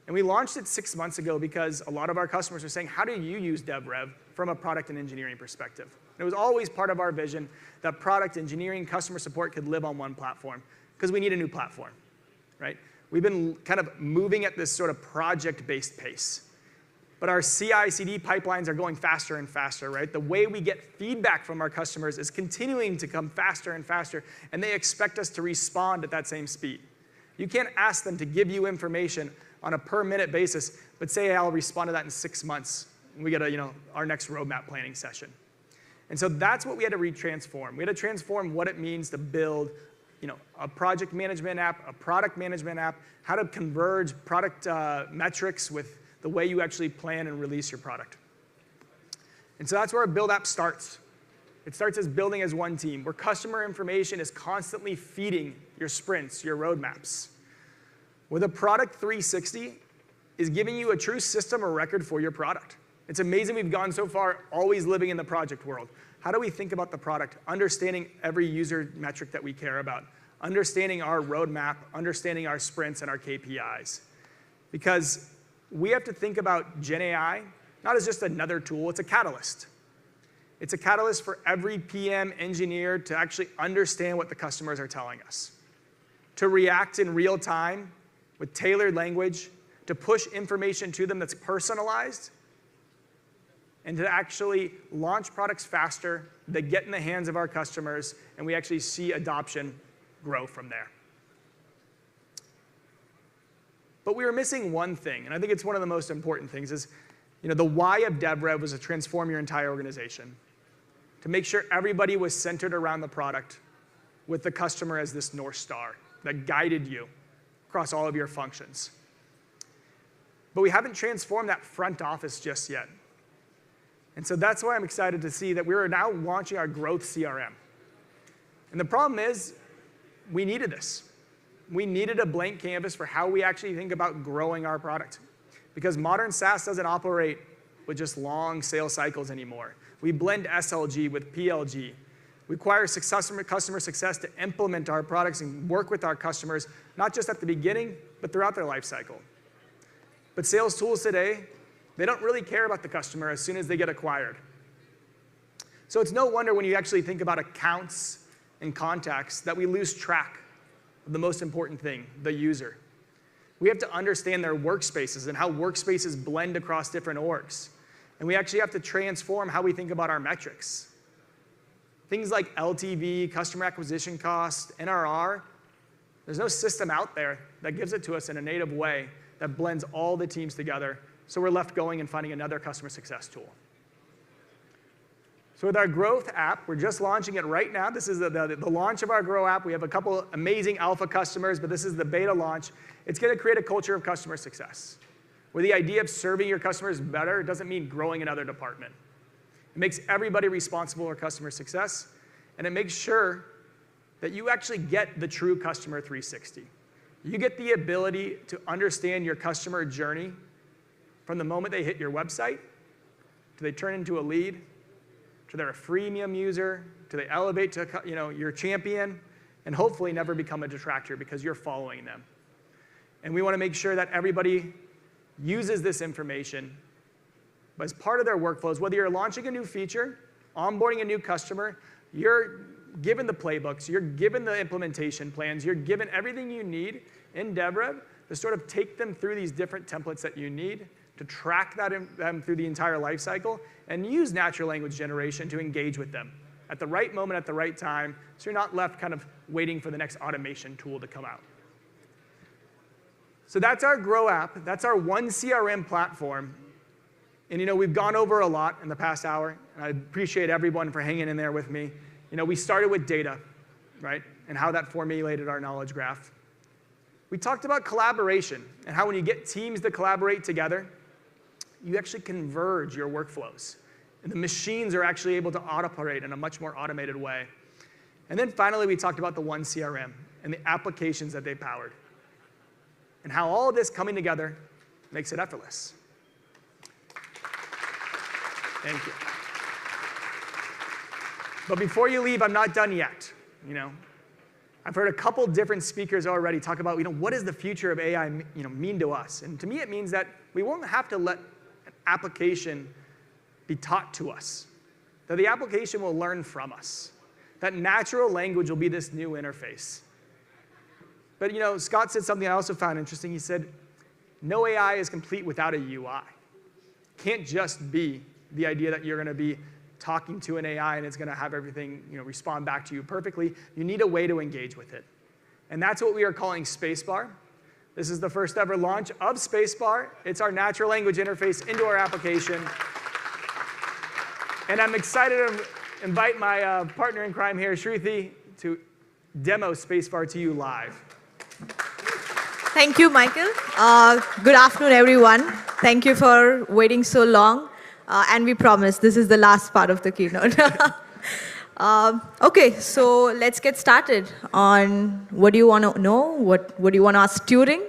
And we launched it 6 months ago because a lot of our customers were saying, how do you use DevRev from a product and engineering perspective? And it was always part of our vision that product, engineering, customer support could live on one platform, because we need a new platform, right? We've been kind of moving at this sort of project-based pace. But our CI/CD pipelines are going faster and faster, right? The way we get feedback from our customers is continuing to come faster and faster, and they expect us to respond at that same speed. You can't ask them to give you information on a per-minute basis, but say, I'll respond to that in 6 months. we get our next roadmap planning session. And so that's what we had to retransform. We had to transform what it means to build a project management app, a product management app, how to converge product metrics with the way you actually plan and release your product. And so that's where our build app starts. It starts as building as one team, where customer information is constantly feeding your sprints, your roadmaps. Where the product 360 is giving you a true system or record for your product. It's amazing we've gone so far always living in the project world. How do we think about the product? Understanding every user metric that we care about. Understanding our roadmap, understanding our sprints and our KPIs. Because we have to think about Gen AI not as just another tool, it's a catalyst. It's a catalyst for every PM engineer to actually understand what the customers are telling us. To react in real time with tailored language, to push information to them that's personalized, and to actually launch products faster that get in the hands of our customers, and we actually see adoption grow from there. But we were missing one thing, and I think it's one of the most important things, is the why of DevRev was to transform your entire organization, to make sure everybody was centered around the product with the customer as this North Star that guided you across all of your functions. But we haven't transformed that front office just yet. And so that's why I'm excited to see that we are now launching our growth CRM. And the problem is, we needed this. We needed a blank canvas for how we actually think about growing our product. Because modern SaaS doesn't operate with just long sales cycles anymore. We blend SLG with PLG. We require customer success to implement our products and work with our customers, not just at the beginning, but throughout their life cycle. But sales tools today, they don't really care about the customer as soon as they get acquired. So it's no wonder when you actually think about accounts and contacts that we lose track of the most important thing, the user. We have to understand their workspaces and how workspaces blend across different orgs. And we actually have to transform how we think about our metrics. Things like LTV, customer acquisition cost, NRR, there's no system out there that gives it to us in a native way that blends all the teams together, so we're left going and finding another customer success tool. So with our growth app, we're just launching it right now. This is the launch of our Grow app. We have a couple amazing alpha customers, but this is the beta launch. It's going to create a culture of customer success, where the idea of serving your customers better doesn't mean growing another department. It makes everybody responsible for customer success, and it makes sure that you actually get the true customer 360. You get the ability to understand your customer journey from the moment they hit your website, to they turn into a lead, to they're a freemium user, to they elevate to your champion, and hopefully never become a detractor because you're following them. And we want to make sure that everybody uses this information as part of their workflows. Whether you're launching a new feature, onboarding a new customer, you're given the playbooks, you're given the implementation plans, you're given everything you need in DevRev to sort of take them through these different templates that you need to track them through the entire life cycle and use natural language generation to engage with them at the right moment, at the right time, so you're not left kind of waiting for the next automation tool to come out. So that's our Grow app. That's our one CRM platform. And we've gone over a lot in the past hour, and I appreciate everyone for hanging in there with me. We started with data, right, and how that formulated our knowledge graph. We talked about collaboration and how when you get teams to collaborate together, you actually converge your workflows. And the machines are actually able to operate in a much more automated way. And then finally, we talked about the one CRM and the applications that they powered, and how all of this coming together makes it effortless. Thank you. But before you leave, I'm not done yet. I've heard a couple different speakers already talk about, what does the future of AI mean to us? And to me, it means that we won't have to let an application be taught to us, that the application will learn from us, that natural language will be this new interface. But Scott said something I also found interesting. He said, no AI is complete without a UI. Can't just be the idea that you're going to be talking to an AI and it's going to have everything respond back to you perfectly. You need a way to engage with it. And that's what we are calling Spacebar. This is the first ever launch of Spacebar. It's our natural language interface into our application. And I'm excited to invite my partner in crime here, Shruti, to demo Spacebar to you live. Thank you, Michael. Good afternoon, everyone. Thank you for waiting so long. And we promise this is the last part of the keynote. OK, so let's get started on what do you want to know? What do you want to ask Turing?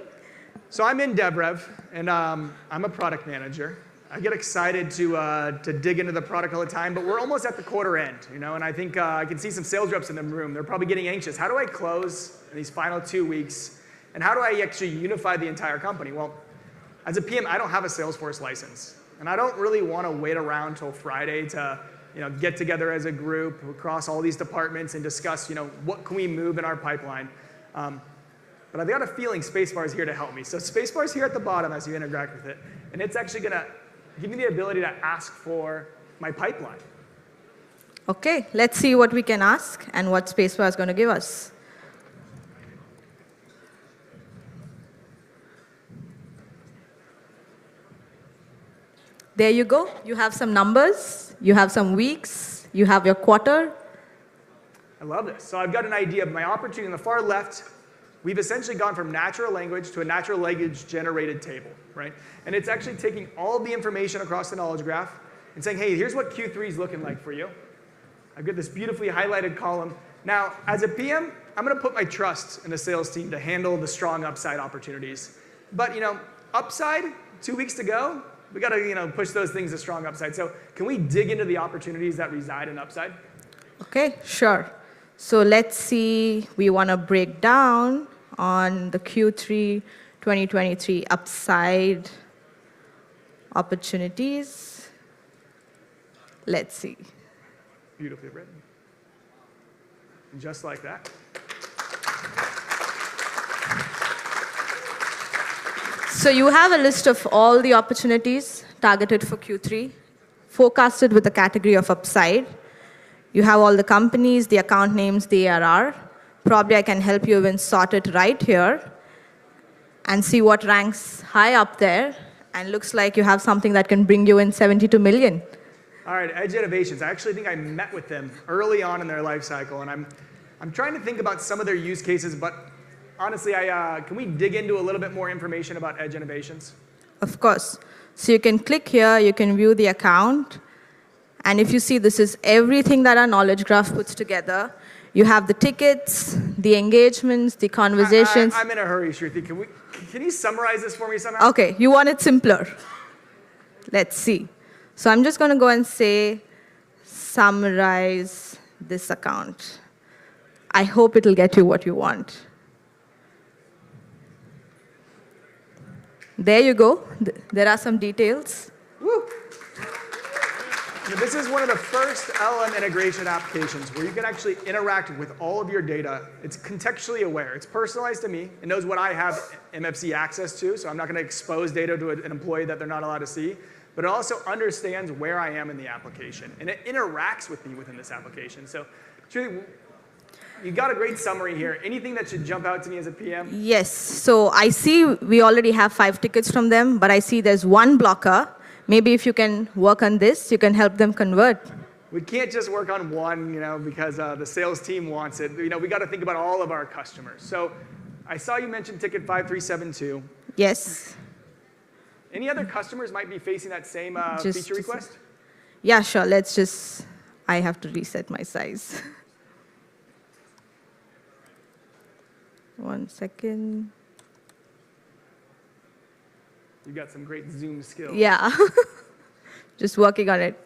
So I'm in DevRev, and I'm a product manager. I get excited to dig into the product all the time, but we're almost at the quarter end, and I think I can see some sales reps in the room. They're probably getting anxious. How do I close in these final 2 weeks? And how do I actually unify the entire company? Well, as a PM, I don't have a Salesforce license, and I don't really want to wait around till Friday to get together as a group across all these departments and discuss what can we move in our pipeline. But I've got a feeling Spacebar is here to help me. So Spacebar is here at the bottom as you interact with it, and it's actually going to give me the ability to ask for my pipeline. OK, let's see what we can ask and what Spacebar is going to give us. There you go. You have some numbers. You have some weeks. You have your quarter. I love this. So I've got an idea of my opportunity on the far left. We've essentially gone from natural language to a natural language generated table, right? And it's actually taking all of the information across the knowledge graph and saying, hey, here's what Q3 is looking like for you. I've got this beautifully highlighted column. Now, as a PM, I'm going to put my trust in the sales team to handle the strong upside opportunities. But upside, 2 weeks to go, we got to push those things to strong upside. So can we dig into the opportunities that reside in upside? OK, sure. So let's see. We want to break down on the Q3 2023 upside opportunities. Let's see. Beautifully written. And just like that. So you have a list of all the opportunities targeted for Q3, forecasted with the category of upside. You have all the companies, the account names, the ARR. Probably I can help you even sort it right here and see what ranks high up there. And looks like you have something that can bring you in 72 million. All right, Edge Innovations. I actually think I met with them early on in their life cycle. And I'm trying to think about some of their use cases. But honestly, can we dig into a little bit more information about Edge Innovations? Of course. So you can click here. You can view the account. And if you see, this is everything that our knowledge graph puts together. You have the tickets, the engagements, the conversations. I'm in a hurry, Shruti. Can you summarize this for me somehow? OK, you want it simpler. Let's see. So I'm just going to go and say, summarize this account. I hope it'll get you what you want. There you go. There are some details. Woo. This is one of the first LLM integration applications where you can actually interact with all of your data. It's contextually aware. It's personalized to me. It knows what I have MFC access to, so I'm not going to expose data to an employee that they're not allowed to see. But it also understands where I am in the application, and it interacts with me within this application. So, Shruti, you got a great summary here. Anything that should jump out to me as a PM? Yes. So I see we already have 5 tickets from them, but I see there's one blocker. Maybe if you can work on this, you can help them convert. We can't just work on one, because the sales team wants it. We got to think about all of our customers. So I saw you mention ticket 5372. Yes. Any other customers might be facing that same feature request? Yeah, sure. I have to reset my size. 1 second. You got some great Zoom skills. Yeah. Just working on it.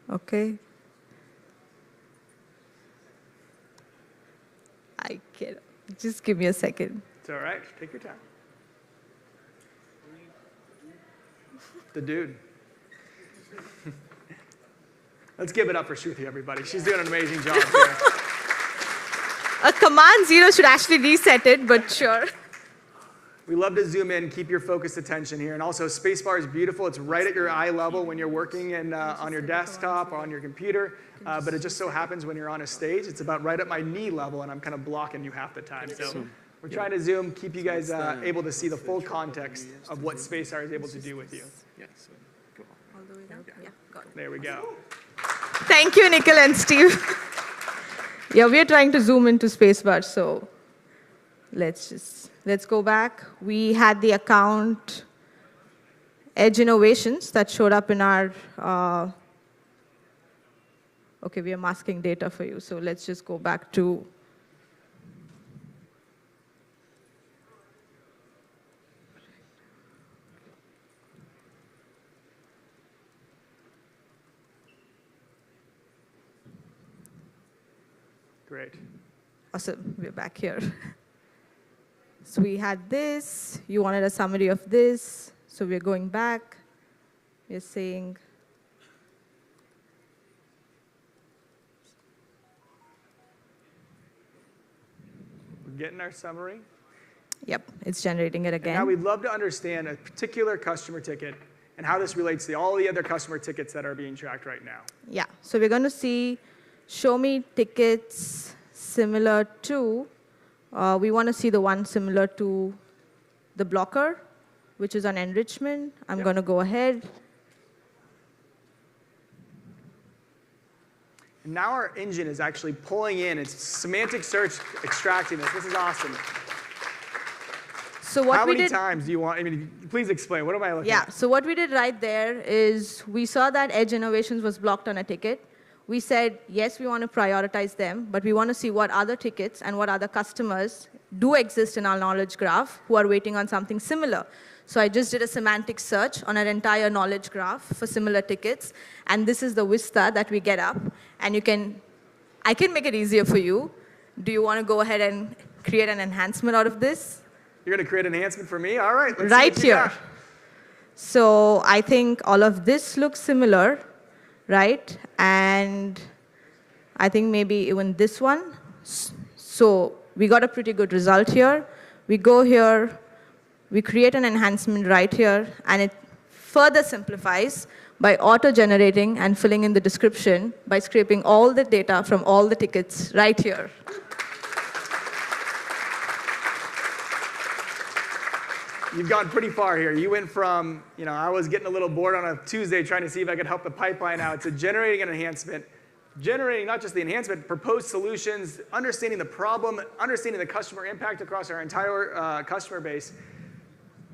OK. I can't. Just give me a second. It's all right. Take your time. The dude. Let's give it up for Shruti, everybody. She's doing an amazing job here. A command 0 should actually reset it, but sure. We love to zoom in, keep your focused attention here. And also, spacebar is beautiful. It's right at your eye level when you're working on your desktop or on your computer. But it just so happens when you're on a stage, it's about right at my knee level, and I'm kind of blocking you half the time. So we're trying to zoom, keep you guys able to see the full context of what spacebar is able to do with you. All the way down? Yeah, got it. There we go. Thank you, Nikhil and Steve. Yeah, we're trying to zoom into spacebar, so let's go back. We had the account Edge Innovations that showed up in our, okay, we are masking data for you, so let's just go back to Great. Awesome, we're back here. So we had this, you wanted a summary of this, so we're going back. We're saying, we're getting our summary. yep, it's generating it again. Now we'd love to understand a particular customer ticket and how this relates to all the other customer tickets that are being tracked right now. Yeah, so we're going to see, show me tickets similar to, we want to see the one similar to the blocker, which is on enrichment. I'm going to go ahead. And now our engine is actually pulling in, it's semantic search extracting this. This is awesome. So what How we many did, times do you want, I mean, please explain, what am I looking yeah, at? so what we did right there is we saw that Edge Innovations was blocked on a ticket. We said, yes, we want to prioritize them, but we want to see what other tickets and what other customers do exist in our knowledge graph who are waiting on something similar. So I just did a semantic search on our entire knowledge graph for similar tickets, and this is the vista that we get up. And I can make it easier for you. Do you want to go ahead and create an enhancement out of this? You're going to create an enhancement for me? All right, let's Right see what you here. got. So I think all of this looks similar, right? And I think maybe even this one. So we got a pretty good result here. We go here, we create an enhancement right here, and it further simplifies by auto-generating and filling in the description by scraping all the data from all the tickets right here. You've gone pretty far here. You went from, I was getting a little bored on a Tuesday trying to see if I could help the pipeline out, to generating an enhancement, generating not just the enhancement, proposed solutions, understanding the problem, understanding the customer impact across our entire customer base.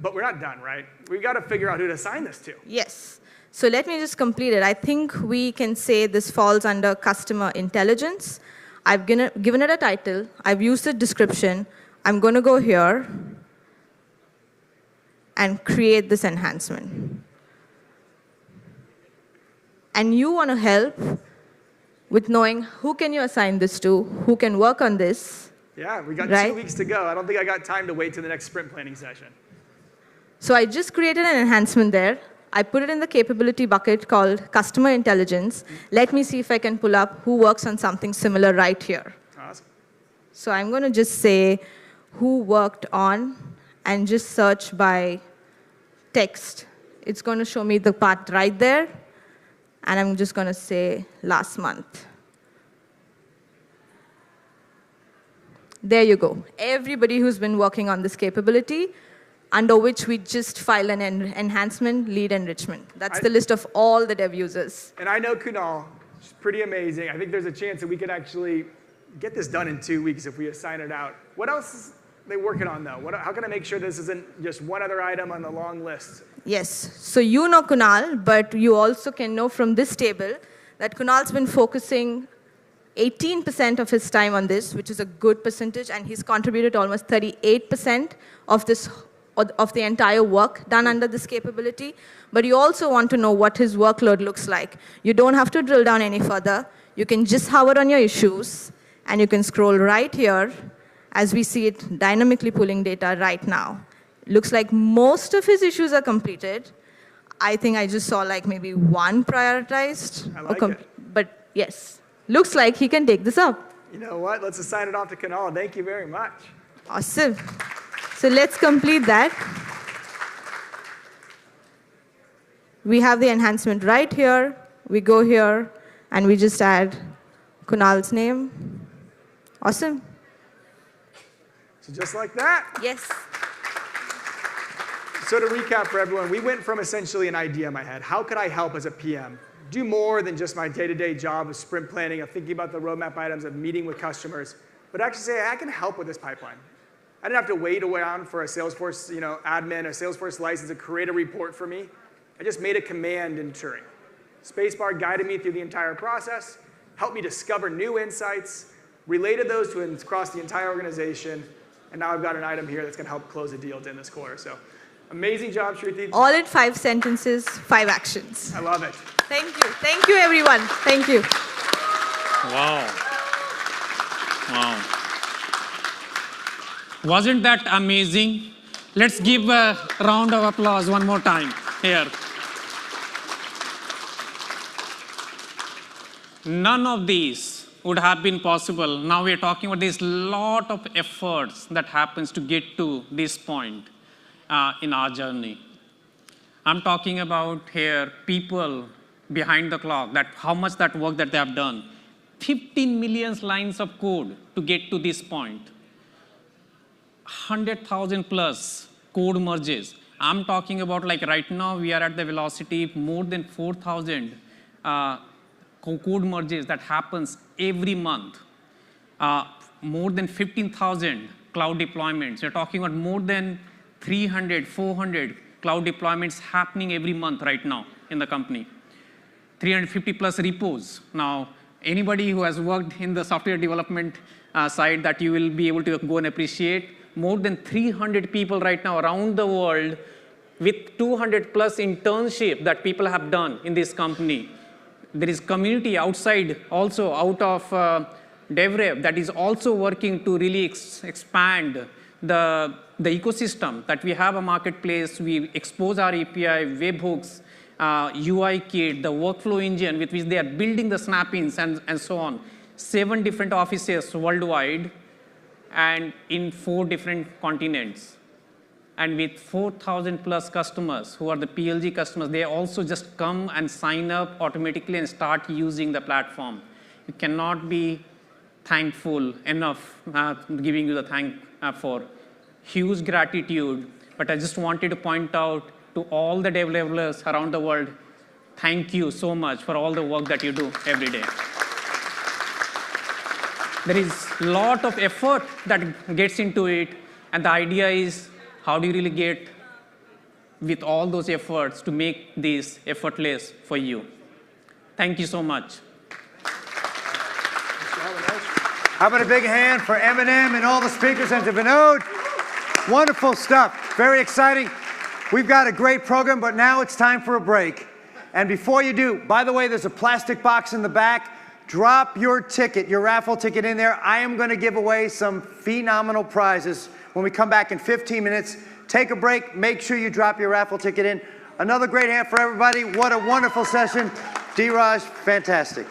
But we're not done, right? We've got to figure out who to assign this to. Yes. So let me just complete it. I think we can say this falls under customer intelligence. I've given it a title. I've used the description. I'm going to go here and create this enhancement. And you want to help with knowing who can you assign this to, who can work on this. Yeah, we got right? 2 weeks to go. I don't think I got time to wait till the next sprint planning session. So I just created an enhancement there. I put it in the capability bucket called customer intelligence. Let me see if I can pull up who works on something similar right here. Awesome. So I'm going to just say who worked on, and just search by text. It's going to show me the part right there. And I'm just going to say last month. There you go. Everybody who's been working on this capability, under which we just file an enhancement, lead enrichment. That's the list of all the dev users. And I know Kunal, she's pretty amazing. I think there's a chance that we could actually get this done in 2 weeks if we assign it out. What else are they working on, though? How can I make sure this isn't just one other item on the long list? Yes. So you know Kunal, but you also can know from this table that Kunal's been focusing 18% of his time on this, which is a good percentage, and he's contributed almost 38% of the entire work done under this capability. But you also want to know what his workload looks like. You don't have to drill down any further. You can just hover on your issues, and you can scroll right here as we see it dynamically pulling data right now. Looks like most of his issues are completed. I think I just saw like maybe one prioritized. I like it. But yes, looks like he can take this up. You know what? Let's assign it off to Kunal. Thank you very much. Awesome. So let's complete that. We have the enhancement right here. We go here, and we just add Kunal's name. Awesome. So just like that. Yes. So to recap for everyone, we went from essentially an idea in my head. How could I help as a PM? Do more than just my day-to-day job of sprint planning, of thinking about the roadmap items, of meeting with customers, but actually say, I can help with this pipeline. I didn't have to wait around for a Salesforce admin, a Salesforce license to create a report for me. I just made a command in Turing. Spacebar guided me through the entire process, helped me discover new insights, related those to across the entire organization, and now I've got an item here that's going to help close a deal in this quarter. So amazing job, Shruti. All in 5 sentences, 5 actions. I love it. Thank you. Thank you, everyone. Thank you. Wow. Wow. Wasn't that amazing? Let's give a round of applause one more time here. None of these would have been possible. Now we're talking about this lot of efforts that happens to get to this point in our journey. I'm talking about here people behind the clock, that how much that work that they have done. 15 million lines of code to get to this point. 100,000 plus code merges. I'm talking about like right now we are at the velocity more than 4,000 code merges that happens every month. More than 15,000 cloud deployments. We're talking about more than 300, 400 cloud deployments happening every month right now in the company. 350 plus repos. Now, anybody who has worked in the software development side that you will be able to go and appreciate, more than 300 people right now around the world with 200 plus internship that people have done in this company. There is community outside also out of DevRev that is also working to really expand the ecosystem that we have a marketplace. We expose our API, webhooks, UI kit, the workflow engine with which they are building the snap-ins and so on. 7 different offices worldwide and in 4 different continents. And with 4,000 plus customers who are the PLG customers, they also just come and sign up automatically and start using the platform. You cannot be thankful enough giving you the thank for. Huge gratitude, but I just wanted to point out to all the developers around the world, thank you so much for all the work that you do every day. There is a lot of effort that gets into it, and the idea is how do you really get with all those efforts to make this effortless for you. Thank you so much. How about a big hand for Eminem and all the speakers and to Vinod? Wonderful stuff, very exciting. We've got a great program, but now it's time for a break. And before you do, by the way, there's a plastic box in the back. Drop your ticket, your raffle ticket in there. I am going to give away some phenomenal prizes when we come back in 15 minutes. Take a break. Make sure you drop your raffle ticket in. Another great hand for everybody. What a wonderful session. Dheeraj, fantastic.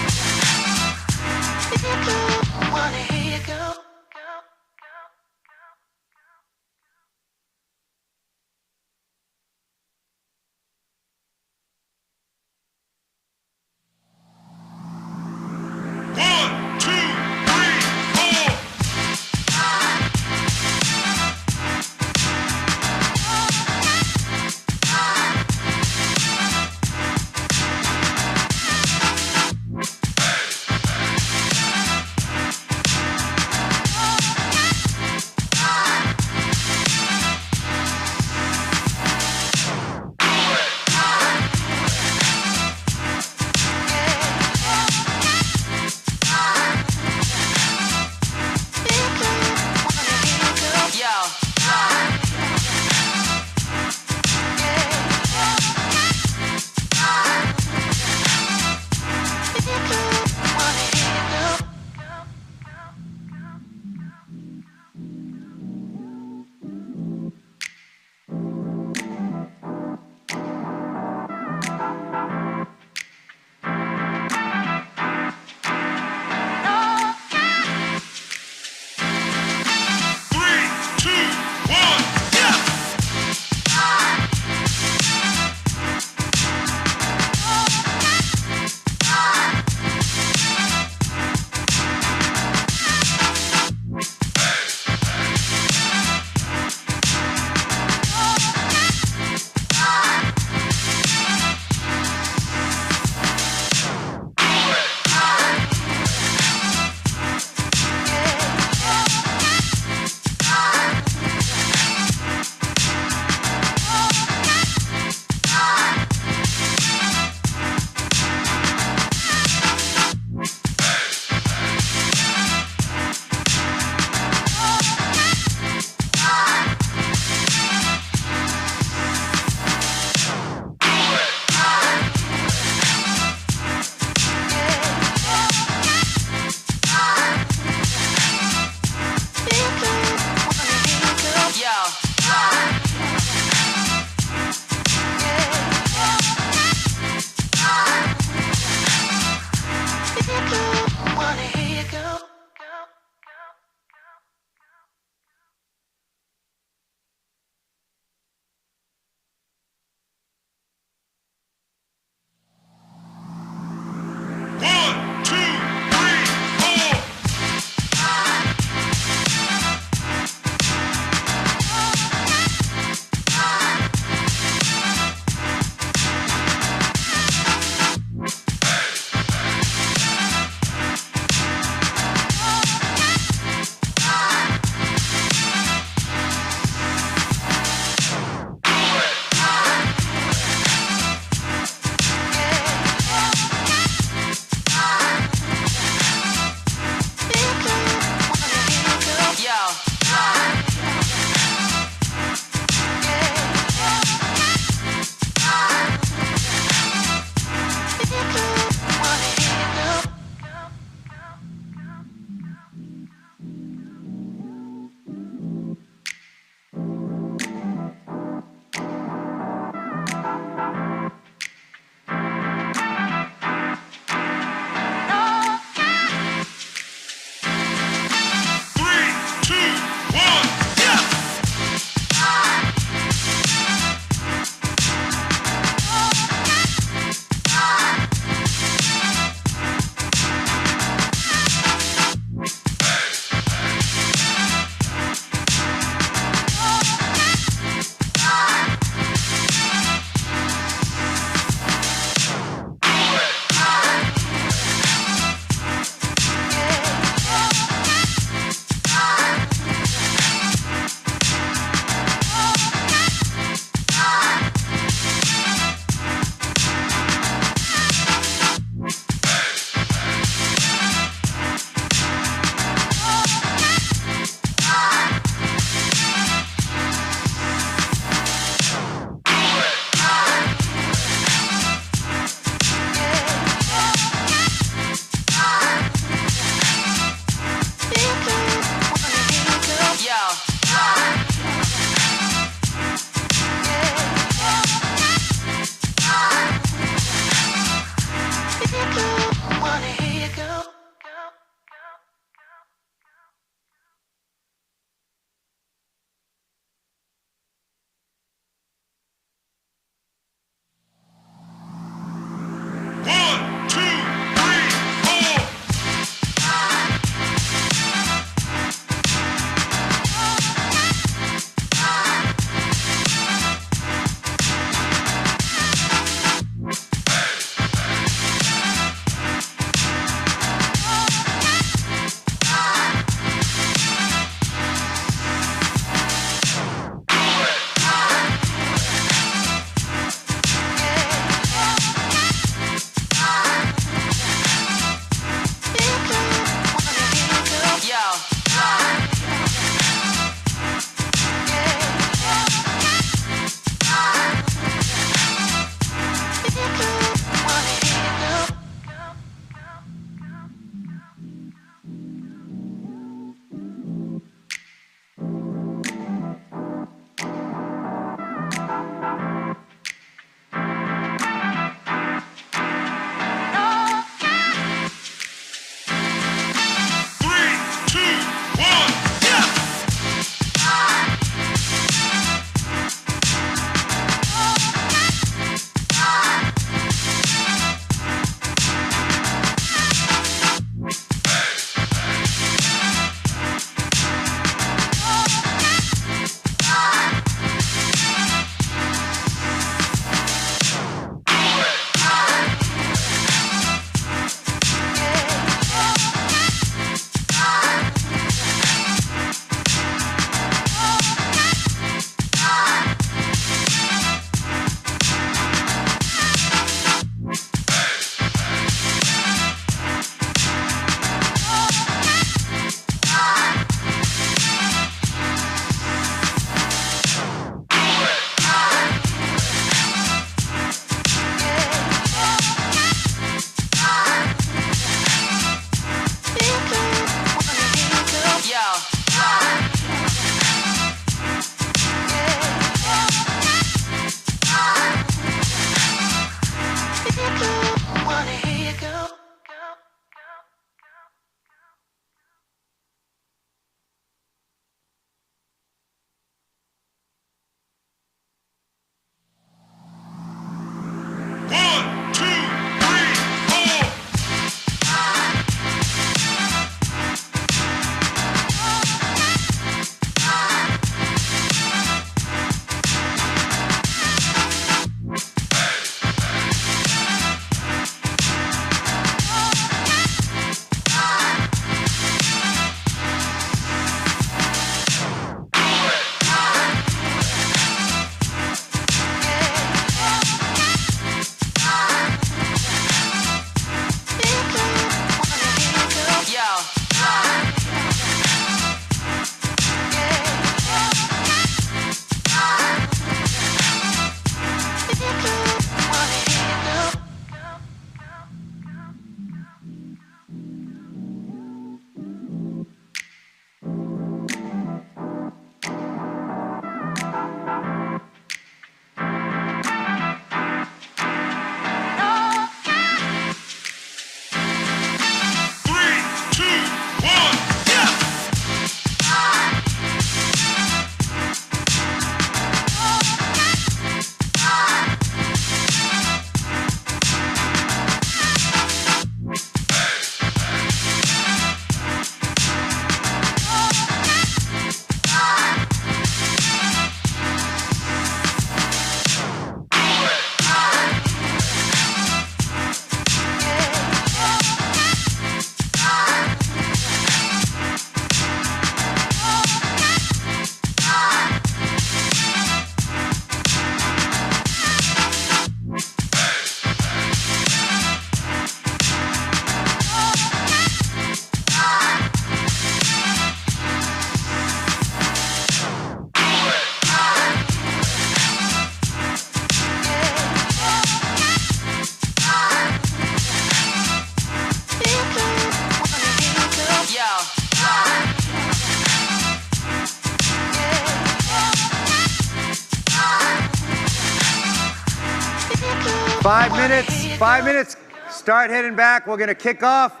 5 minutes, 5 minutes. Start heading back. We're going to kick off.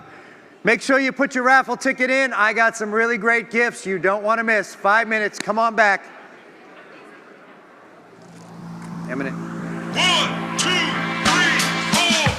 Make sure you put your raffle ticket in. I got some really great gifts you don't want to miss. 5 minutes. Come on back. Eminent. 1, 2, 3, 4.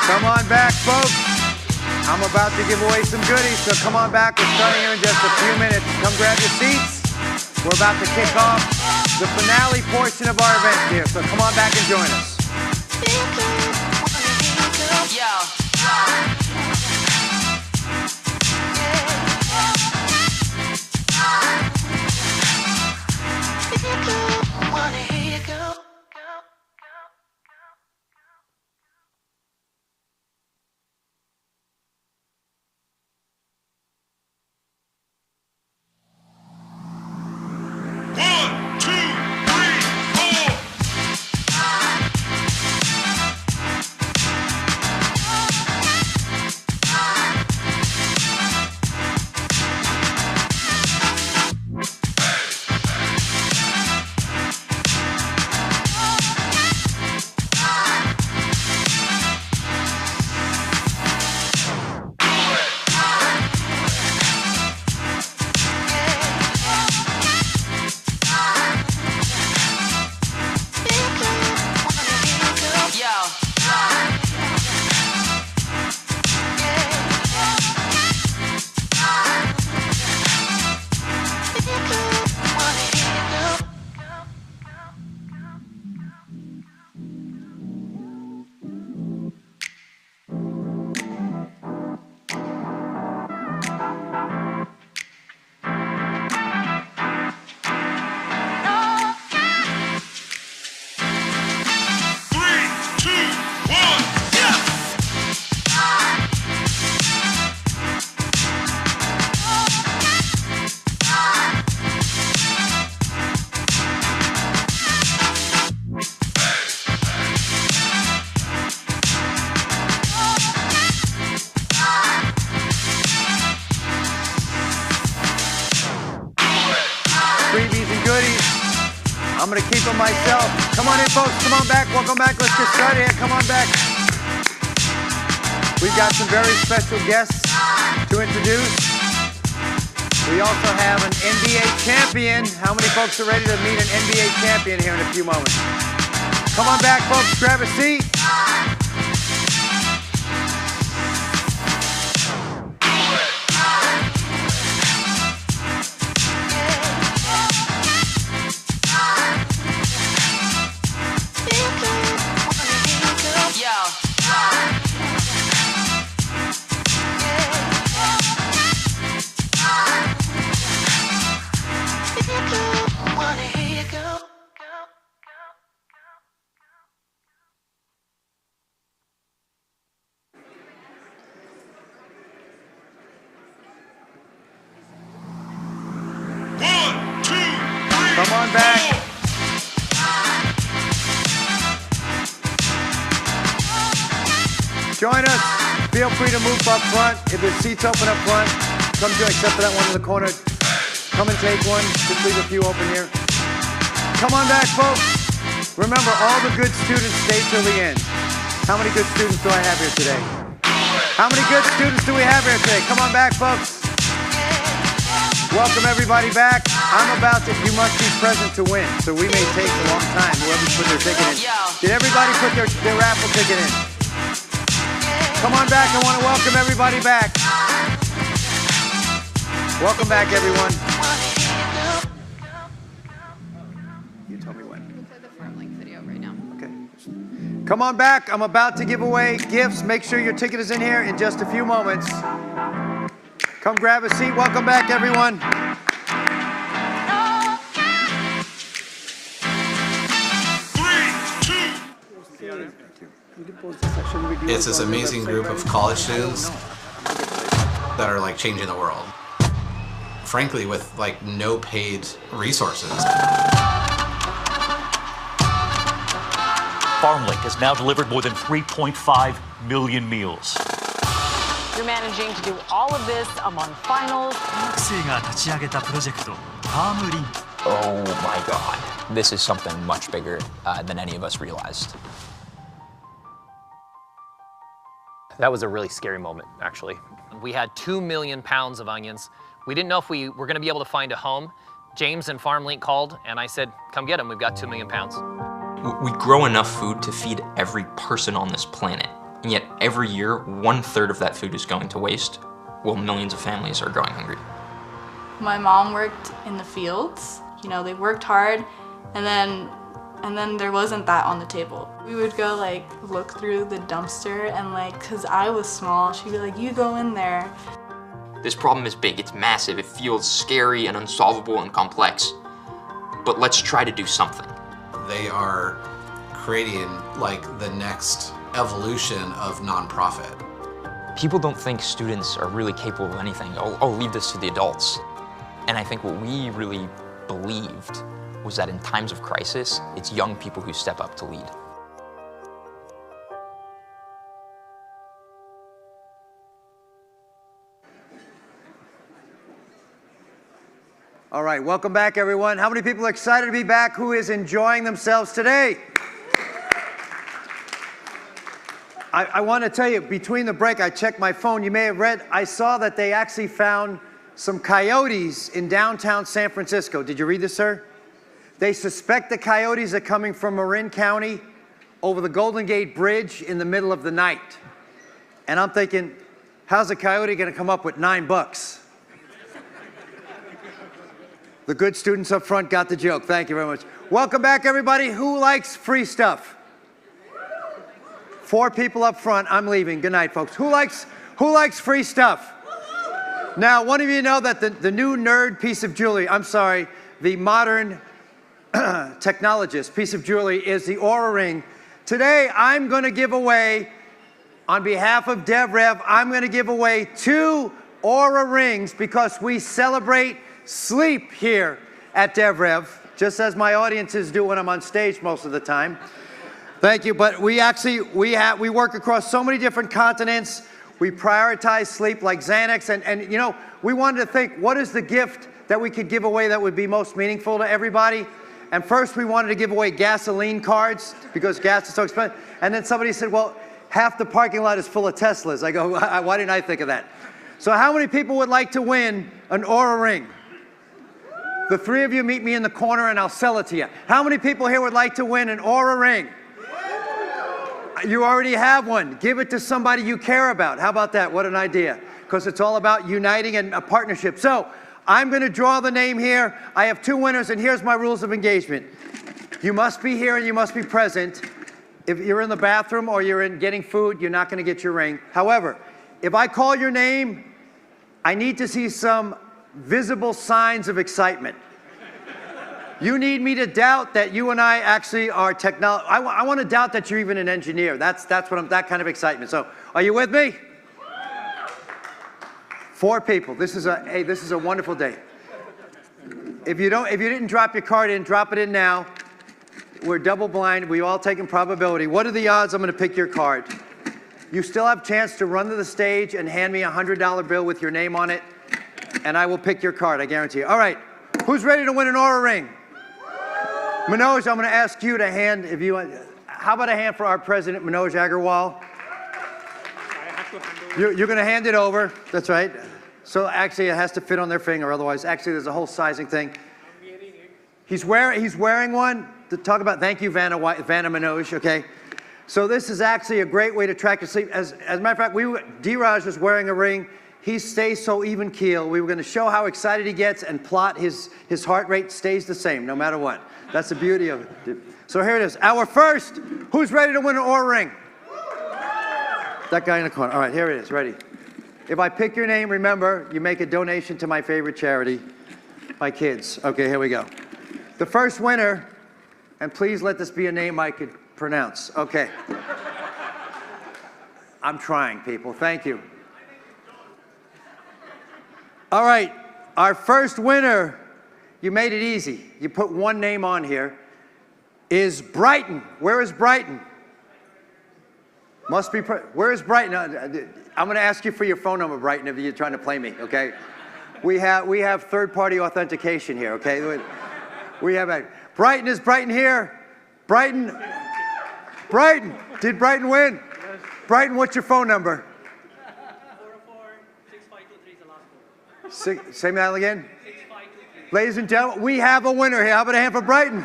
Come on back, folks. I'm about to give away some goodies, so come on back. We're starting here in just a few minutes. Come grab your seats. We're about to kick off the finale portion of our event here, so come on back and join us. I'm going to keep them myself. Come on in, folks. Come on back. Welcome back. Let's get started here. Come on back. We've got some very special guests to introduce. We also have an NBA champion. How many folks are ready to meet an NBA champion here in a few moments? Come on back, folks. Grab a seat. on back. Join us. Feel free to move up front. If there's seats open up front, come join, except for that one in the corner. Come and take one. Just leave a few open here. Come on back, folks. Remember, all the good students stay till the end. How many good students do I have here today? How many good students do we have here today? Come on back, folks. Welcome everybody back. You must be present to win, so we may take a long time, whoever's put their ticket in. Did everybody put their raffle ticket in? Come on back, I want to welcome everybody back. Welcome back, everyone. You tell me when. We'll play the Farmlink video right now. Okay. Come on back, I'm about to give away gifts. Make sure your ticket is in here in just a few moments. Come grab a seat. Welcome back, everyone. It's this amazing group of college students that are like changing the world. Frankly, with like no paid resources. Farmlink has now delivered more than 3.5 million meals. You're managing to do all of this among finals. Oh my God. This is something much bigger than any of us realized. That was a really scary moment, actually. We had 2 million pounds of onions. We didn't know if we were gonna be able to find a home. James and FarmLink called, and I said, come get them, we've got 2 million pounds. We grow enough food to feed every person on this planet, and yet every year, 1/3 of that food is going to waste, while millions of families are going hungry. My mom worked in the fields. You know, they worked hard, and then there wasn't that on the table. We would go like look through the dumpster and like, cause I was small, she'd be like, you go in there. This problem is big, it's massive, it feels scary and unsolvable and complex. But let's try to do something. They are creating like the next evolution of nonprofit. People don't think students are really capable of anything. I'll leave this to the adults. And I think what we really believed was that in times of crisis, it's young people who step up to lead. All right, welcome back, everyone. How many people are excited to be back? Who is enjoying themselves today? I want to tell you, between the break, I checked my phone. You may have read, I saw that they actually found some coyotes in downtown San Francisco. Did you read this, sir? They suspect the coyotes are coming from Marin County over the Golden Gate Bridge in the middle of the night. And I'm thinking, how's a coyote going to come up with $9? The good students up front got the joke. Thank you very much. Welcome back, everybody. Who likes free stuff? 4 people up front. I'm leaving. Good night, folks. Who likes free stuff? Now, one of you know that the new nerd piece of jewelry, I'm sorry, the modern technologist piece of jewelry is the Oura Ring. Today, I'm going to give away, on behalf of DevRev, I'm going to give away 2 Oura Rings because we celebrate sleep here at DevRev, just as my audiences do when I'm on stage most of the time. Thank you, but we work across so many different continents. We prioritize sleep like Xanax, and you know, we wanted to think, what is the gift that we could give away that would be most meaningful to everybody? And first we wanted to give away gasoline cards because gas is so expensive. And then somebody said, well, half the parking lot is full of Teslas. I go, why didn't I think of that? So how many people would like to win an Oura Ring? The 3 of you meet me in the corner and I'll sell it to you. How many people here would like to win an Oura Ring? You already have one. Give it to somebody you care about. How about that? What an idea. Because it's all about uniting and a partnership. So I'm going to draw the name here. I have 2 winners, and here's my rules of engagement. You must be here and you must be present. If you're in the bathroom or you're in getting food, you're not going to get your ring. However, if I call your name, I need to see some visible signs of excitement. You need me to doubt that you and I actually are technology. I want to doubt that you're even an engineer. That's what I'm, that kind of excitement. So, are you with me? 4 people. This is a wonderful day. If you didn't drop your card in, drop it in now. We're double blind. We all taking probability. What are the odds I'm going to pick your card? You still have a chance to run to the stage and hand me a $100 bill with your name on it, and I will pick your card, I guarantee you. All right, who's ready to win an Aura Ring? Manoj, I'm going to ask you to hand, if you want, how about a hand for our president, Manoj Agarwal? You're going to hand it over, that's right. So actually it has to fit on their finger, otherwise, actually there's a whole sizing thing. He's wearing one. To talk about, thank you, Vanna Manoj, okay? So this is actually a great way to track your sleep. As a matter of fact, Dheeraj was wearing a ring. He stays so even keel. We were going to show how excited he gets and plot his heart rate stays the same no matter what. That's the beauty of it. So here it is. Our first, who's ready to win an Aura Ring? That guy in the corner. All right, here it is, ready. If I pick your name, remember, you make a donation to my favorite charity, my kids. Okay, here we go. The first winner, and please let this be a name I could pronounce. Okay. I'm trying, people. Thank you. All right. Our first winner, you made it easy. You put one name on here, is Brighton. Where is Brighton? Must be, where is Brighton? I'm going to ask you for your phone number, Brighton, if you're trying to play me, okay? We have third-party authentication here, okay? We have a, Brighton, is Brighton here? Brighton, Brighton, did Brighton win? Yes. Brighton, what's your phone number? 404-6523 is the last four. Say that again? 6523. Ladies and gentlemen, we have a winner here. How about a hand for Brighton?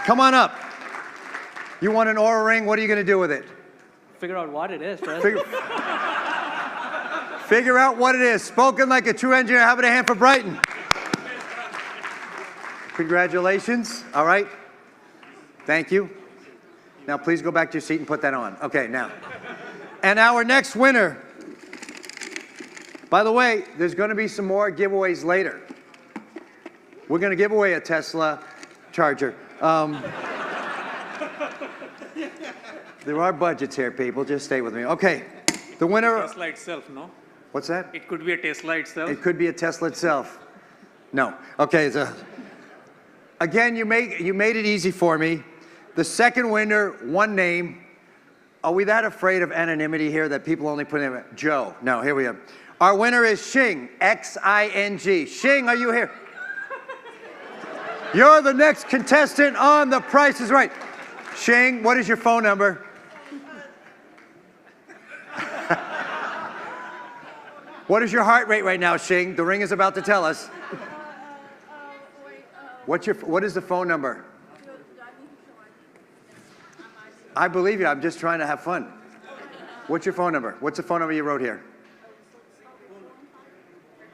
Come on up. You want an Aura Ring, what are you going to do with it? Figure out what it is, Figure out what it is. Spoken like a true engineer. How about a hand for Brighton? Congratulations. All right. Thank you. Now, please go back to your seat and put that on. Okay, now. And our next winner. By the way, there's going to be some more giveaways later. We're going to give away a Tesla charger. There are budgets here, people. Just stay with me. Okay. The winner. Tesla itself, no? What's that? It could be a Tesla itself. It could be a Tesla itself. No. Okay. Again, you made it easy for me. The second winner, one name. Are we that afraid of anonymity here that people only put in Joe? No, here we are. Our winner is Xing, X-I-N-G. Xing, are you here? You're the next contestant on The Price is Right. Xing, what is your phone number? What is your heart rate right now, Xing? The ring is about to tell us. What is the phone number? I believe you. I'm just trying to have fun. What's your phone number? What's the phone number you wrote here?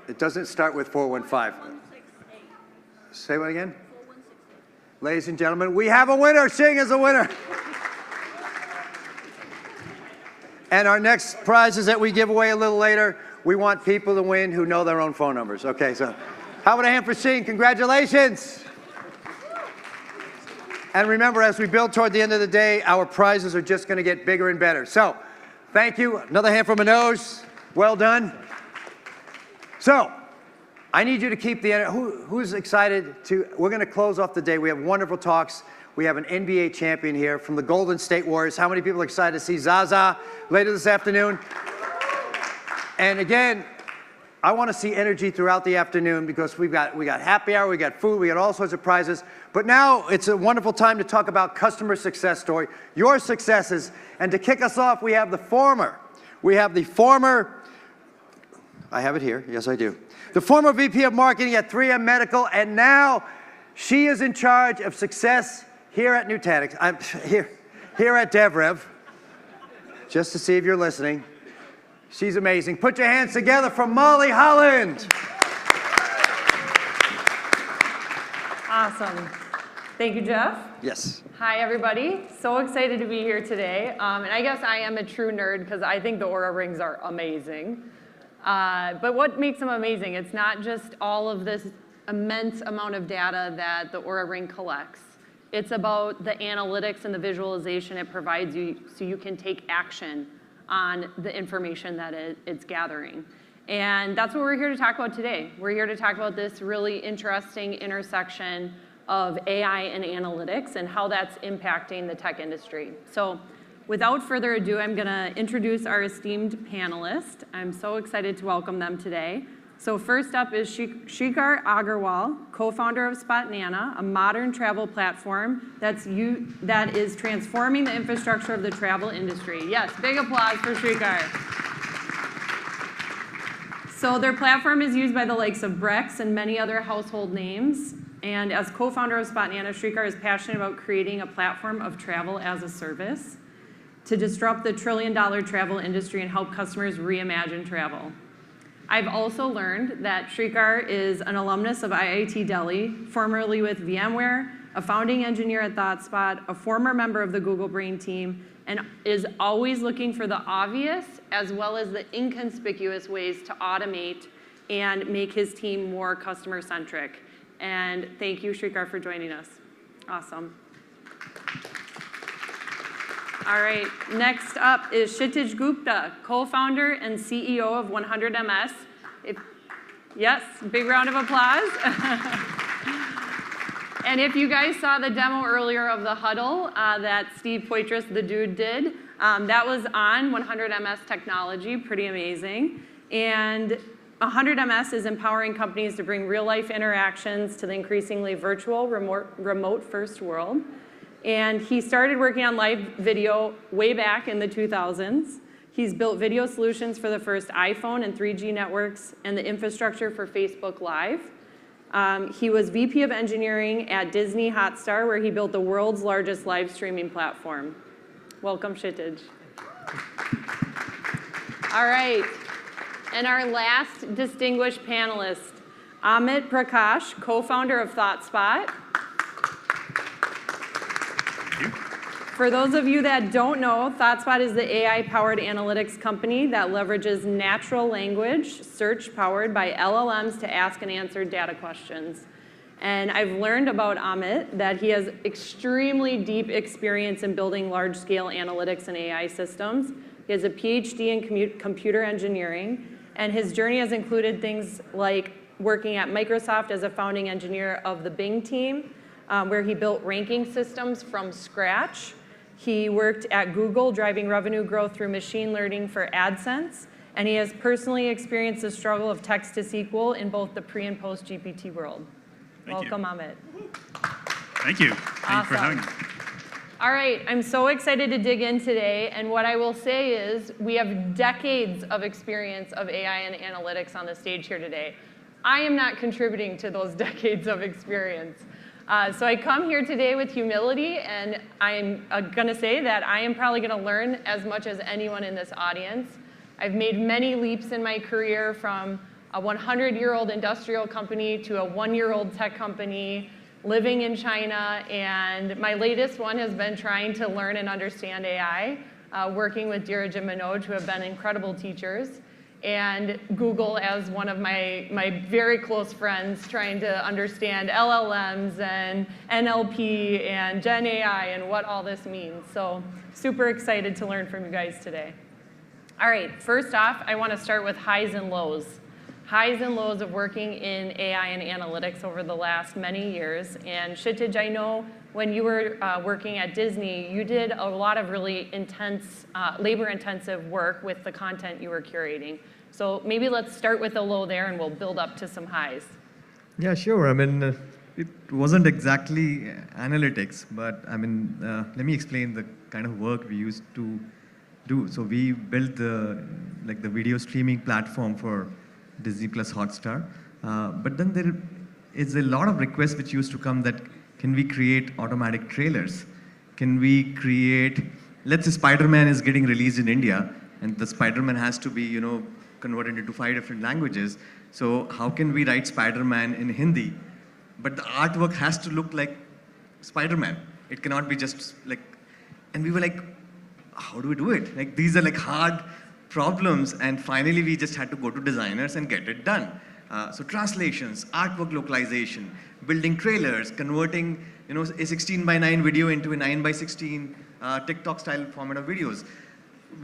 It doesn't start with 415. Say what again? Ladies and gentlemen, we have a winner. Xing is a winner. And our next prizes that we give away a little later, we want people to win who know their own phone numbers. Okay, so how about a hand for Xing? Congratulations. And remember, as we build toward the end of the day, our prizes are just going to get bigger and better. So thank you. Another hand for Manoj. Well done. So I need you to keep the energy. Who's excited to, we're going to close off the day. We have wonderful talks. We have an NBA champion here from the Golden State Warriors. How many people are excited to see Zaza later this afternoon? And again, I want to see energy throughout the afternoon because we got happy hour, we got food, we got all sorts of prizes. But now it's a wonderful time to talk about customer success story, your successes. And to kick us off, we have the former, I have it here, yes I do. The former VP of Marketing at 3M Medical, and now she is in charge of success here at Nutanix. I'm here at DevRev, just to see if you're listening. She's amazing. Put your hands together for Molly Holland. Awesome. Thank you, Jeff. Yes. Hi, everybody. So excited to be here today. And I guess I am a true nerd because I think the Aura Rings are amazing. But what makes them amazing? It's not just all of this immense amount of data that the Aura Ring collects. It's about the analytics and the visualization it provides you so you can take action on the information that it's gathering. And that's what we're here to talk about today. We're here to talk about this really interesting intersection of AI and analytics and how that's impacting the tech industry. So without further ado, I'm going to introduce our esteemed panelists. I'm so excited to welcome them today. So first up is Shrikar Agarwal, co-founder of Spotnana, a modern travel platform that is transforming the infrastructure of the travel industry. Yes, big applause for Shrikar. So their platform is used by the likes of Brex and many other household names. And as co-founder of Spotnana, Shrikar is passionate about creating a platform of travel as a service to disrupt the trillion-dollar travel industry and help customers reimagine travel. I've also learned that Shrikar is an alumnus of IIT Delhi, formerly with VMware, a founding engineer at ThoughtSpot, a former member of the Google Brain team, and is always looking for the obvious as well as the inconspicuous ways to automate and make his team more customer-centric. And thank you, Shrikar, for joining us. Awesome. All right, next up is Kshitij Gupta, co-founder and CEO of 100MS. Yes, big round of applause. And if you guys saw the demo earlier of the huddle that Steve Poitras, the dude, did, that was on 100MS technology, pretty amazing. And 100MS is empowering companies to bring real-life interactions to the increasingly virtual, remote-first world. And he started working on live video way back in the 2000s. He's built video solutions for the first iPhone and 3G networks and the infrastructure for Facebook Live. He was VP of engineering at Disney Hotstar, where he built the world's largest live streaming platform. Welcome, Kshitij. All right. And our last distinguished panelist, Amit Prakash, co-founder of ThoughtSpot. For those of you that don't know, ThoughtSpot is the AI-powered analytics company that leverages natural language search powered by LLMs to ask and answer data questions. And I've learned about Amit that he has extremely deep experience in building large-scale analytics and AI systems. He has a PhD in computer engineering, and his journey has included things like working at Microsoft as a founding engineer of the Bing team, where he built ranking systems from scratch. He worked at Google, driving revenue growth through machine learning for AdSense, and he has personally experienced the struggle of text to SQL in both the pre and post GPT world. Welcome, Amit. Thank you. Thank you for having me. All right, I'm so excited to dig in today, and what I will say is we have decades of experience of AI and analytics on the stage here today. I am not contributing to those decades of experience. So I come here today with humility, and I'm going to say that I am probably going to learn as much as anyone in this audience. I've made many leaps in my career, from a 100-year-old industrial company to a 1-year-old tech company, living in China, and my latest one has been trying to learn and understand AI, working with Dheeraj and Manoj, who have been incredible teachers, and Google as one of my very close friends, trying to understand LLMs and NLP and Gen AI and what all this means. So super excited to learn from you guys today. All right, first off, I want to start with highs and lows. Highs and lows of working in AI and analytics over the last many years. And Kshitij, I know when you were working at Disney, you did a lot of really intense, labor-intensive work with the content you were curating. So maybe let's start with a low there, and we'll build up to some highs. Yeah, sure. I mean, it wasn't exactly analytics, but I mean, let me explain the kind of work we used to do. So we built the video streaming platform for Disney Plus Hotstar. But then there is a lot of requests which used to come that, can we create automatic trailers? Can we create, let's say Spider-Man is getting released in India, and the Spider-Man has to be, converted into 5 different languages. So how can we write Spider-Man in Hindi? But the artwork has to look like Spider-Man. It cannot be just like, and we were like, how do we do it? Like, these are like hard problems, and finally we just had to go to designers and get it done. So translations, artwork localization, building trailers, converting a 16:9 video into a 9:16 TikTok-style format of videos.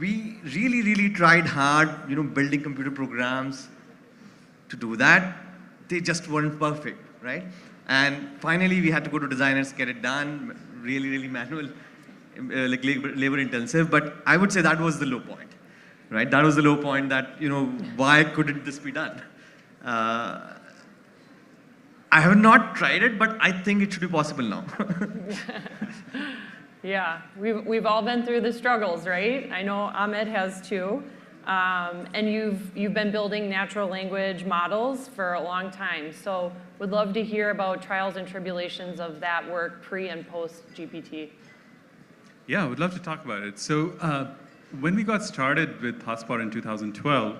We really, really tried hard, building computer programs, to do that, they just weren't perfect, right? And finally, we had to go to designers, get it done, really, really manual, like labor intensive. But I would say that was the low point, right? That was the low point that, why couldn't this be done? I have not tried it, but I think it should be possible now. Yeah, we've all been through the struggles, right? I know Ahmed has too. And you've been building natural language models for a long time. So would love to hear about trials and tribulations of that work pre and post GPT. Yeah, I would love to talk about it. So when we got started with Hotspot in 2012,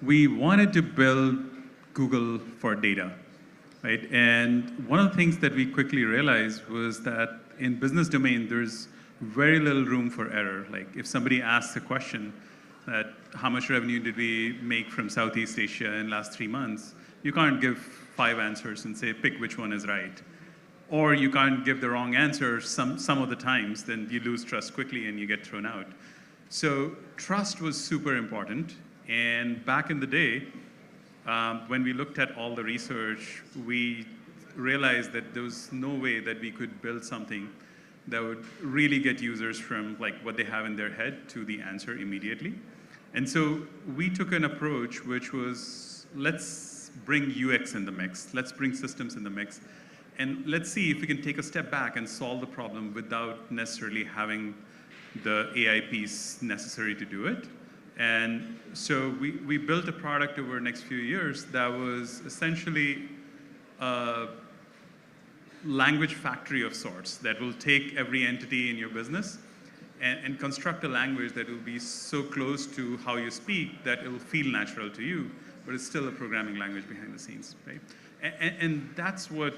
we wanted to build Google for data, right? And one of the things that we quickly realized was that in business domain, there's very little room for error. Like if somebody asks a question that how much revenue did we make from Southeast Asia in last 3 months, you can't give 5 answers and say, pick which one is right. Or you can't give the wrong answer some of the times, then you lose trust quickly and you get thrown out. So trust was super important. And back in the day, when we looked at all the research, we realized that there was no way that we could build something that would really get users from like what they have in their head to the answer immediately. And so we took an approach which was, let's bring UX in the mix, let's bring systems in the mix, and let's see if we can take a step back and solve the problem without necessarily having the AI piece necessary to do it. And so we built a product over the next few years that was essentially a language factory of sorts that will take every entity in your business and construct a language that will be so close to how you speak that it will feel natural to you, but it's still a programming language behind the scenes, right? And that's what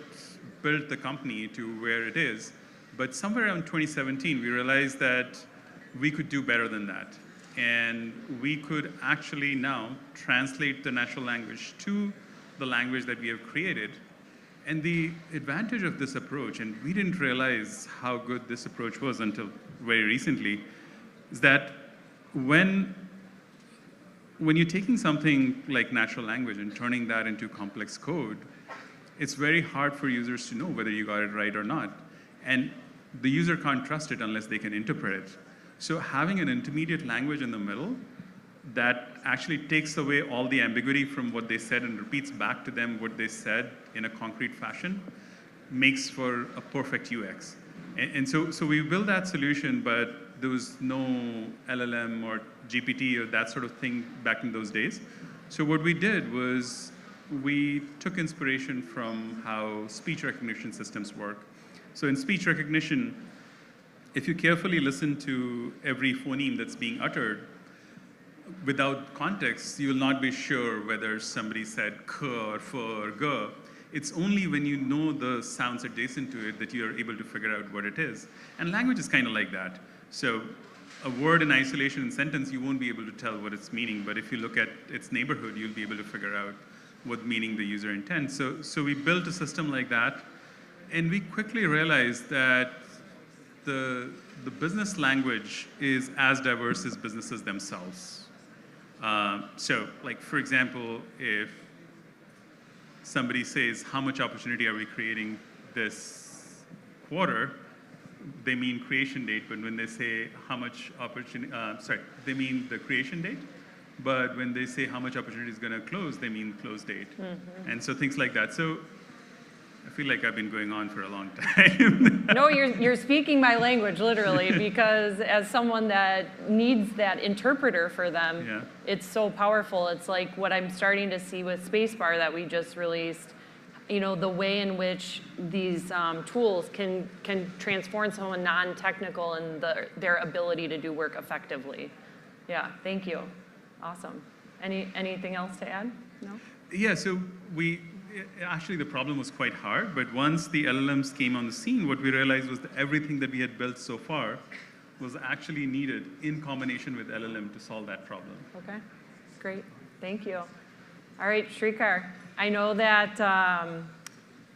built the company to where it is. But somewhere around 2017, we realized that we could do better than that. And we could actually now translate the natural language to the language that we have created. And the advantage of this approach, and we didn't realize how good this approach was until very recently, is that when you're taking something like natural language and turning that into complex code, it's very hard for users to know whether you got it right or not. And the user can't trust it unless they can interpret it. So having an intermediate language in the middle that actually takes away all the ambiguity from what they said and repeats back to them what they said in a concrete fashion makes for a perfect UX. And so we built that solution, but there was no LLM or GPT or that sort of thing back in those days. So what we did was we took inspiration from how speech recognition systems work. So in speech recognition, if you carefully listen to every phoneme that's being uttered, without context, you will not be sure whether somebody said k or f or g. It's only when you know the sounds adjacent to it that you are able to figure out what it is. And language is kind of like that. So a word in isolation in sentence, you won't be able to tell what it's meaning. But if you look at its neighborhood, you'll be able to figure out what meaning the user intends. So we built a system like that. And we quickly realized that the business language is as diverse as businesses themselves. So like, for example, if somebody says, how much opportunity are we creating this quarter, they mean creation date, but when they say how much opportunity, they mean the creation date, but when they say how much opportunity is going to close, they mean close date. Mm-hmm. And so things like that. So I feel like I've been going on for a long time. No, you're speaking my language, literally, because as someone that needs that interpreter for them, yeah. It's so powerful. It's like what I'm starting to see with Spacebar that we just released, the way in which these tools can transform someone non-technical and their ability to do work effectively. Yeah, thank you. Awesome. Anything else to add? No? Yeah, so actually the problem was quite hard, but once the LLMs came on the scene, what we realized was that everything that we had built so far was actually needed in combination with LLM to solve that problem. Okay, great, thank you. All right, Shrikar, I know that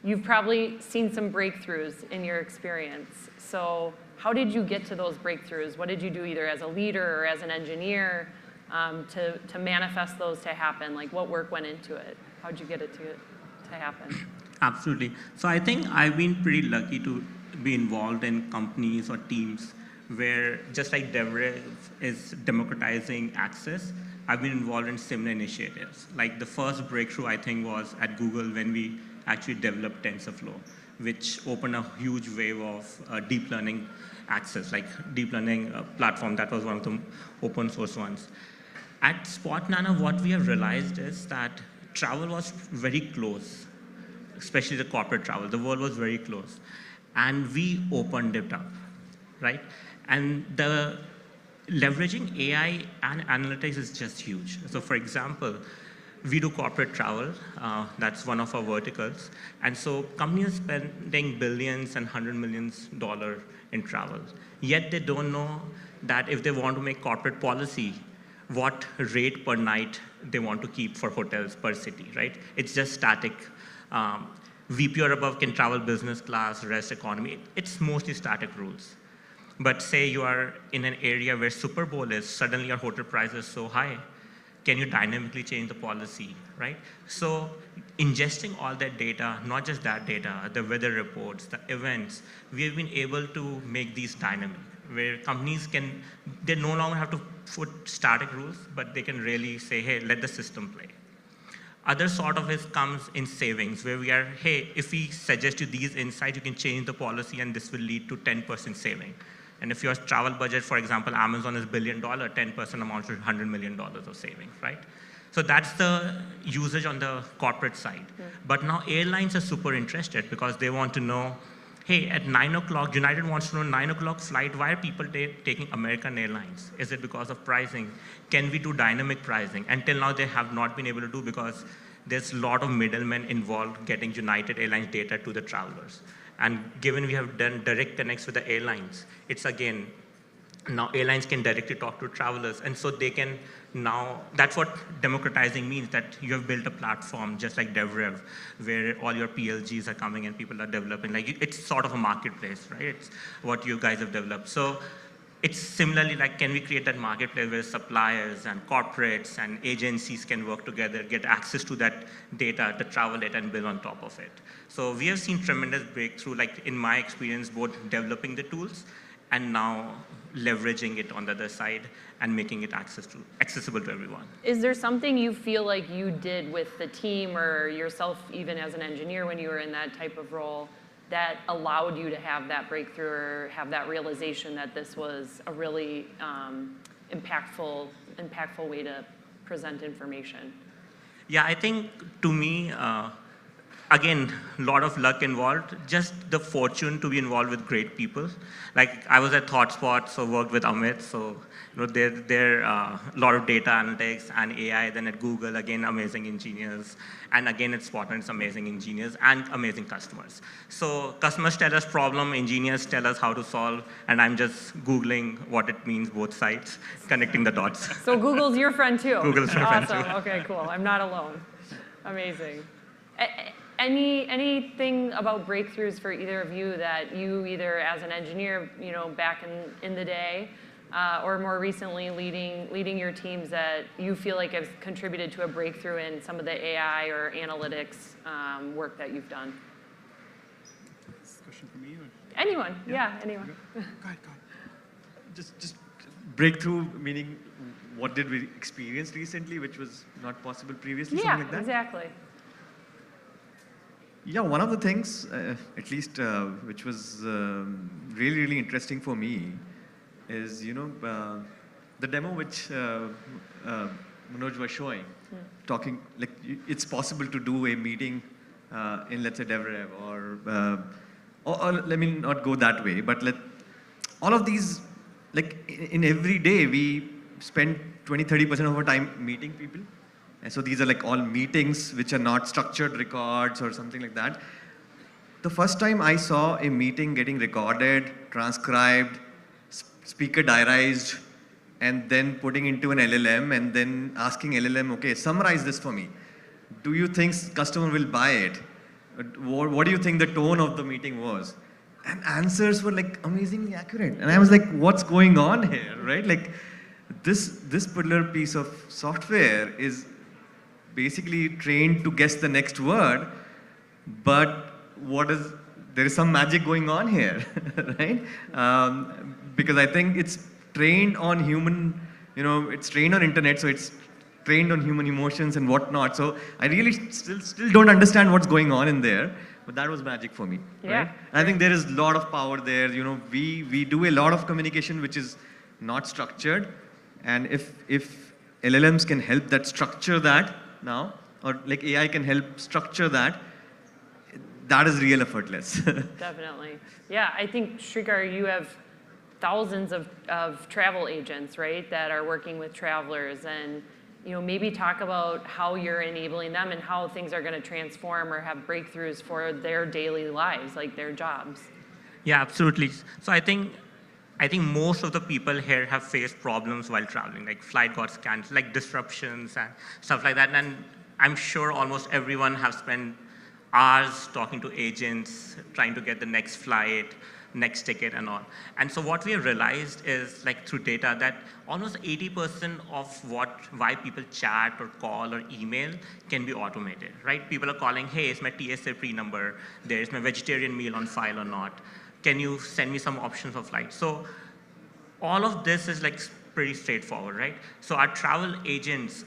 you've probably seen some breakthroughs in your experience. So how did you get to those breakthroughs? What did you do either as a leader or as an engineer to manifest those to happen? Like what work went into it? how'd you get it to happen? Absolutely. So I think I've been pretty lucky to be involved in companies or teams where, just like DevRev is democratizing access, I've been involved in similar initiatives. Like the first breakthrough, I think, was at Google when we actually developed TensorFlow, which opened a huge wave of deep learning access, like deep learning platform. That was one of the open source ones. At Spot Nano, what we have realized is that travel was very close, especially the corporate travel. The world was very close. And we opened it up, right? And the leveraging AI and analytics is just huge. So for example, we do corporate travel. That's one of our verticals. And so companies are spending billions and $100 million in travel. Yet they don't know that if they want to make corporate policy, what rate per night they want to keep for hotels per city, right? It's just static. VP or above can travel business class, rest economy. It's mostly static rules. But say you are in an area where Super Bowl is, suddenly your hotel price is so high. Can you dynamically change the policy, right? So ingesting all that data, not just that data, the weather reports, the events, we have been able to make these dynamic, where companies can, they no longer have to put static rules, but they can really say, hey, let the system play. Other sort of it comes in savings, where we are, hey, if we suggest you these insights, you can change the policy and this will lead to 10% saving. And if your travel budget, for example, Amazon is $1 billion, 10% amounts to $100 million of savings, right? So that's the usage on the corporate side. Yeah. But now airlines are super interested because they want to know, hey, at 9 o'clock, United wants to know 9 o'clock flight, why are people taking American Airlines? Is it because of pricing? Can we do dynamic pricing? Until now, they have not been able to do because there's a lot of middlemen involved getting United Airlines data to the travelers. And given we have done direct connects with the airlines, it's again, now airlines can directly talk to travelers. And so they can now, that's what democratizing means, that you have built a platform just like DevRev, where all your PLGs are coming and people are developing. Like it's sort of a marketplace, right? It's what you guys have developed. So it's similarly like, can we create that marketplace where suppliers and corporates and agencies can work together, get access to that data, the travel data, and build on top of it. So we have seen tremendous breakthrough, like in my experience, both developing the tools and now leveraging it on the other side and making it accessible to everyone. Is there something you feel like you did with the team or yourself even as an engineer when you were in that type of role that allowed you to have that breakthrough or have that realization that this was a really impactful way to present information? Yeah, I think to me, again, a lot of luck involved, just the fortune to be involved with great people. Like I was at ThoughtSpot, so worked with Amit, so there a lot of data analytics and AI. Then at Google, again, amazing engineers. And again, at Spot, it's amazing engineers and amazing customers. So customers tell us problem, engineers tell us how to solve, and I'm just Googling what it means, both sides, connecting the dots. So Google's your friend too? Google's my friend too. Awesome, okay, cool. I'm not alone. Amazing. Anything about breakthroughs for either of you that you either as an engineer, back in the day, or more recently leading your teams that you feel like have contributed to a breakthrough in some of the AI or analytics work that you've done? Is this a question for me? Or? Anyone, yeah anyone. Go ahead. Just breakthrough, meaning what did we experience recently, which was not possible previously, something like that? Yeah, exactly. Yeah, one of the things, at least, which was really, really interesting for me is, the demo which Manoj was showing, talking, like, it's possible to do a meeting in, let's say, DevRev, or let me not go that way, but all of these, like, in every day, we spend 20-30% of our time meeting people. And so these are like all meetings which are not structured records or something like that. The first time I saw a meeting getting recorded, transcribed, speaker diarized, and then putting into an LLM and then asking LLM, okay, summarize this for me. Do you think customer will buy it? What do you think the tone of the meeting was? And answers were like amazingly accurate. And I was like, what's going on here, right? Like this particular piece of software is basically trained to guess the next word, but there is some magic going on here, right? Because I think it's trained on human, it's trained on internet, so it's trained on human emotions and whatnot. So I really still don't understand what's going on in there, but that was magic for me. Yeah. Right? And I think there is a lot of power there. We do a lot of communication which is not structured, and if LLMs can help that structure that now, or like AI can help structure that, that is real effortless. Definitely. Yeah, I think, Shrikar, you have thousands of travel agents, right, that are working with travelers, and maybe talk about how you're enabling them and how things are going to transform or have breakthroughs for their daily lives, like their jobs. Yeah, absolutely. So I think most of the people here have faced problems while traveling, like flight got canceled, like disruptions and stuff like that. And I'm sure almost everyone has spent hours talking to agents, trying to get the next flight, next ticket and all. And so what we have realized is, like through data, that almost 80% of why people chat or call or email can be automated, right? People are calling, hey, is my TSA pre-number there? Is my vegetarian meal on file or not? Can you send me some options of flight? So all of this is like pretty straightforward, right? So our travel agents,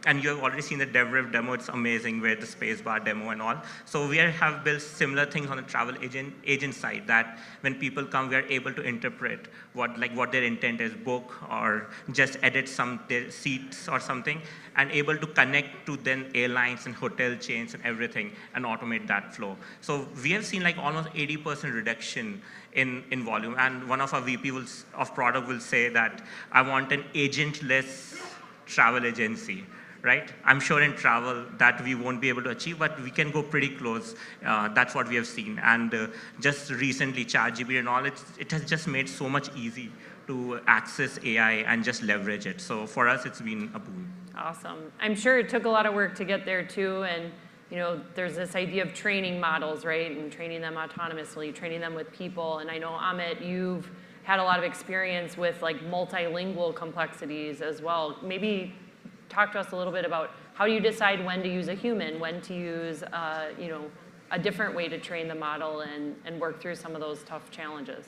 and you have already seen the DevRev demo, it's amazing with the spacebar demo and all. So we have built similar things on the travel agent side, that when people come, we are able to interpret what their intent is, book or just edit their seats or something, and able to connect to then airlines and hotel chains and everything and automate that flow. So we have seen like almost 80% reduction in volume. And one of our VP of product will say that I want an agentless travel agency, right? I'm sure in travel that we won't be able to achieve, but we can go pretty close. That's what we have seen. And just recently, ChatGPT and all, it has just made so much easy to access AI and just leverage it. So for us, it's been a boon. Awesome. I'm sure it took a lot of work to get there too, and there's this idea of training models, right? And training them autonomously, training them with people. And I know, Amit, you've had a lot of experience with like multilingual complexities as well. Maybe talk to us a little bit about how do you decide when to use a human, when to use a different way to train the model and work through some of those tough challenges.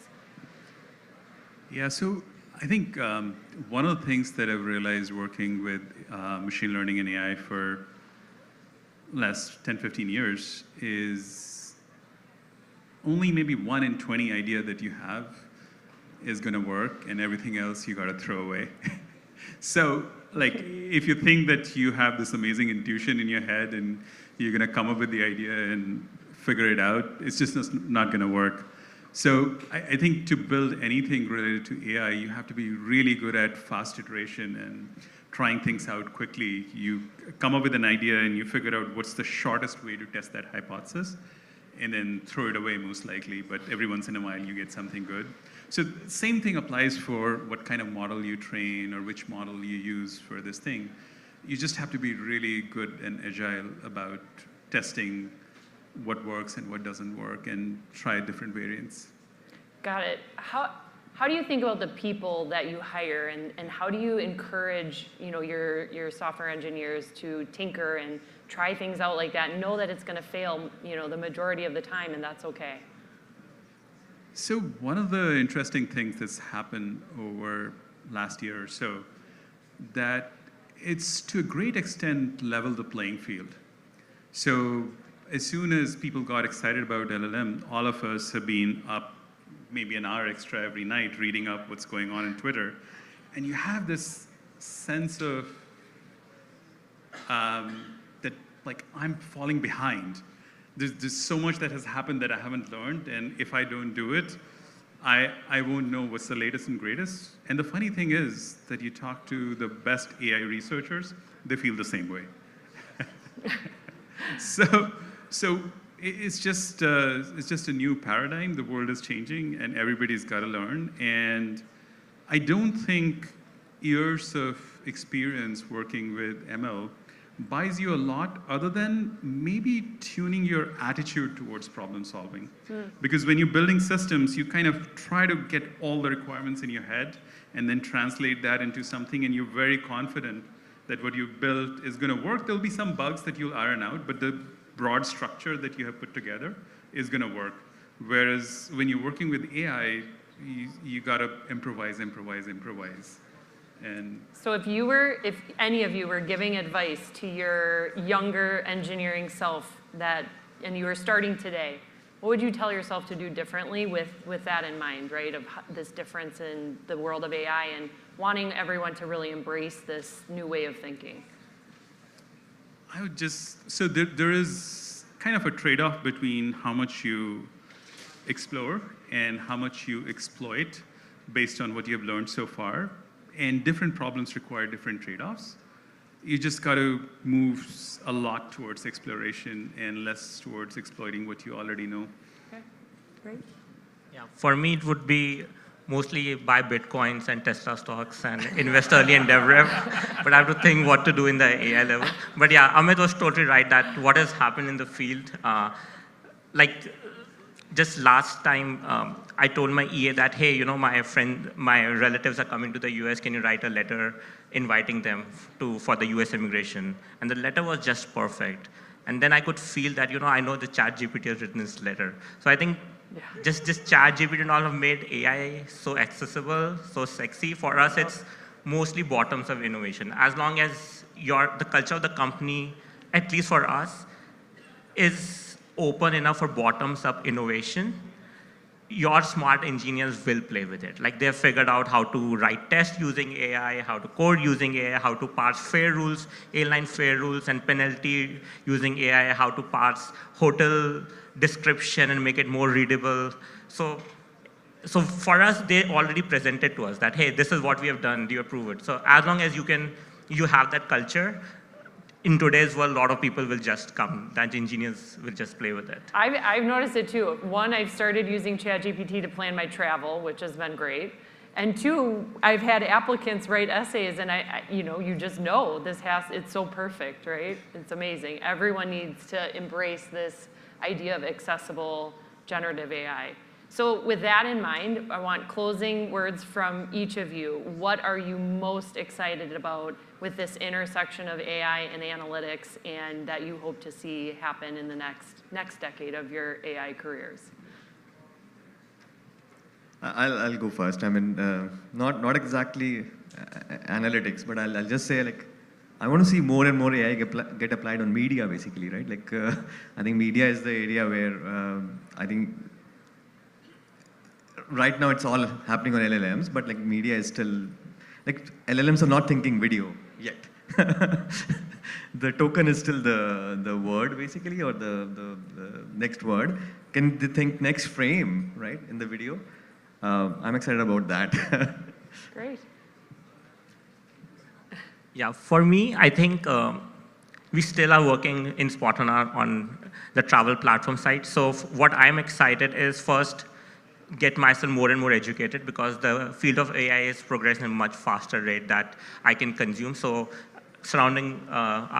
Yeah, so I think one of the things that I've realized working with machine learning and AI for last 10, 15 years is only maybe 1 in 20 idea that you have is going to work, and everything else you got to throw away. So, like, if you think that you have this amazing intuition in your head and you're going to come up with the idea and figure it out, it's just not going to work. So I think to build anything related to AI, you have to be really good at fast iteration and trying things out quickly. You come up with an idea and you figure out what's the shortest way to test that hypothesis, and then throw it away most likely, but every once in a while you get something good. So same thing applies for what kind of model you train or which model you use for this thing. You just have to be really good and agile about testing what works and what doesn't work and try different variants. Got it. How do you think about the people that you hire, and how do you encourage your software engineers to tinker and try things out like that and know that it's going to fail the majority of the time, and that's okay? So one of the interesting things that's happened over last year or so, that it's to a great extent leveled the playing field. So as soon as people got excited about LLM, all of us have been up maybe an hour extra every night reading up what's going on in Twitter. And you have this sense of that, like, I'm falling behind. There's so much that has happened that I haven't learned, and if I don't do it, I won't know what's the latest and greatest. And the funny thing is that you talk to the best AI researchers, they feel the same way. So it's just a new paradigm. The world is changing, and everybody's got to learn. And I don't think years of experience working with ML buys you a lot, other than maybe tuning your attitude towards problem solving. Because when you're building systems, you kind of try to get all the requirements in your head and then translate that into something, and you're very confident that what you've built is going to work. There'll be some bugs that you'll iron out, but the broad structure that you have put together is going to work. Whereas when you're working with AI, you got to improvise. And so if any of you were giving advice to your younger engineering self and you were starting today, what would you tell yourself to do differently with that in mind, right? Of this difference in the world of AI and wanting everyone to really embrace this new way of thinking? I would so there is kind of a trade-off between how much you explore and how much you exploit based on what you have learned so far. And different problems require different trade-offs. You just got to move a lot towards exploration and less towards exploiting what you already know. Okay, great. Yeah, for me, it would be mostly buy Bitcoins and Tesla stocks and invest early in DevRev. But I have to think what to do in the AI level. But yeah, Amit was totally right that what has happened in the field, just last time, I told my EA that, hey, my relatives are coming to the US. Can you write a letter inviting them for the US immigration? And the letter was just perfect. And then I could feel that, I know the ChatGPT has written this letter. So I think just ChatGPT and all have made AI so accessible, so sexy. For us, it's mostly bottoms of innovation. As long as the culture of the company, at least for us, is open enough for bottoms-up innovation, your smart engineers will play with it. Like they've figured out how to write tests using AI, how to code using AI, how to parse fare rules, airline fare rules and penalty using AI, how to parse hotel description and make it more readable. So for us, they already presented to us that, hey, this is what we have done, do you approve it? So as long as you have that culture, in today's world, a lot of people will just come. That engineers will just play with it. I've noticed it too. One, I've started using ChatGPT to plan my travel, which has been great. And two, I've had applicants write essays, and you just know it's so perfect, right? It's amazing. Everyone needs to embrace this idea of accessible generative AI. So with that in mind, I want closing words from each of you. What are you most excited about with this intersection of AI and analytics, and that you hope to see happen in the next decade of your AI careers? I'll go first. I mean, not exactly analytics, but I'll just say, I want to see more and more AI get applied on media, basically, right? I think media is the area where I think right now it's all happening on LLMs, but media is still, LLMs are not thinking video yet. The token is still the word, basically, or the next word. Can they think next frame, right, in the video? I'm excited about that. Great. Yeah, for me, I think we still are working in Spot on the travel platform side. So what I'm excited is first, get myself more and more educated, because the field of AI is progressing at a much faster rate that I can consume. So surrounding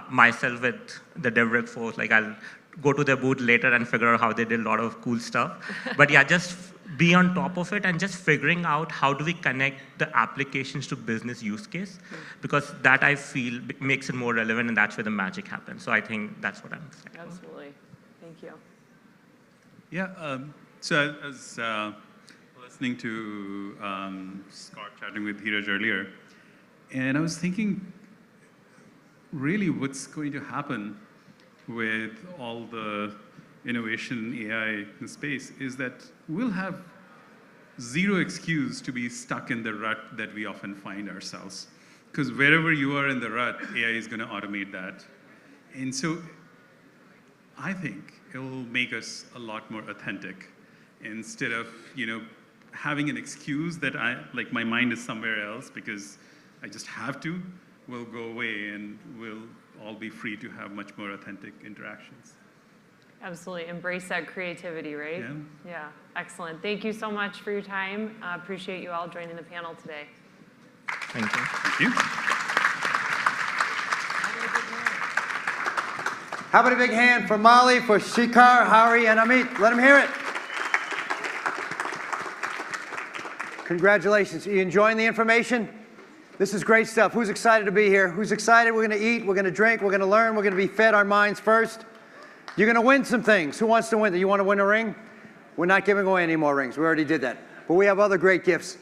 myself with the DevRev folks, I'll go to their booth later and figure out how they did a lot of cool stuff. But yeah, just be on top of it and just figuring out how do we connect the applications to business use case, because that I feel makes it more relevant, and that's where the magic happens. So I think that's what I'm excited about. Absolutely. Thank you. Yeah. So I was listening to Scott chatting with Dheeraj earlier, and I was thinking, really what's going to happen with all the innovation in AI in the space is that we'll have zero excuse to be stuck in the rut that we often find ourselves. Because wherever you are in the rut, AI is going to automate that. And so I think it will make us a lot more authentic. Instead of having an excuse that my mind is somewhere else because I just have to, will go away, and we'll all be free to have much more authentic interactions. Absolutely. Embrace that creativity, right? Yeah. Excellent. Thank you so much for your time. Appreciate you all joining the panel today. Thank you. Thank you. How about a big hand for Molly, for Shikhar, Hari, and Amit? Let them hear it. Congratulations. Are you enjoying the information? This is great stuff. Who's excited to be here? Who's excited? We're going to eat, we're going to drink, we're going to learn, we're going to be fed our minds first. You're going to win some things. Who wants to win? You want to win a ring? We're not giving away any more rings. We already did that. But we have other great gifts.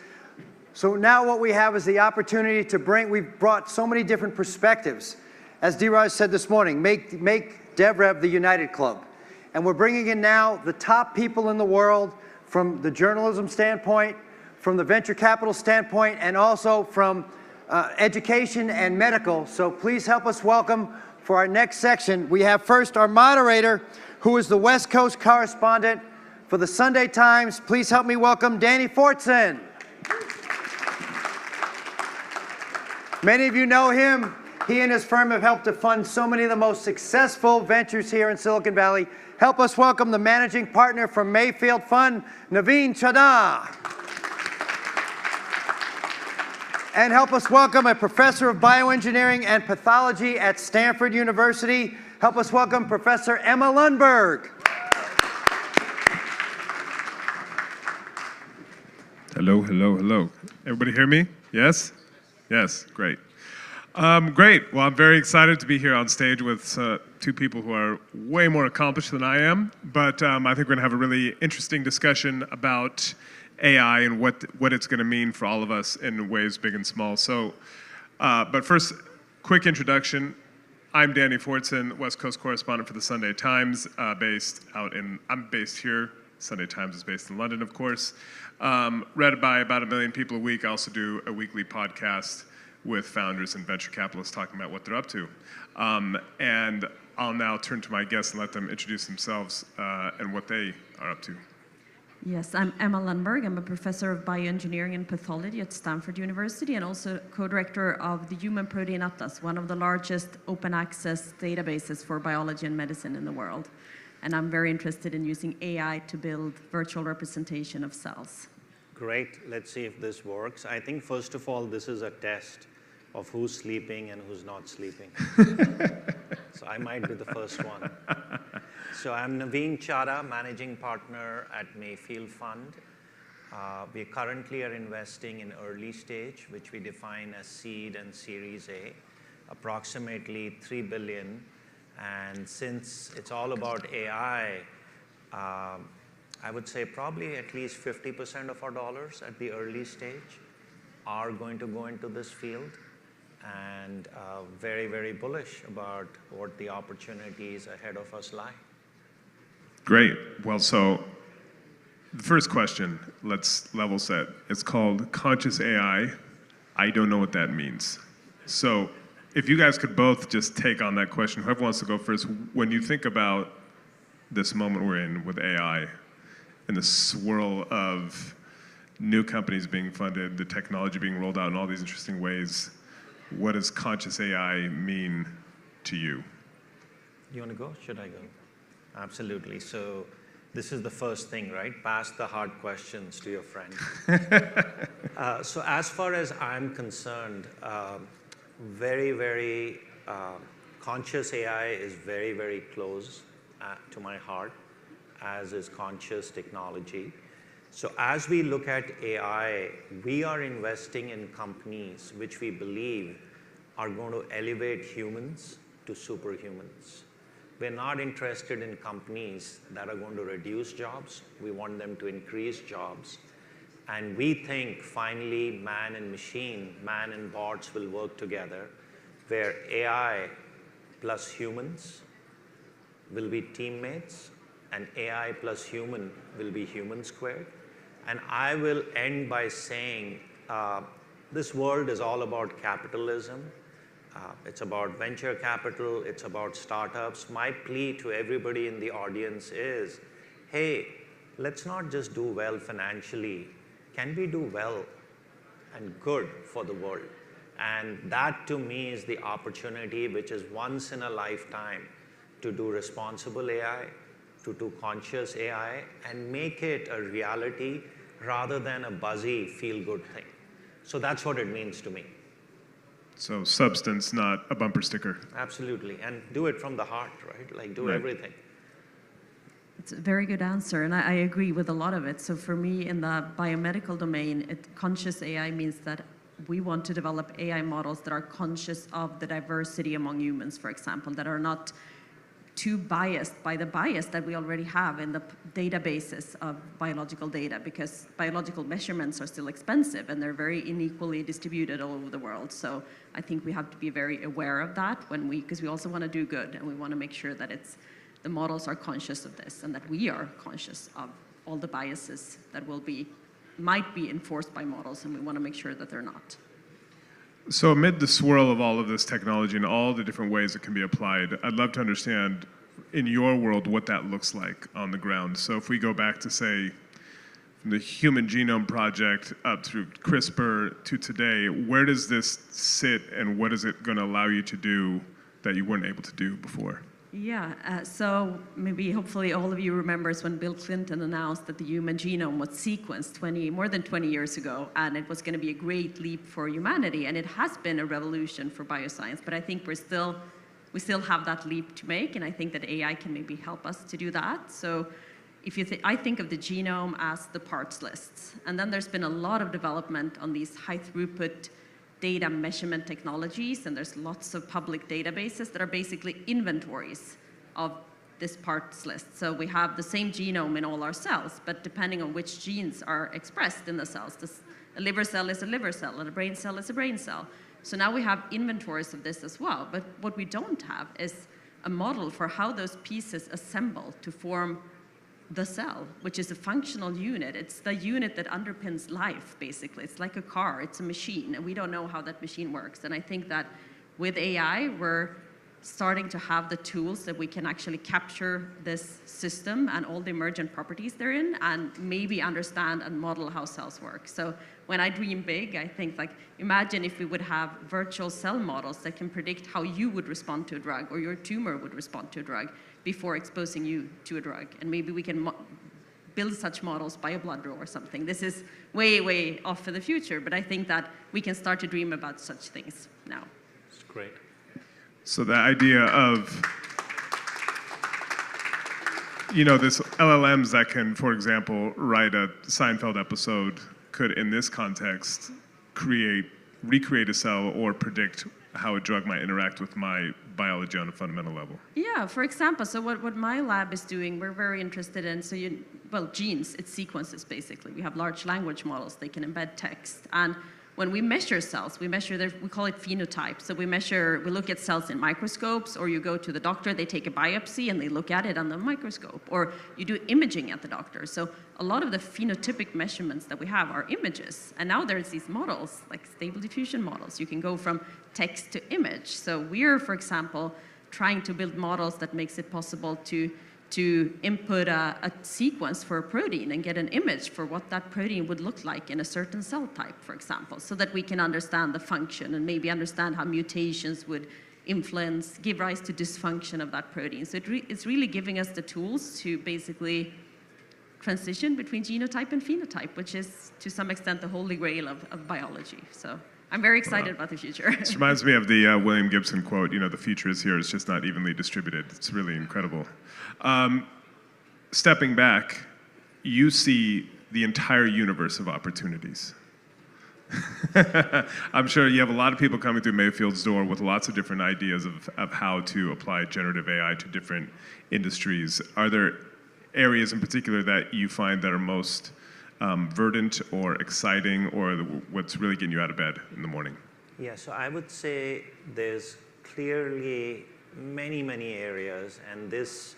So now what we have is the opportunity to bring, we've brought so many different perspectives. As Dheeraj said this morning, make DevRev the United Club. And we're bringing in now the top people in the world from the journalism standpoint, from the venture capital standpoint, and also from education and medical. So please help us welcome for our next section. We have first our moderator, who is the West Coast correspondent for the Sunday Times. Please help me welcome Danny Fortson. Many of you know him. He and his firm have helped to fund so many of the most successful ventures here in Silicon Valley. Help us welcome the managing partner from Mayfield Fund, Naveen Chadha. And help us welcome a professor of bioengineering and pathology at Stanford University. Help us welcome Professor Emma Lundberg. Hello, hello, hello. Everybody hear me? Yes? Yes, great. Great. Well, I'm very excited to be here on stage with two people who are way more accomplished than I am. But I think we're going to have a really interesting discussion about AI and what it's going to mean for all of us in ways big and small. So, but first, quick introduction. I'm Danny Fortson, West Coast correspondent for the Sunday Times, I'm based here. Sunday Times is based in London, of course. Read by about 1 million people a week. I also do a weekly podcast with founders and venture capitalists talking about what they're up to. And I'll now turn to my guests and let them introduce themselves and what they are up to. Yes, I'm Emma Lundberg. I'm a professor of bioengineering and pathology at Stanford University and also co-director of the Human Protein Atlas, one of the largest open access databases for biology and medicine in the world. And I'm very interested in using AI to build virtual representation of cells. Great. Let's see if this works. I think, first of all, this is a test of who's sleeping and who's not sleeping. So I might be the first one. So I'm Naveen Chadha, managing partner at Mayfield Fund. We currently are investing in early stage, which we define as seed and Series A, approximately $3 billion. And since it's all about AI, I would say probably at least 50% of our dollars at the early stage are going to go into this field, and very, very bullish about what the opportunities ahead of us lie. Great. Well, so the first question, let's level set. It's called conscious AI. I don't know what that means. So if you guys could both just take on that question, whoever wants to go first, when you think about this moment we're in with AI and the swirl of new companies being funded, the technology being rolled out in all these interesting ways, what does conscious AI mean to you? You want to go? Should I go? Absolutely. So this is the first thing, right? Pass the hard questions to your friend. So as far as I'm concerned, very, very conscious AI is very, very close to my heart, as is conscious technology. So as we look at AI, we are investing in companies which we believe are going to elevate humans to superhumans. We're not interested in companies that are going to reduce jobs. We want them to increase jobs. And we think finally man and machine, man and bots will work together, where AI plus humans will be teammates, and AI plus human will be human squared. And I will end by saying this world is all about capitalism. It's about venture capital. It's about startups. My plea to everybody in the audience is, hey, let's not just do well financially. Can we do well and good for the world? And that, to me, is the opportunity which is once in a lifetime to do responsible AI, to do conscious AI, and make it a reality rather than a buzzy, feel-good thing. So that's what it means to me. So substance, not a bumper sticker. Absolutely. And do it from the heart, right? Like, do everything. It's a very good answer, and I agree with a lot of it. So for me, in the biomedical domain, conscious AI means that we want to develop AI models that are conscious of the diversity among humans, for example, that are not too biased by the bias that we already have in the databases of biological data, because biological measurements are still expensive and they're very unequally distributed all over the world. So I think we have to be very aware of that because we also want to do good, and we want to make sure that the models are conscious of this and that we are conscious of all the biases that might be enforced by models, and we want to make sure that they're not. So amid the swirl of all of this technology and all the different ways it can be applied, I'd love to understand in your world what that looks like on the ground. So if we go back to, say, from the Human Genome Project up through CRISPR to today, where does this sit and what is it going to allow you to do that you weren't able to do before? Yeah, so maybe hopefully all of you remembers when Bill Clinton announced that the human genome was sequenced more than 20 years ago, and it was going to be a great leap for humanity, and it has been a revolution for bioscience, but I think we still have that leap to make, and I think that AI can maybe help us to do that. So I think of the genome as the parts lists, and then there's been a lot of development on these high throughput data measurement technologies, and there's lots of public databases that are basically inventories of this parts list. So we have the same genome in all our cells, but depending on which genes are expressed in the cells, a liver cell is a liver cell, and a brain cell is a brain cell. So now we have inventories of this as well, but what we don't have is a model for how those pieces assemble to form the cell, which is a functional unit. It's the unit that underpins life, basically. It's like a car, it's a machine, and we don't know how that machine works. And I think that with AI, we're starting to have the tools that we can actually capture this system and all the emergent properties therein, and maybe understand and model how cells work. So when I dream big, I think, like, imagine if we would have virtual cell models that can predict how you would respond to a drug or your tumor would respond to a drug before exposing you to a drug. And maybe we can build such models by a blood draw or something. This is way, way off for the future, but I think that we can start to dream about such things now. It's great. So the idea of, this LLMs that can, for example, write a Seinfeld episode could, in this context, recreate a cell or predict how a drug might interact with my biology on a fundamental level. Yeah, for example, so what my lab is doing, we're very interested in, genes, it's sequences basically. We have large language models, they can embed text. And when we measure cells, we call it phenotype. So we look at cells in microscopes, or you go to the doctor, they take a biopsy and they look at it on the microscope, or you do imaging at the doctor. So a lot of the phenotypic measurements that we have are images. And now there's these models, like stable diffusion models. You can go from text to image. So we're, for example, trying to build models that makes it possible to input a sequence for a protein and get an image for what that protein would look like in a certain cell type, for example, so that we can understand the function and maybe understand how mutations would give rise to dysfunction of that protein. So it's really giving us the tools to basically transition between genotype and phenotype, which is to some extent the holy grail of biology. So I'm very excited about the future. This reminds me of the William Gibson quote, the future is here, it's just not evenly distributed. It's really incredible. Stepping back, you see the entire universe of opportunities. I'm sure you have a lot of people coming through Mayfield's door with lots of different ideas of how to apply generative AI to different industries. Are there areas in particular that you find that are most verdant or exciting, or what's really getting you out of bed in the morning? Yeah, so I would say there's clearly many, many areas, and this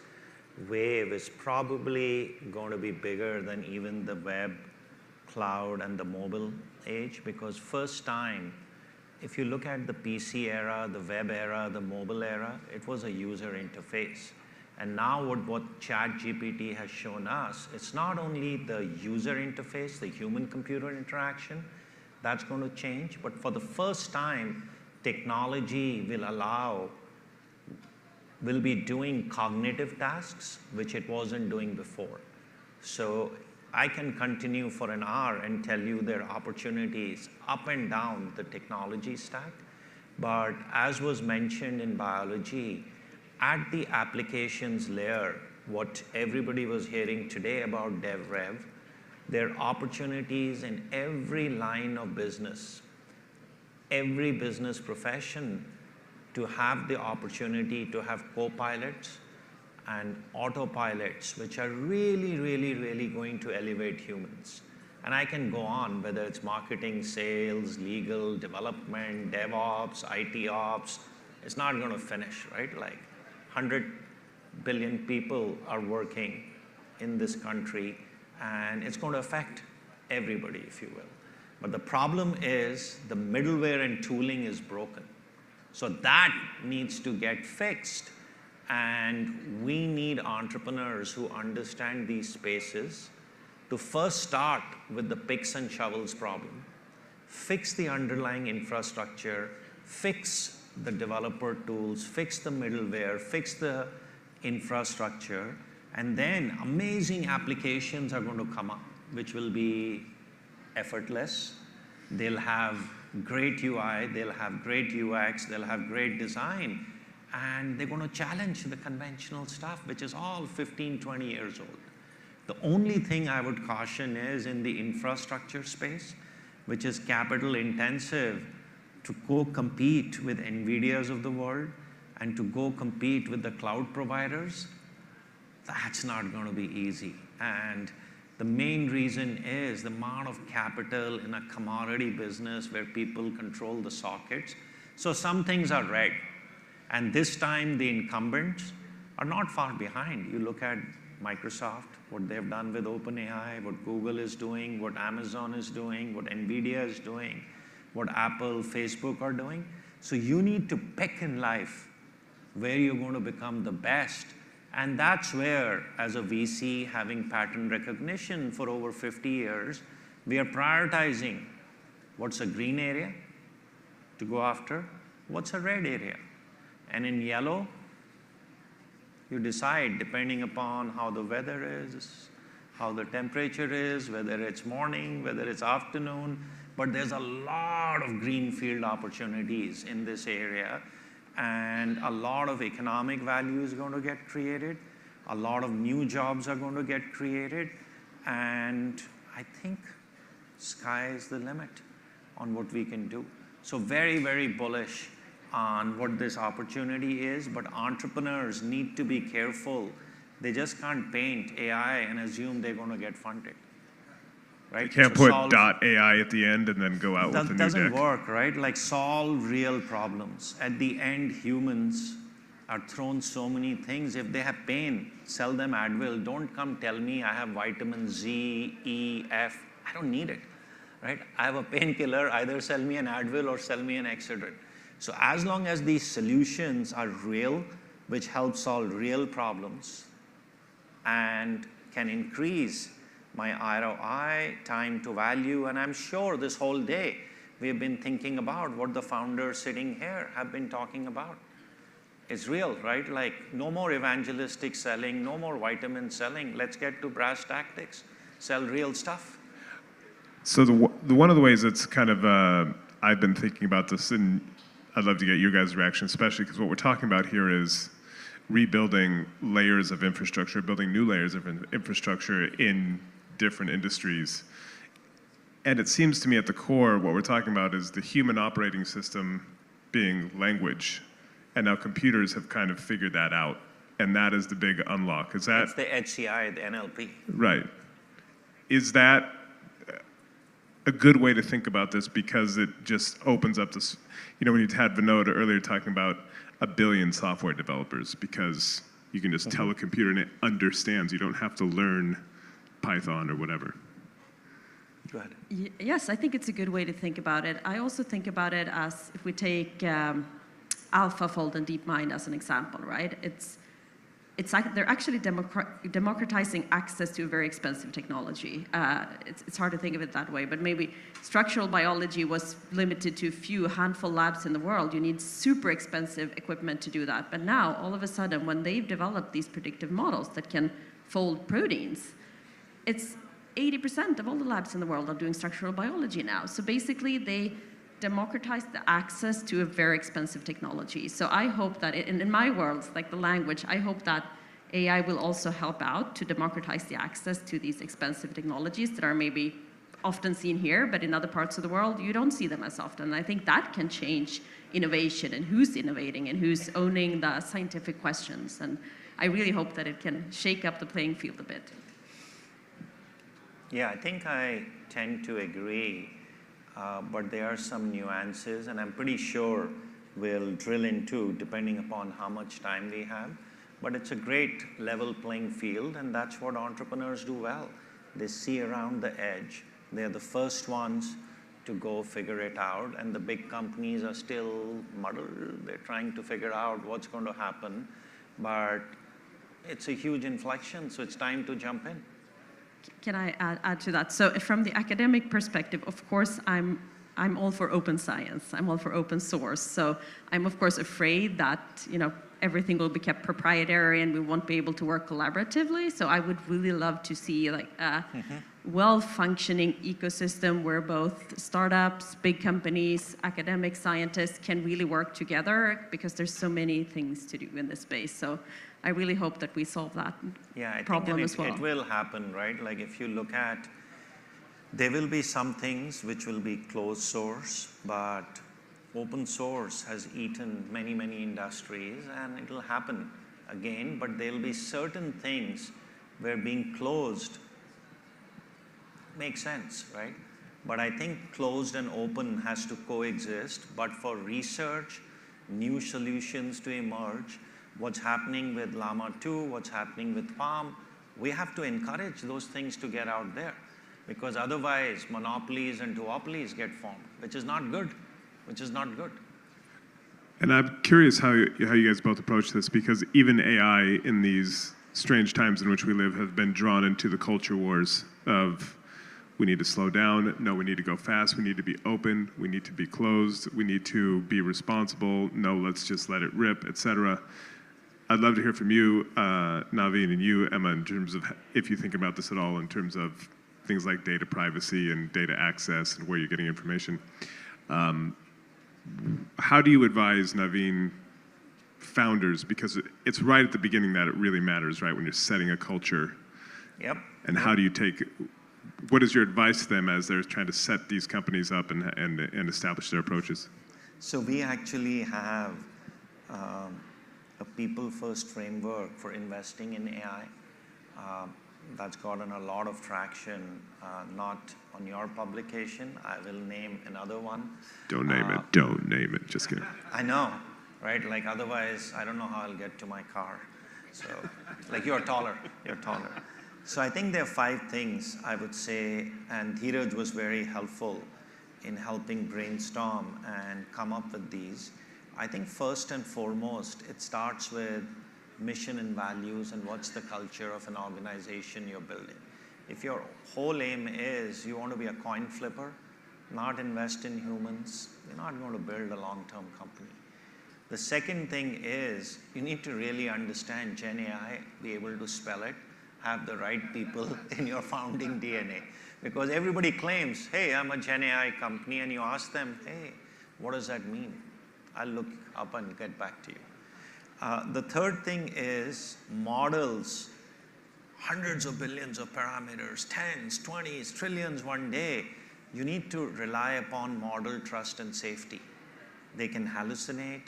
wave is probably going to be bigger than even the web, cloud, and the mobile age, because first time, if you look at the PC era, the web era, the mobile era, it was a user interface. And now what ChatGPT has shown us, it's not only the user interface, the human-computer interaction, that's going to change, but for the first time, technology will be doing cognitive tasks, which it wasn't doing before. So I can continue for an hour and tell you there are opportunities up and down the technology stack, but as was mentioned in biology, at the applications layer, what everybody was hearing today about DevRev, there are opportunities in every line of business every business profession to have the opportunity to have co-pilots and autopilots, which are really, really, really going to elevate humans. And I can go on, whether it's marketing, sales, legal, development, DevOps, IT ops, it's not going to finish, right? Like 100 billion people are working in this country, and it's going to affect everybody, if you will. But the problem is the middleware and tooling is broken. So that needs to get fixed. And we need entrepreneurs who understand these spaces to first start with the picks and shovels problem, fix the underlying infrastructure, fix the developer tools, fix the middleware, fix the infrastructure, and then amazing applications are going to come up, which will be effortless. They'll have great UI, they'll have great UX, they'll have great design, and they're going to challenge the conventional stuff, which is all 15, 20 years old. The only thing I would caution is in the infrastructure space, which is capital intensive, to go compete with NVIDIAs of the world and to go compete with the cloud providers, that's not going to be easy. And the main reason is the amount of capital in a commodity business where people control the sockets. So some things are red. And this time the incumbents are not far behind. You look at Microsoft, what they've done with OpenAI, what Google is doing, what Amazon is doing, what NVIDIA is doing, what Apple, Facebook are doing. So you need to pick in life where you're going to become the best. And that's where, as a VC, having pattern recognition for over 50 years, we are prioritizing what's a green area to go after, what's a red area. And in yellow, you decide depending upon how the weather is, how the temperature is, whether it's morning, whether it's afternoon. But there's a lot of greenfield opportunities in this area, and a lot of economic value is going to get created. A lot of new jobs are going to get created. And I think sky is the limit on what we can do. So very, very bullish on what this opportunity is, but entrepreneurs need to be careful. They just can't paint AI and assume they're going to get funded. Right? You can't put .ai at the end and then go out with a new deck. That doesn't work, right? Like solve real problems. At the end, humans are thrown so many things. If they have pain, sell them Advil. Don't come tell me I have vitamin Z, E, F. I don't need it, right? I have a painkiller. Either sell me an Advil or sell me an Excedrin. So as long as these solutions are real, which help solve real problems and can increase my ROI, time to value, and I'm sure this whole day we have been thinking about what the founders sitting here have been talking about. It's real, right? Like no more evangelistic selling, no more vitamin selling. Let's get to brass tactics, sell real stuff. So one of the ways it's kind of, I've been thinking about this, and I'd love to get your guys' reaction, especially because what we're talking about here is rebuilding layers of infrastructure, building new layers of infrastructure in different industries. And it seems to me at the core, what we're talking about is the human operating system being language. And now computers have kind of figured that out. And that is the big unlock. Is that? It's the HCI, the NLP. Right. Is that a good way to think about this, because it just opens up this, you know, when you had Vinod earlier talking about 1 billion software developers, because you can just tell a computer and it understands. You don't have to learn Python or whatever. Go ahead. Yes, I think it's a good way to think about it. I also think about it as if we take AlphaFold and DeepMind as an example, right? They're actually democratizing access to a very expensive technology. It's hard to think of it that way, but maybe structural biology was limited to a few handful labs in the world. You need super expensive equipment to do that. But now, all of a sudden, when they've developed these predictive models that can fold proteins, it's 80% of all the labs in the world are doing structural biology now. So basically, they democratize the access to a very expensive technology. So I hope that in my world, like the language, I hope that AI will also help out to democratize the access to these expensive technologies that are maybe often seen here, but in other parts of the world, you don't see them as often. I think that can change innovation and who's innovating and who's owning the scientific questions. And I really hope that it can shake up the playing field a bit. Yeah, I think I tend to agree, but there are some nuances, and I'm pretty sure we'll drill into depending upon how much time we have. But it's a great level playing field, and that's what entrepreneurs do well. They see around the edge. They're the first ones to go figure it out, and the big companies are still muddled. They're trying to figure out what's going to happen, but it's a huge inflection, so it's time to jump in. Can I add to that? So from the academic perspective, of course, I'm all for open science. I'm all for open source. So I'm, of course, afraid that, everything will be kept proprietary and we won't be able to work collaboratively. So I would really love to see like a well-functioning ecosystem where both startups, big companies, academic scientists can really work together, because there's so many things to do in this space. So I really hope that we solve that problem as well. It will happen, right? Like if you look at, there will be some things which will be closed source, but open source has eaten many, many industries, and it will happen again, but there will be certain things where being closed makes sense, right? But I think closed and open has to coexist, but for research, new solutions to emerge, what's happening with Llama 2, what's happening with Palm, we have to encourage those things to get out there, because otherwise monopolies and duopolies get formed, which is not good. And I'm curious how you guys both approach this, because even AI in these strange times in which we live have been drawn into the culture wars of we need to slow down, no, we need to go fast, we need to be open, we need to be closed, we need to be responsible, no, let's just let it rip, etc. I'd love to hear from you, Naveen, and you, Emma, in terms of if you think about this at all in terms of things like data privacy and data access and where you're getting information. How do you advise, Naveen, founders, because it's right at the beginning that it really matters, right, when you're setting a culture? Yep. And how do you what is your advice to them as they're trying to set these companies up and establish their approaches? So we actually have a people-first framework for investing in AI. That's gotten a lot of traction, not on your publication. I will name another one. Don't name it, just kidding. I know, right? Like otherwise, I don't know how I'll get to my car. So, like you're taller. So I think there are 5 things I would say, and Dheeraj was very helpful in helping brainstorm and come up with these. I think first and foremost, it starts with mission and values and what's the culture of an organization you're building. If your whole aim is you want to be a coin flipper, not invest in humans, you're not going to build a long-term company. The second thing is you need to really understand Gen AI, be able to spell it, have the right people in your founding DNA. Because everybody claims, hey, I'm a Gen AI company, and you ask them, hey, what does that mean? I'll look up and get back to you. The third thing is models, hundreds of billions of parameters, 10s, 20s, trillions one day. You need to rely upon model trust and safety. They can hallucinate,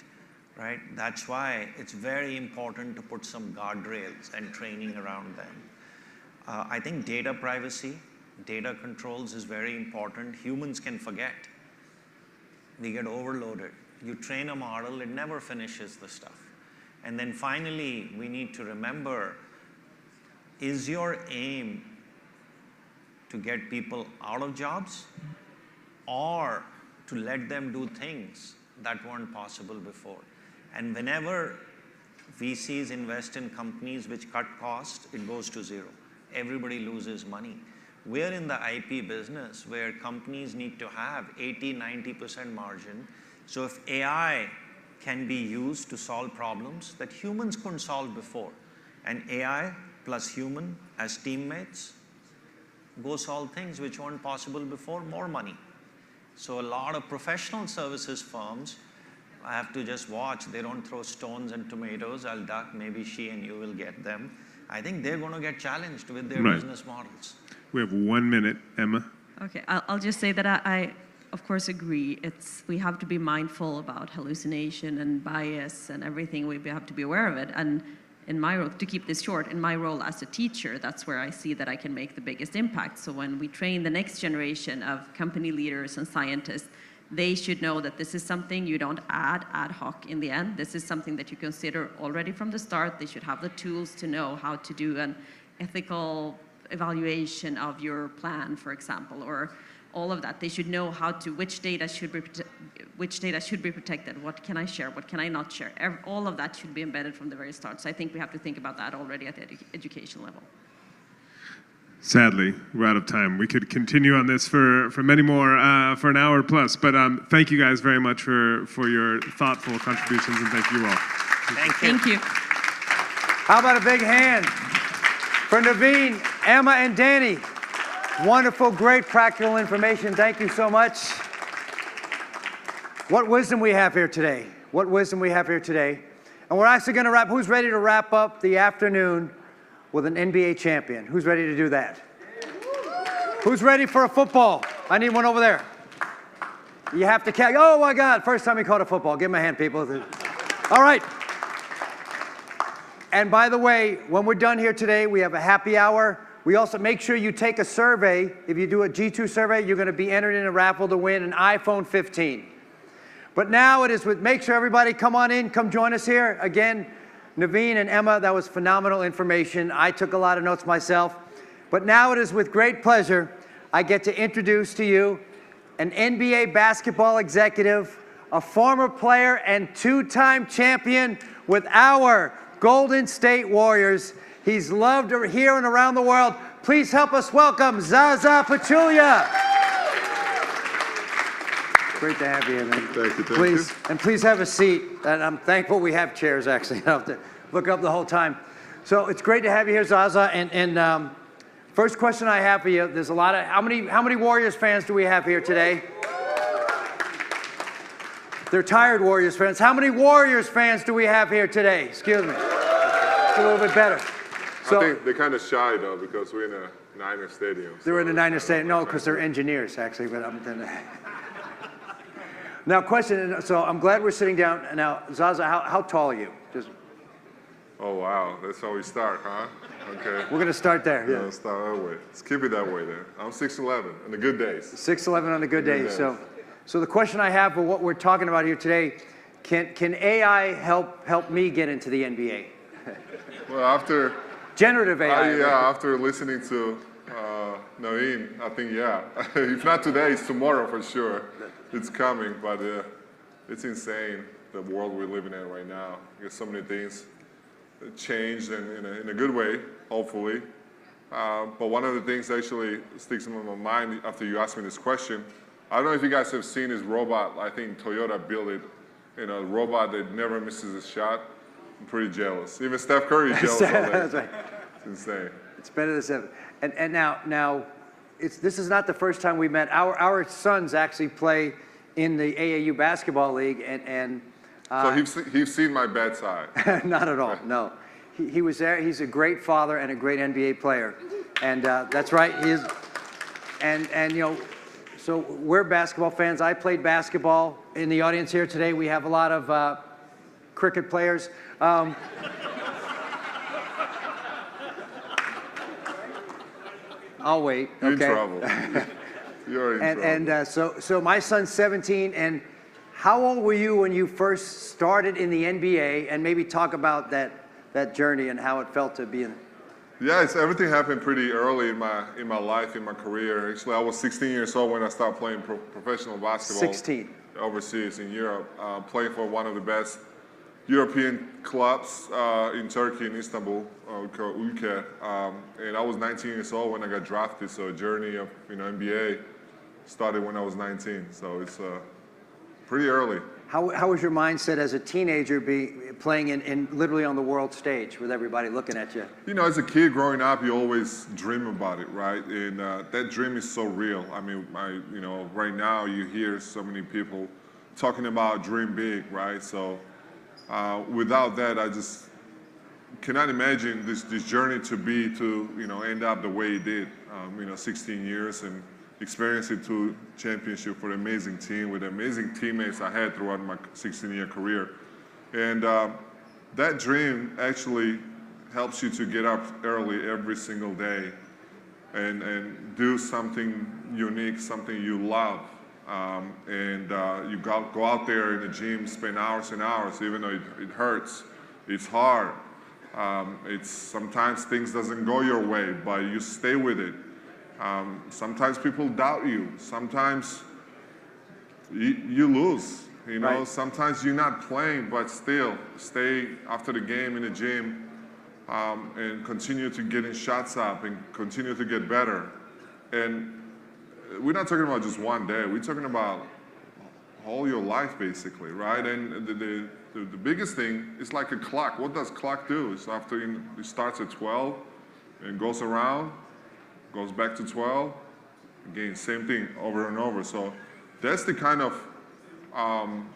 right? That's why it's very important to put some guardrails and training around them. I think data privacy, data controls is very important. Humans can forget. We get overloaded. You train a model, it never finishes the stuff. And then finally, we need to remember, is your aim to get people out of jobs or to let them do things that weren't possible before? And whenever VCs invest in companies which cut costs, it goes to zero. Everybody loses money. We're in the IP business where companies need to have 80, 90% margin. So if AI can be used to solve problems that humans couldn't solve before, and AI plus human as teammates go solve things which weren't possible before, more money. So a lot of professional services firms, I have to just watch, they don't throw stones and tomatoes, I'll duck, maybe she and you will get them. I think they're going to get challenged with their business models. We have 1 minute, Emma. Okay, I'll just say that I of course agree. We have to be mindful about hallucination and bias and everything. We have to be aware of it. And in my role, to keep this short, in my role as a teacher, that's where I see that I can make the biggest impact. So when we train the next generation of company leaders and scientists, they should know that this is something you don't add ad hoc in the end. This is something that you consider already from the start. They should have the tools to know how to do an ethical evaluation of your plan, for example, or all of that. They should know which data should be protected, what can I share, what can I not share. All of that should be embedded from the very start. So I think we have to think about that already at the education level. Sadly, we're out of time. We could continue on this for many more, for an hour plus, but thank you guys very much for your thoughtful contributions, and thank you all. Thank you. How about a big hand for Naveen, Emma, and Danny? Wonderful, great practical information. Thank you so much. What wisdom we have here today. What wisdom we have here today. And we're actually going to wrap. Who's ready to wrap up the afternoon with an NBA champion? Who's ready to do that? Who's ready for a football? I need one over there. You have to catch. Oh my God, first time he caught a football. Give him a hand, people. All right. And by the way, when we're done here today, we have a happy hour. We also make sure you take a survey. If you do a G2 survey, you're going to be entered in a raffle to win an iPhone 15. But now it is make sure everybody come on in, come join us here. Again, Naveen and Emma, that was phenomenal information. I took a lot of notes myself. But now it is with great pleasure I get to introduce to you an NBA basketball executive, a former player and two-time champion with our Golden State Warriors. He's loved here and around the world. Please help us welcome Zaza Pachulia. Great to have you here, man. Thank you, Please, and please have a seat. And I'm thankful we have chairs, actually. I don't have to look up the whole time. So it's great to have you here, Zaza. And first question I have for you, there's a lot of, how many Warriors fans do we have here today? They're tired Warriors fans. How many Warriors fans do we have here today? Excuse me. It's a little bit better. So, I think they're kind of shy, though, because we're in a Niner stadium. They're in a Niner stadium. No, because they're engineers, actually. But now, question. So I'm glad we're sitting down. Now, Zaza, how tall are you? Just. Oh, wow. That's how we start, huh? Okay. We're going to start there. Yeah. Let's start that way. Let's keep it that way, then. I'm 6'11" on the good days. 6'11" on the good days. So the question I have for what we're talking about here today, can AI help me get into the NBA? Well, after... Generative AI. Yeah, after listening to Naveen, I think, yeah. If not today, it's tomorrow for sure. It's coming, but it's insane, the world we're living in right now. There's so many things changed in a good way, hopefully. But one of the things that actually sticks in my mind after you asked me this question, I don't know if you guys have seen this robot. I think Toyota built it, a robot that never misses a shot. I'm pretty jealous. Even Steph Curry is jealous of it. That's right. It's insane. It's better than seven. And now, this is not the first time we met. Our sons actually play in the AAU basketball league, and so he's seen my bad side. Not at all. No, he was there. He's a great father and a great NBA player, and that's right. He is, and so we're basketball fans. I played basketball. In the audience here today, we have a lot of cricket players. I'll wait. You're Okay. in trouble. You're in trouble. So my son's 17, and how old were you when you first started in the NBA? And maybe talk about that journey and how it felt to be in it. Yeah, everything happened pretty early in my life, in my career. Actually, I was 16 years old when I started playing professional basketball. 16. Overseas in Europe, playing for one of the best European clubs in Turkey, in Istanbul, called Ülker. And I was 19 years old when I got drafted, so a journey of NBA started when I was 19. So it's pretty early. How was your mindset as a teenager playing in literally on the world stage with everybody looking at you? As a kid growing up, you always dream about it, right? And that dream is so real. I mean, right now you hear so many people talking about dream big, right? So without that, I just cannot imagine this journey to end up the way it did. 16 years and experiencing 2 championships for an amazing team with amazing teammates I had throughout my 16-year career. And that dream actually helps you to get up early every single day and do something unique, something you love. You go out there in the gym, spend hours and hours, even though it hurts, it's hard. Sometimes things doesn't go your way, but you stay with it. Sometimes people doubt you. Sometimes you lose. You know, Right. sometimes you're not playing, but still stay after the game in the gym and continue to getting shots up and continue to get better. And we're not talking about just one day. We're talking about all your life, basically, right? And the biggest thing is like a clock. What does clock do? It's after it starts at 12 and goes around, goes back to 12, again, same thing over and over. So that's the kind of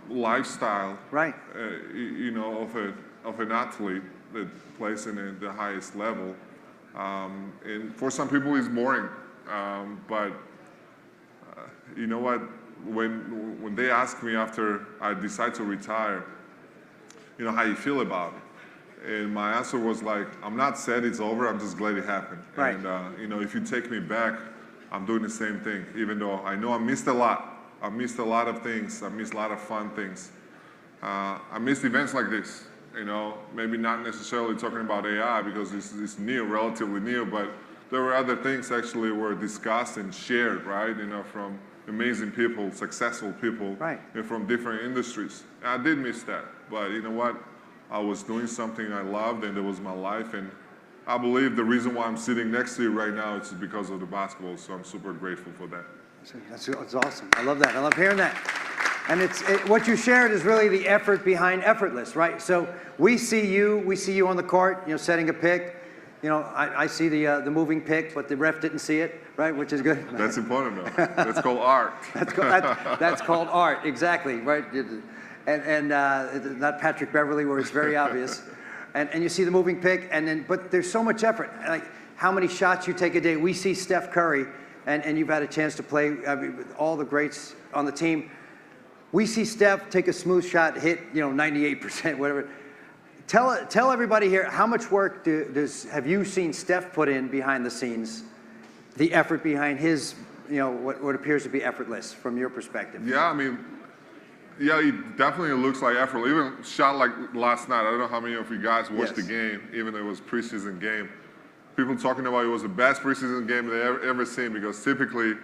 lifestyle, right? You know, of an athlete that plays in the highest level. And for some people, it's boring. But you know what? When they ask me after I decide to retire, you know, how you feel about it, and my answer was like, I'm not sad it's over. I'm just glad it happened. Right. And you know, if you take me back, I'm doing the same thing. Even though I know I missed a lot. I missed a lot of things. I missed a lot of fun things. I missed events like this. You know, maybe not necessarily talking about AI because it's new, relatively new, but there were other things actually were discussed and shared, right? You know, from amazing people, successful people, right, and from different industries. And I did miss that, but you know what? I was doing something I loved, and it was my life. And I believe the reason why I'm sitting next to you right now is because of the basketball. So I'm super grateful for that. That's awesome. I love that. I love hearing that. And what you shared is really the effort behind Effortless, right? So we see you on the court, you know, setting a pick. You know, I see the moving pick, but the ref didn't see it, right? Which is good. That's important, though. That's called art. That's called art, exactly, right? And not Patrick Beverly, where it's very obvious. And you see the moving pick, but there's so much effort. Like how many shots you take a day. We see Steph Curry, and you've had a chance to play with all the greats on the team. We see Steph take a smooth shot, hit 98%, whatever. Tell everybody here, how much work have you seen Steph put in behind the scenes, the effort behind his, what appears to be effortless from your perspective? Yeah, I mean, yeah, it definitely looks like effort. Even shot like last night. I don't know how many of you guys watched the game, even though it was preseason game. People talking about it was the best preseason game they ever seen because typically,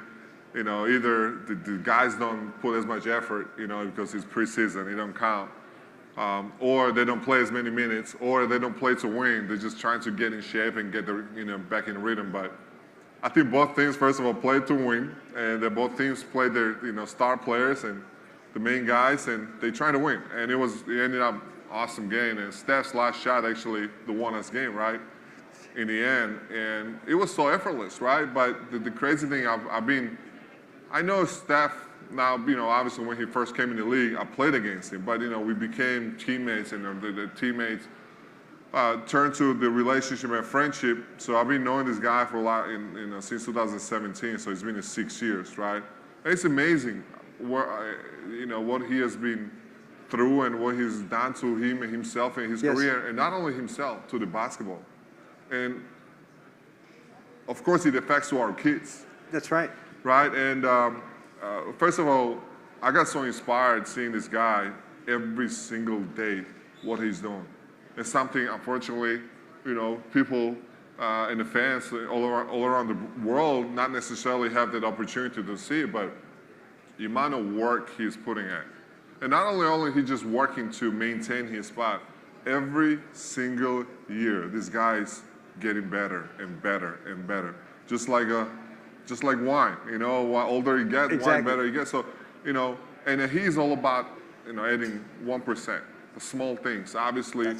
either the guys don't put as much effort, because it's preseason, it don't count. Or they don't play as many minutes, or they don't play to win. They're just trying to get in shape and get back in rhythm. But I think both teams, first of all, played to win, and both teams played their star players and the main guys, and they tried to win. And it ended up awesome game. And Steph's last shot actually the won-us game, right? In the end, and it was so effortless, right? But the crazy thing, I know Steph. Now, obviously when he first came in the league, I played against him, but we became teammates, and the teammates turned to the relationship and friendship. So I've been knowing this guy for a lot, since 2017. So it's been 6 years, right? It's amazing, what he has been through and what he's done to him and himself and his career, and not only himself, to the basketball, and of course it affects to our kids. That's right. Right, and. First of all, I got so inspired seeing this guy every single day, what he's doing. It's something, unfortunately, people and the fans all around the world not necessarily have that opportunity to see, but the amount of work he's putting in. And not only he just working to maintain his spot, every single year, this guy's getting better and better and better. Just like wine, while older you get, wine better you get. So, and he's all about, adding 1%, the small things. Obviously,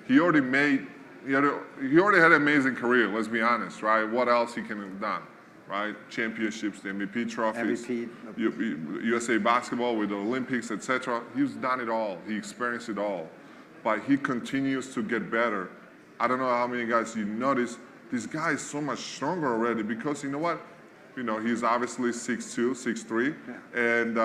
he already had an amazing career, let's be honest, right? What else he can have done, right? Championships, the MVP trophies, USA basketball with the Olympics, etc. He's done it all. He experienced it all. But he continues to get better. I don't know how many guys you notice, this guy is so much stronger already because you know what? you know, he's obviously 6'2", 6'3", and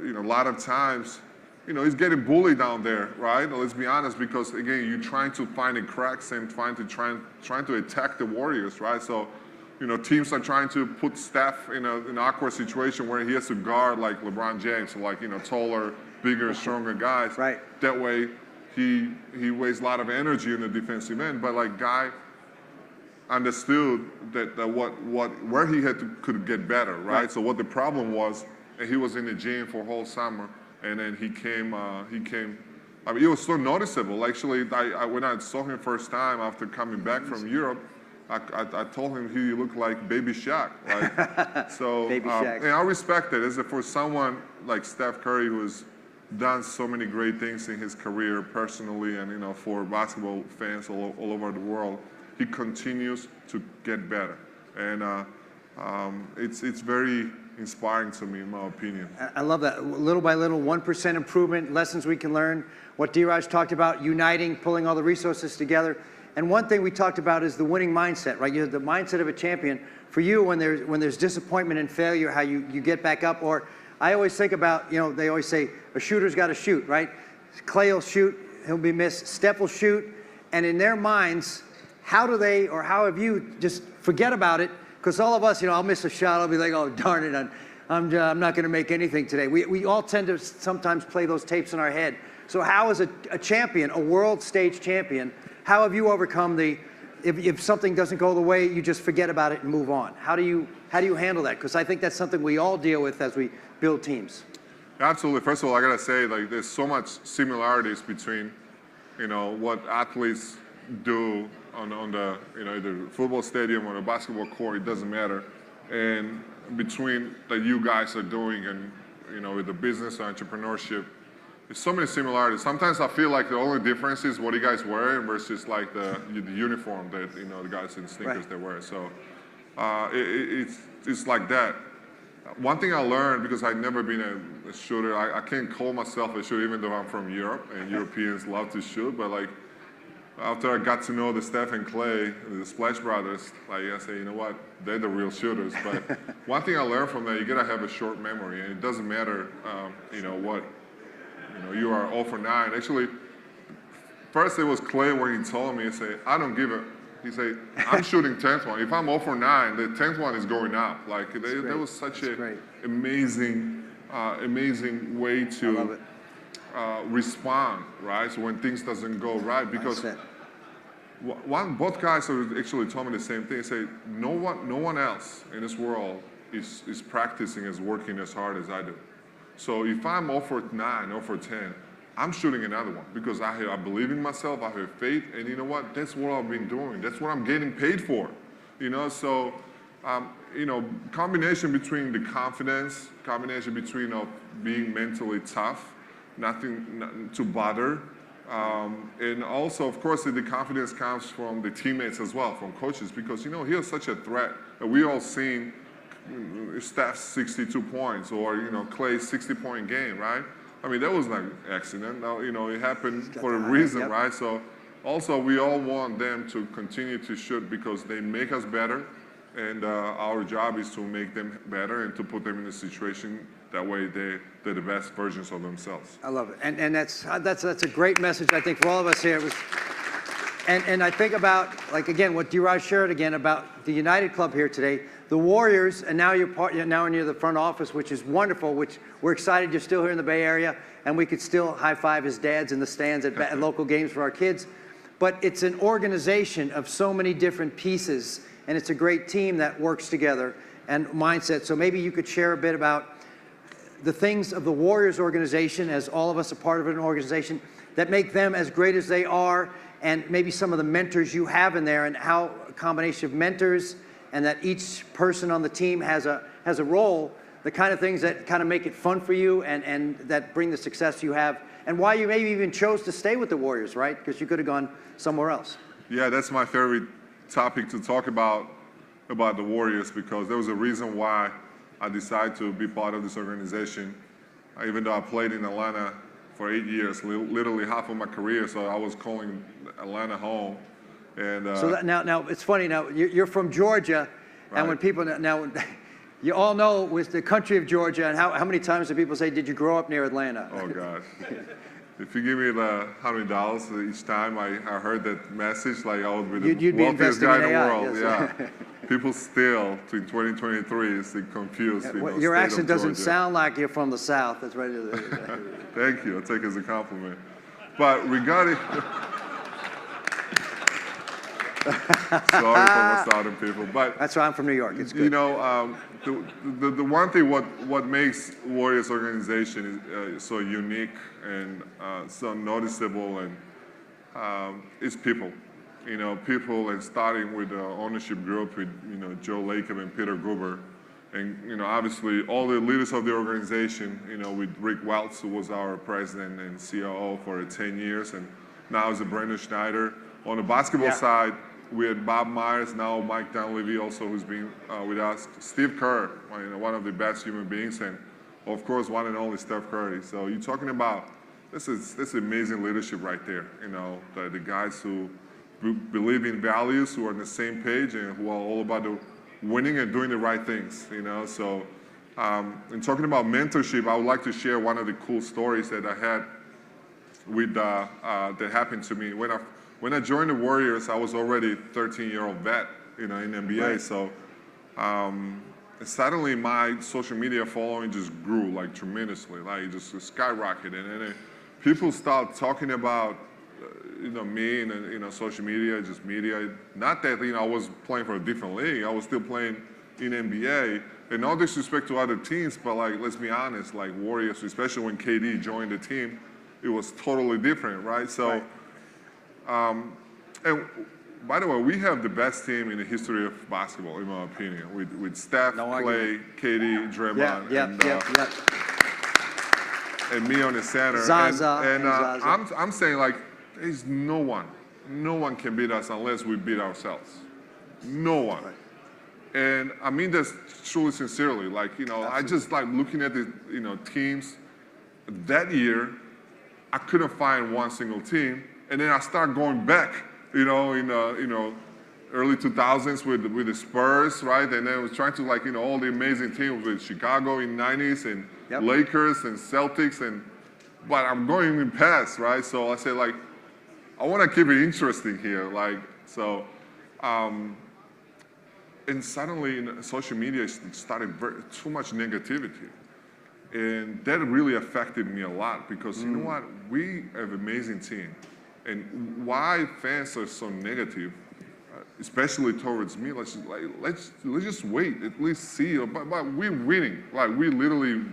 you know, a lot of times, you know, he's getting bullied down there, right? Let's be honest, because again, you're trying to find the cracks and trying to attack the Warriors, right? So, you know, teams are trying to put Steph in an awkward situation where he has to guard like LeBron James, or like, you know, taller, bigger, stronger guys. Right. That way, he wastes a lot of energy in the defensive end. But like Guy understood that where he could get better, right? So what the problem was, and he was in the gym for a whole summer, and then he came. I mean, it was so noticeable. Actually, when I saw him first time after coming back from Europe, I told him he looked like Baby Shaq. Like, so, Baby Shaq. And I respect it. As for someone like Steph Curry, who has done so many great things in his career personally, and you know, for basketball fans all over the world, he continues to get better, and it's very inspiring to me, in my opinion. I love that. Little by little, 1% improvement, lessons we can learn. What Dheeraj talked about, uniting, pulling all the resources together. And one thing we talked about is the winning mindset, right? You have the mindset of a champion. For you, when there's disappointment and failure, how you get back up. Or I always think about, you know, they always say a shooter's got to shoot, right? Clay will shoot, he'll be missed. Steph will shoot, and in their minds, how do they, or how have you just forget about it? Because all of us, you know, I'll miss a shot, I'll be like, oh, darn it, I'm not going to make anything today. We all tend to sometimes play those tapes in our head. So how is a champion, a world stage champion, how have you overcome if something doesn't go the way, you just forget about it and move on? How do you handle that? Because I think that's something we all deal with as we build teams. Absolutely. First of all, I gotta say, like, there's so much similarities between, you know, what athletes do on the, you know, either football stadium or the basketball court, it doesn't matter, and between that you guys are doing, and you know, with the business or entrepreneurship, there's so many similarities. Sometimes I feel like the only difference is what you guys wear versus like the uniform that, you know, the guys in sneakers they wear. So it's like that. One thing I learned, because I've never been a shooter, I can't call myself a shooter even though I'm from Europe and Europeans love to shoot, but like after I got to know the Steph and Clay, the Splash Brothers, like I say, you know what, they're the real shooters. But one thing I learned from that, you gotta have a short memory, and it doesn't matter, you know, what, you know, you are 0 for 9. Actually, first it was Clay when he told me, he said, I don't give a, he said, I'm shooting 10th one. If I'm 0 for 9, the 10th one is going out. Like, that was such an amazing, amazing way to respond, right? So when things doesn't go right, because both guys actually told me the same thing. They say, no one else in this world is practicing, is working as hard as I do. So if I'm 0 for 9, 0 for 10, I'm shooting another one because I believe in myself, I have faith, and you know what? That's what I've been doing. That's what I'm getting paid for, you know? So, you know, combination between the confidence, combination between being mentally tough, nothing to bother, and also, of course, the confidence comes from the teammates as well, from coaches, because, you know, he was such a threat. We all seen Steph's 62 points or, you know, Clay's 60-point game, right? I mean, that was not an accident. Now, you know, it happened for a reason, right? So also, we all want them to continue to shoot because they make us better, and our job is to make them better and to put them in a situation that way they're the best versions of themselves. I love it, and that's a great message, I think, for all of us here. It was, and I think about, like, again, what Dheeraj shared again about the United Club here today, the Warriors, and now you're near the front office, which is wonderful, which we're excited you're still here in the Bay Area, and we could still high-five as dads in the stands at local games for our kids. But it's an organization of so many different pieces, and it's a great team that works together and mindset. So maybe you could share a bit about the things of the Warriors organization, as all of us are part of an organization, that make them as great as they are, and maybe some of the mentors you have in there, and how a combination of mentors and that each person on the team has a role, the kind of things that kind of make it fun for you and that bring the success you have, and why you maybe even chose to stay with the Warriors, right? Because you could have gone somewhere else. Yeah, that's my favorite topic to talk about the Warriors, because there was a reason why I decided to be part of this organization, even though I played in Atlanta for 8 years, literally half of my career, so I was calling Atlanta home. And so now it's funny, now you're from Georgia, And when people, now, you all know with the country of Georgia, and how many times do people say, did you grow up near Atlanta? Oh, gosh. If you give me the $100 each time I heard that message, like I would be the wealthiest guy in the world. Yes. Yeah. People still, in 2023, is confused. Yeah, you know, your state accent of doesn't Georgia. sound like you're from the South. That's right. Thank you. I'll take it as a compliment. But regarding... Sorry for the Southern people, but that's why I'm from New York. It's good. You know, the one thing what makes Warriors organization is so unique and so noticeable and is people. You know, people, and starting with the ownership group with Joe Lacob and Peter Gruber, and obviously all the leaders of the organization. With Rick Welts, who was our president and COO for 10 years, and now is Brandon Schneider. On the basketball side, we had Bob Myers, now Mike Dunleavy also, who's been with us. Steve Kerr, one of the best human beings, and of course, one and only Steph Curry. So you're talking about, this is amazing leadership right there. The guys who believe in values, who are on the same page, and who are all about the winning and doing the right things. So in talking about mentorship, I would like to share one of the cool stories that I had with that happened to me. When I joined the Warriors, I was already a 13-year-old vet, in NBA. Right. So suddenly my social media following just grew like tremendously, like it just skyrocketed. And then people start talking about, me and social media, just media. Not that I was playing for a different league. I was still playing in NBA. And no disrespect to other teams, but like let's be honest, like Warriors, especially when KD joined the team, it was totally different, right? So. Right. And by the way, we have the best team in the history of basketball, in my opinion, with Steph, Clay, KD, Draymond, and me on the center. Zaza. And I'm saying, like, there's no one can beat us unless we beat ourselves. No one. Right. And I mean this truly sincerely. Like, I just like looking at the, teams that year, I couldn't find one single team. And then I start going back, in early 2000s with the Spurs, right? And then I was trying to all the amazing teams with Chicago in 90s and Lakers and Celtics, but I'm going in past, right? So I said I want to keep it interesting here, and suddenly social media started too much negativity. And that really affected me a lot because you know what? We have an amazing team. And why fans are so negative, especially towards me, let's just wait, at least see. But we're winning. Like, we literally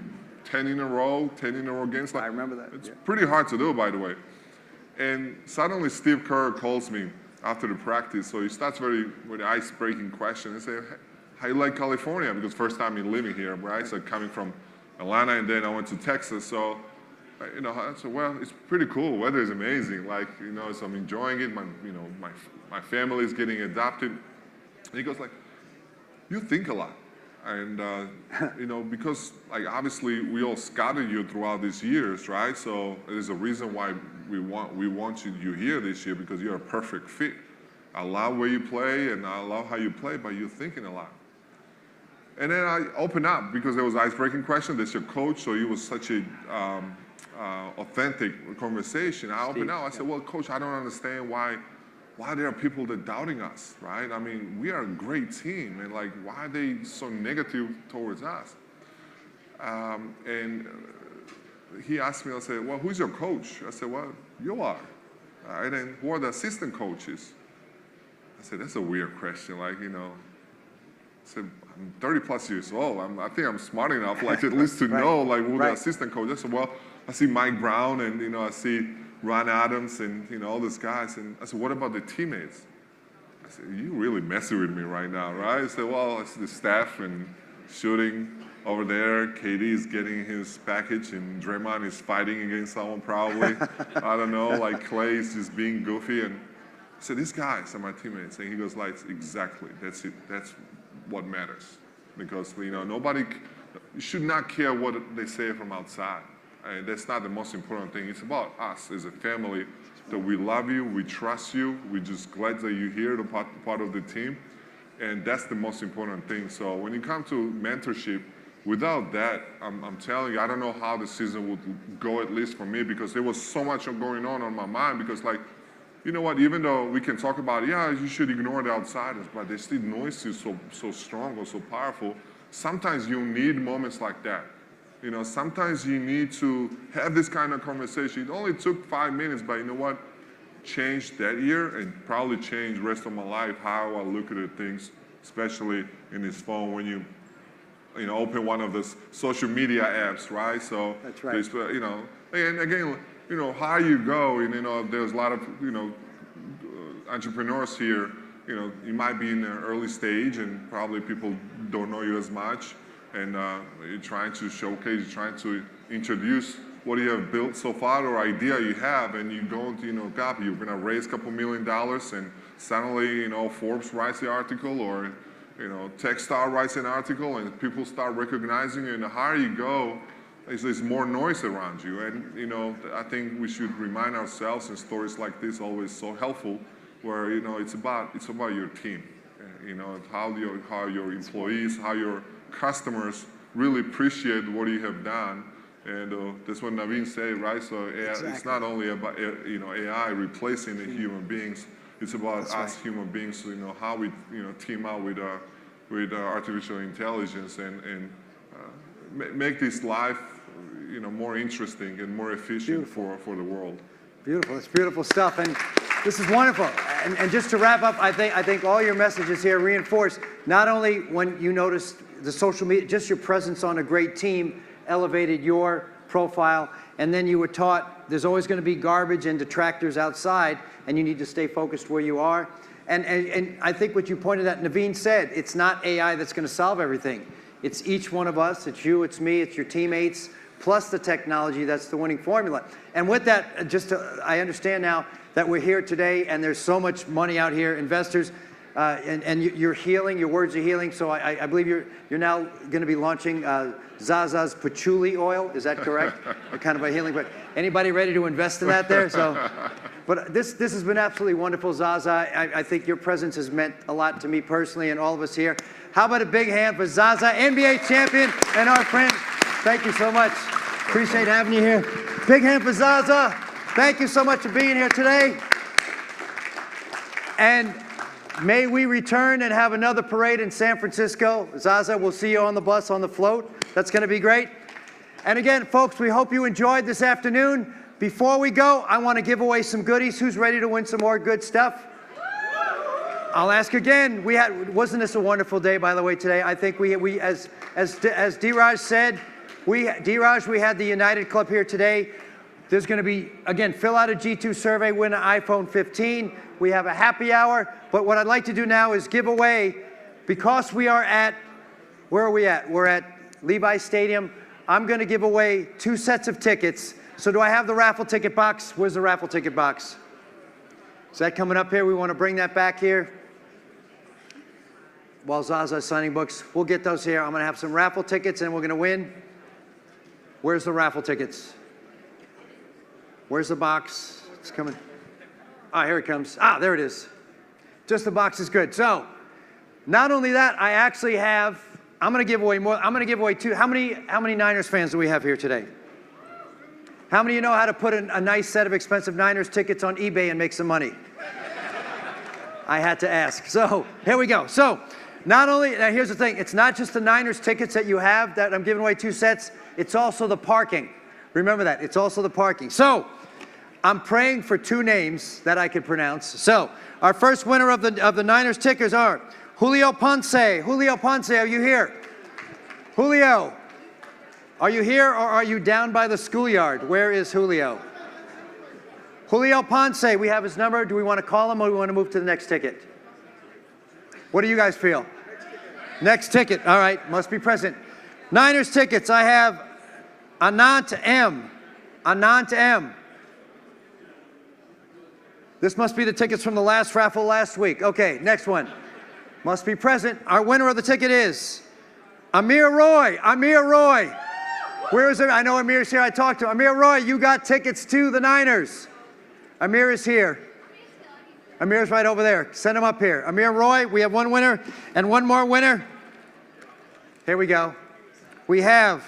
10 in a row games. Like, I remember that. It's pretty hard to do, by the way. And suddenly Steve Kerr calls me after the practice. So he starts with an ice-breaking question and say, how you like California? Because first time in living here, right? So coming from Atlanta, and then I went to Texas. So I said, well, it's pretty cool. Weather is amazing. So I'm enjoying it. My family is getting adopted. And he goes you think a lot. And, because obviously we all scouted you throughout these years, right? So there's a reason why we want you here this year, because you're a perfect fit. I love where you play and I love how you play, but you're thinking a lot. And then I opened up because there was an icebreaking question. That's your coach, so it was such a authentic conversation. I opened up. I said, well, coach, I don't understand why there are people that doubting us, right? I mean, we are a great team, and why are they so negative towards us? And he asked me, I said, well, who's your coach? I said, well, you are. All right, and who are the assistant coaches? I said, that's a weird question, I said, I'm 30 plus years old. I think I'm smart enough, at least to know, who the assistant coach is. I said, well, I see Mike Brown, and, I see Ron Adams, and, all these guys. And I said, what about the teammates? I said, you really messing with me right now, right? I said, well, I see the staff and shooting over there. KD is getting his package, and Draymond is fighting against someone probably. I don't know, Clay is just being goofy. And I said, these guys are my teammates. And he goes, exactly, that's it. That's what matters, because nobody should not care what they say from outside. That's not the most important thing. It's about us as a family, that we love you, we trust you, we're just glad that you're here, part of the team, And that's the most important thing. So when it comes to mentorship, without that, I'm telling you, I don't know how the season would go, at least for me, because there was so much going on my mind. Because, like, you know what, even though we can talk about, yeah, you should ignore the outsiders, but they still noise is so strong or so powerful. Sometimes you need moments like that. You know, sometimes you need to have this kind of conversation. It only took 5 minutes, but you know what? Changed that year and probably changed the rest of my life, how I look at things, especially in this phone when you open one of the social media apps, right? So that's right. You know, and again, you know, how you go, and you know, there's a lot of entrepreneurs here. You know, you might be in the early stage, and probably people don't know you as much, and you're trying to showcase, you're trying to introduce what you have built so far or idea you have, and you go into, God, you're gonna raise a couple $1 million, and suddenly, Forbes writes the article, or Techstar writes an article, and people start recognizing you, and the higher you go, there's more noise around you. And I think we should remind ourselves, in stories like this always so helpful, where it's about your team, how your employees, how your customers really appreciate what you have done. And that's what Naveen said, right? So AI, exactly. It's not only about AI replacing the human beings. It's about us human beings. How we team up with artificial intelligence and make this life more interesting and more efficient for the world. Beautiful. It's beautiful stuff, and this is wonderful. And just to wrap up, I think all your messages here reinforce not only when you noticed the social media, just your presence on a great team elevated your profile, and then you were taught there's always going to be garbage and detractors outside, and you need to stay focused where you are. And I think what you pointed out, Naveen said, it's not AI that's going to solve everything. It's each one of us. It's you, it's me, it's your teammates, plus the technology. That's the winning formula. And with that, I understand now that we're here today, and there's so much money out here, investors, and you're healing, your words are healing. So I believe you're now going to be launching Zaza's Pachulia oil. Is that correct? Kind of a healing, but anybody ready to invest in that there? So, but this has been absolutely wonderful, Zaza. I think your presence has meant a lot to me personally and all of us here. How about a big hand for Zaza, NBA champion and our friend. Thank you so much. Appreciate having you here. Big hand for Zaza. Thank you so much for being here today. And may we return and have another parade in San Francisco. Zaza, we'll see you on the bus, on the float. That's going to be great. And again, folks, we hope you enjoyed this afternoon. Before we go, I want to give away some goodies. Who's ready to win some more good stuff? I'll ask again. Wasn't this a wonderful day, by the way, today? I think we as Dheeraj said, Dheeraj, we had the United Club here today. There's going to be, again, fill out a G2 survey, win an iPhone 15. We have a happy hour. But what I'd like to do now is give away, because we are at, where are we at? We're at Levi Stadium. I'm going to give away 2 sets of tickets. So do I have the raffle ticket box? Where's the raffle ticket box? Is that coming up here? We want to bring that back here. While Zaza's signing books, we'll get those here. I'm going to have some raffle tickets, and we're going to win. Where's the raffle tickets? Where's the box? It's coming. Ah, here it comes. Ah, there it is. Just the box is good. So, not only that, I actually have, I'm going to give away more. I'm going to give away 2. How many Niners fans do we have here today? How many of you know how to put a nice set of expensive Niners tickets on eBay and make some money? I had to ask. So, here we go. So, not only, now here's the thing, it's not just the Niners tickets that you have that I'm giving away 2 sets, it's also the parking. Remember that, it's also the parking. So, I'm praying for 2 names that I can pronounce. So, our first winner of the Niners tickets are Julio Ponce. Julio Ponce, are you here? Julio, are you here, or are you down by the schoolyard? Where is Julio? Julio Ponce, we have his number. Do we want to call him, or do we want to move to the next ticket? What do you guys feel? Next ticket. All right, must be present. Niners tickets, I have Anant M. Anant M. This must be the tickets from the last raffle last week. Okay, next one. Must be present. Our winner of the ticket is Amir Roy. Amir Roy. Where is it? I know Amir's here. I talked to him. Amir Roy, you got tickets to the Niners. Amir is here. Amir's right over there. Send him up here. Amir Roy, we have one winner and one more winner. Here we go. We have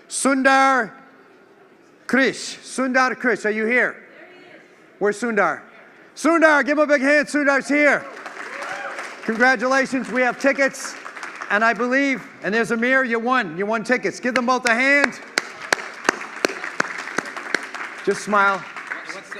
Sundar Krish. Sundar Krish, are you here? Where's Sundar? Sundar, give him a big hand. Sundar's here. Congratulations, we have tickets. And I believe, and there's Amir, you won. You won tickets. Give them both a hand. Just smile.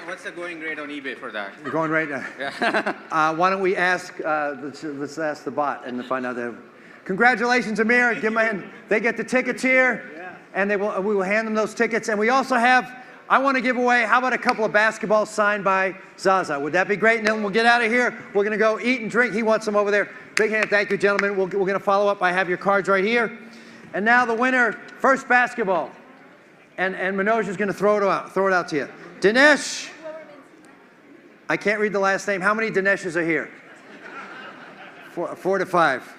What's the going rate on eBay for that? You're going right now. Yeah. Why don't we ask, let's ask the bot and find out that. Congratulations, Amir. Give them a hand. They get the tickets here, and we will hand them those tickets. And we also have, I want to give away, how about a couple of basketballs signed by Zaza? Would that be great? And then we'll get out of here. We're going to go eat and drink. He wants them over there. Big hand. Thank you, gentlemen. We're going to follow up. I have your cards right here. And now the winner, first basketball. And Manoj is going to throw it out to you. Dinesh. I can't read the last name. How many Dinesh's are here? 4 to 5.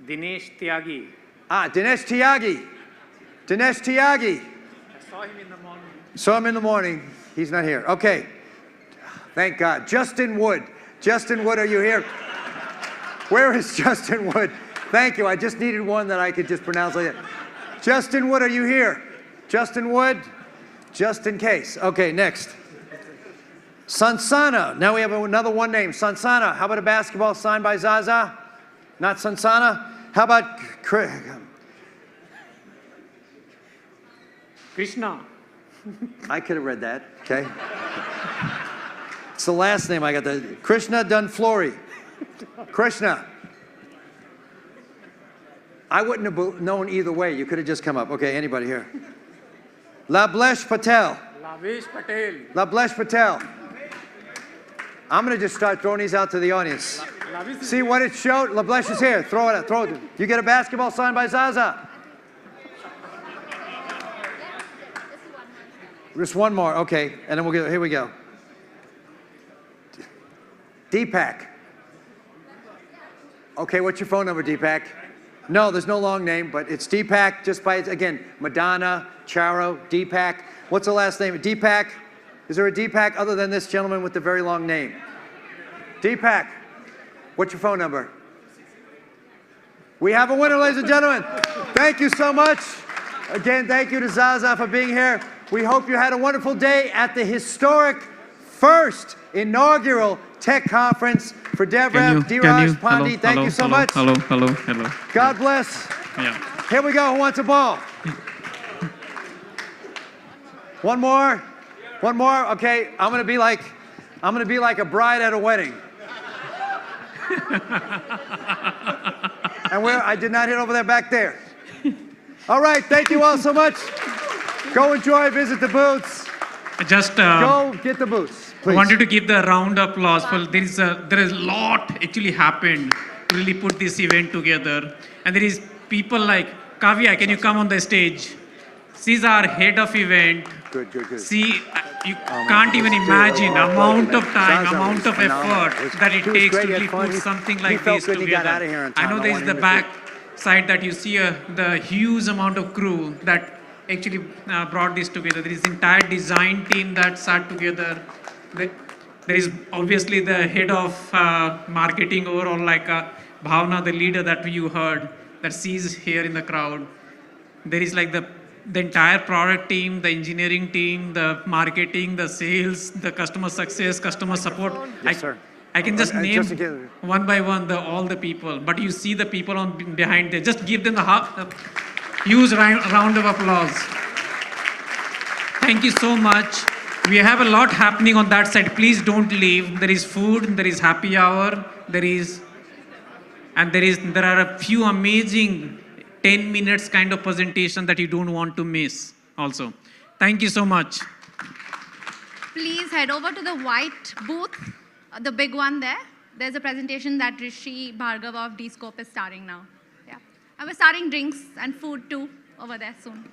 Dinesh Tyagi. Dinesh Tyagi. Dinesh Tyagi. I saw him in the morning. Saw him in the morning. He's not here. Okay. Thank God. Justin Wood. Justin Wood, are you here? Where is Justin Wood? Thank you. I just needed one that I could just pronounce like that. Justin Wood, are you here? Justin Wood? Just in case. Okay, next. Sansana. Now we have another one name. Sansana. How about a basketball signed by Zaza? Not Sansana. How about Krishna. I could have read that. Okay. It's the last name I got. Krishna Dunflori. Krishna. I wouldn't have known either way. You could have just come up. Okay, anybody here? Lablesh Patel. Lavish Patel. Lablesh Patel. I'm going to just start throwing these out to the audience. See what it showed? Lablesh is here. Throw it out. Throw it. You get a basketball signed by Zaza. Just one more. Okay. And then we'll get, here we go. Deepak. Okay, what's your phone number, Deepak? No, there's no long name, but it's Deepak, just by, again, Madonna, Charo, Deepak. What's the last name? Deepak? Is there a Deepak other than this gentleman with the very long name? Deepak, what's your phone number? We have a winner, ladies and gentlemen. Thank you so much. Again, thank you to Zaza for being here. We hope you had a wonderful day at the historic first inaugural tech conference for DevRev. Dheeraj Pandey, thank you so much. Hello. God bless. Yeah. Here we go. Who wants a ball? One more. One more. Okay. I'm gonna be like a bride at a wedding. And I did not hit over there back there. All right. Thank you all so much. Go enjoy. Visit the booths. Just go get the booths. I wanted to give the round of applause. Well, there is a lot actually happened to really put this event together. And there is people like Kavya, can you come on the stage? She's our head of event. Good. See, you can't even imagine amount of time, amount of effort that it takes to really put something like this together. I know there is the back side that you see the huge amount of crew that actually brought this together. There is entire design team that sat together. There is obviously the head of marketing overall, like Bhavna, the leader that you heard, that sees here in the crowd. There is like the entire product team, the engineering team, the marketing, the sales, the customer success, customer support. Yes, sir. I can just name one by one all the people, but you see the people behind there. Just give them a huge round of applause. Thank you so much. We have a lot happening on that side. Please don't leave. There is food, there is happy hour, there are a few amazing 10 minutes kind of presentation that you don't want to miss also. Thank you so much. Please head over to the white booth, the big one there. There's a presentation that Rishi Bhargava of D-Scope is starting now. Yeah. And we're starting drinks and food too over there soon.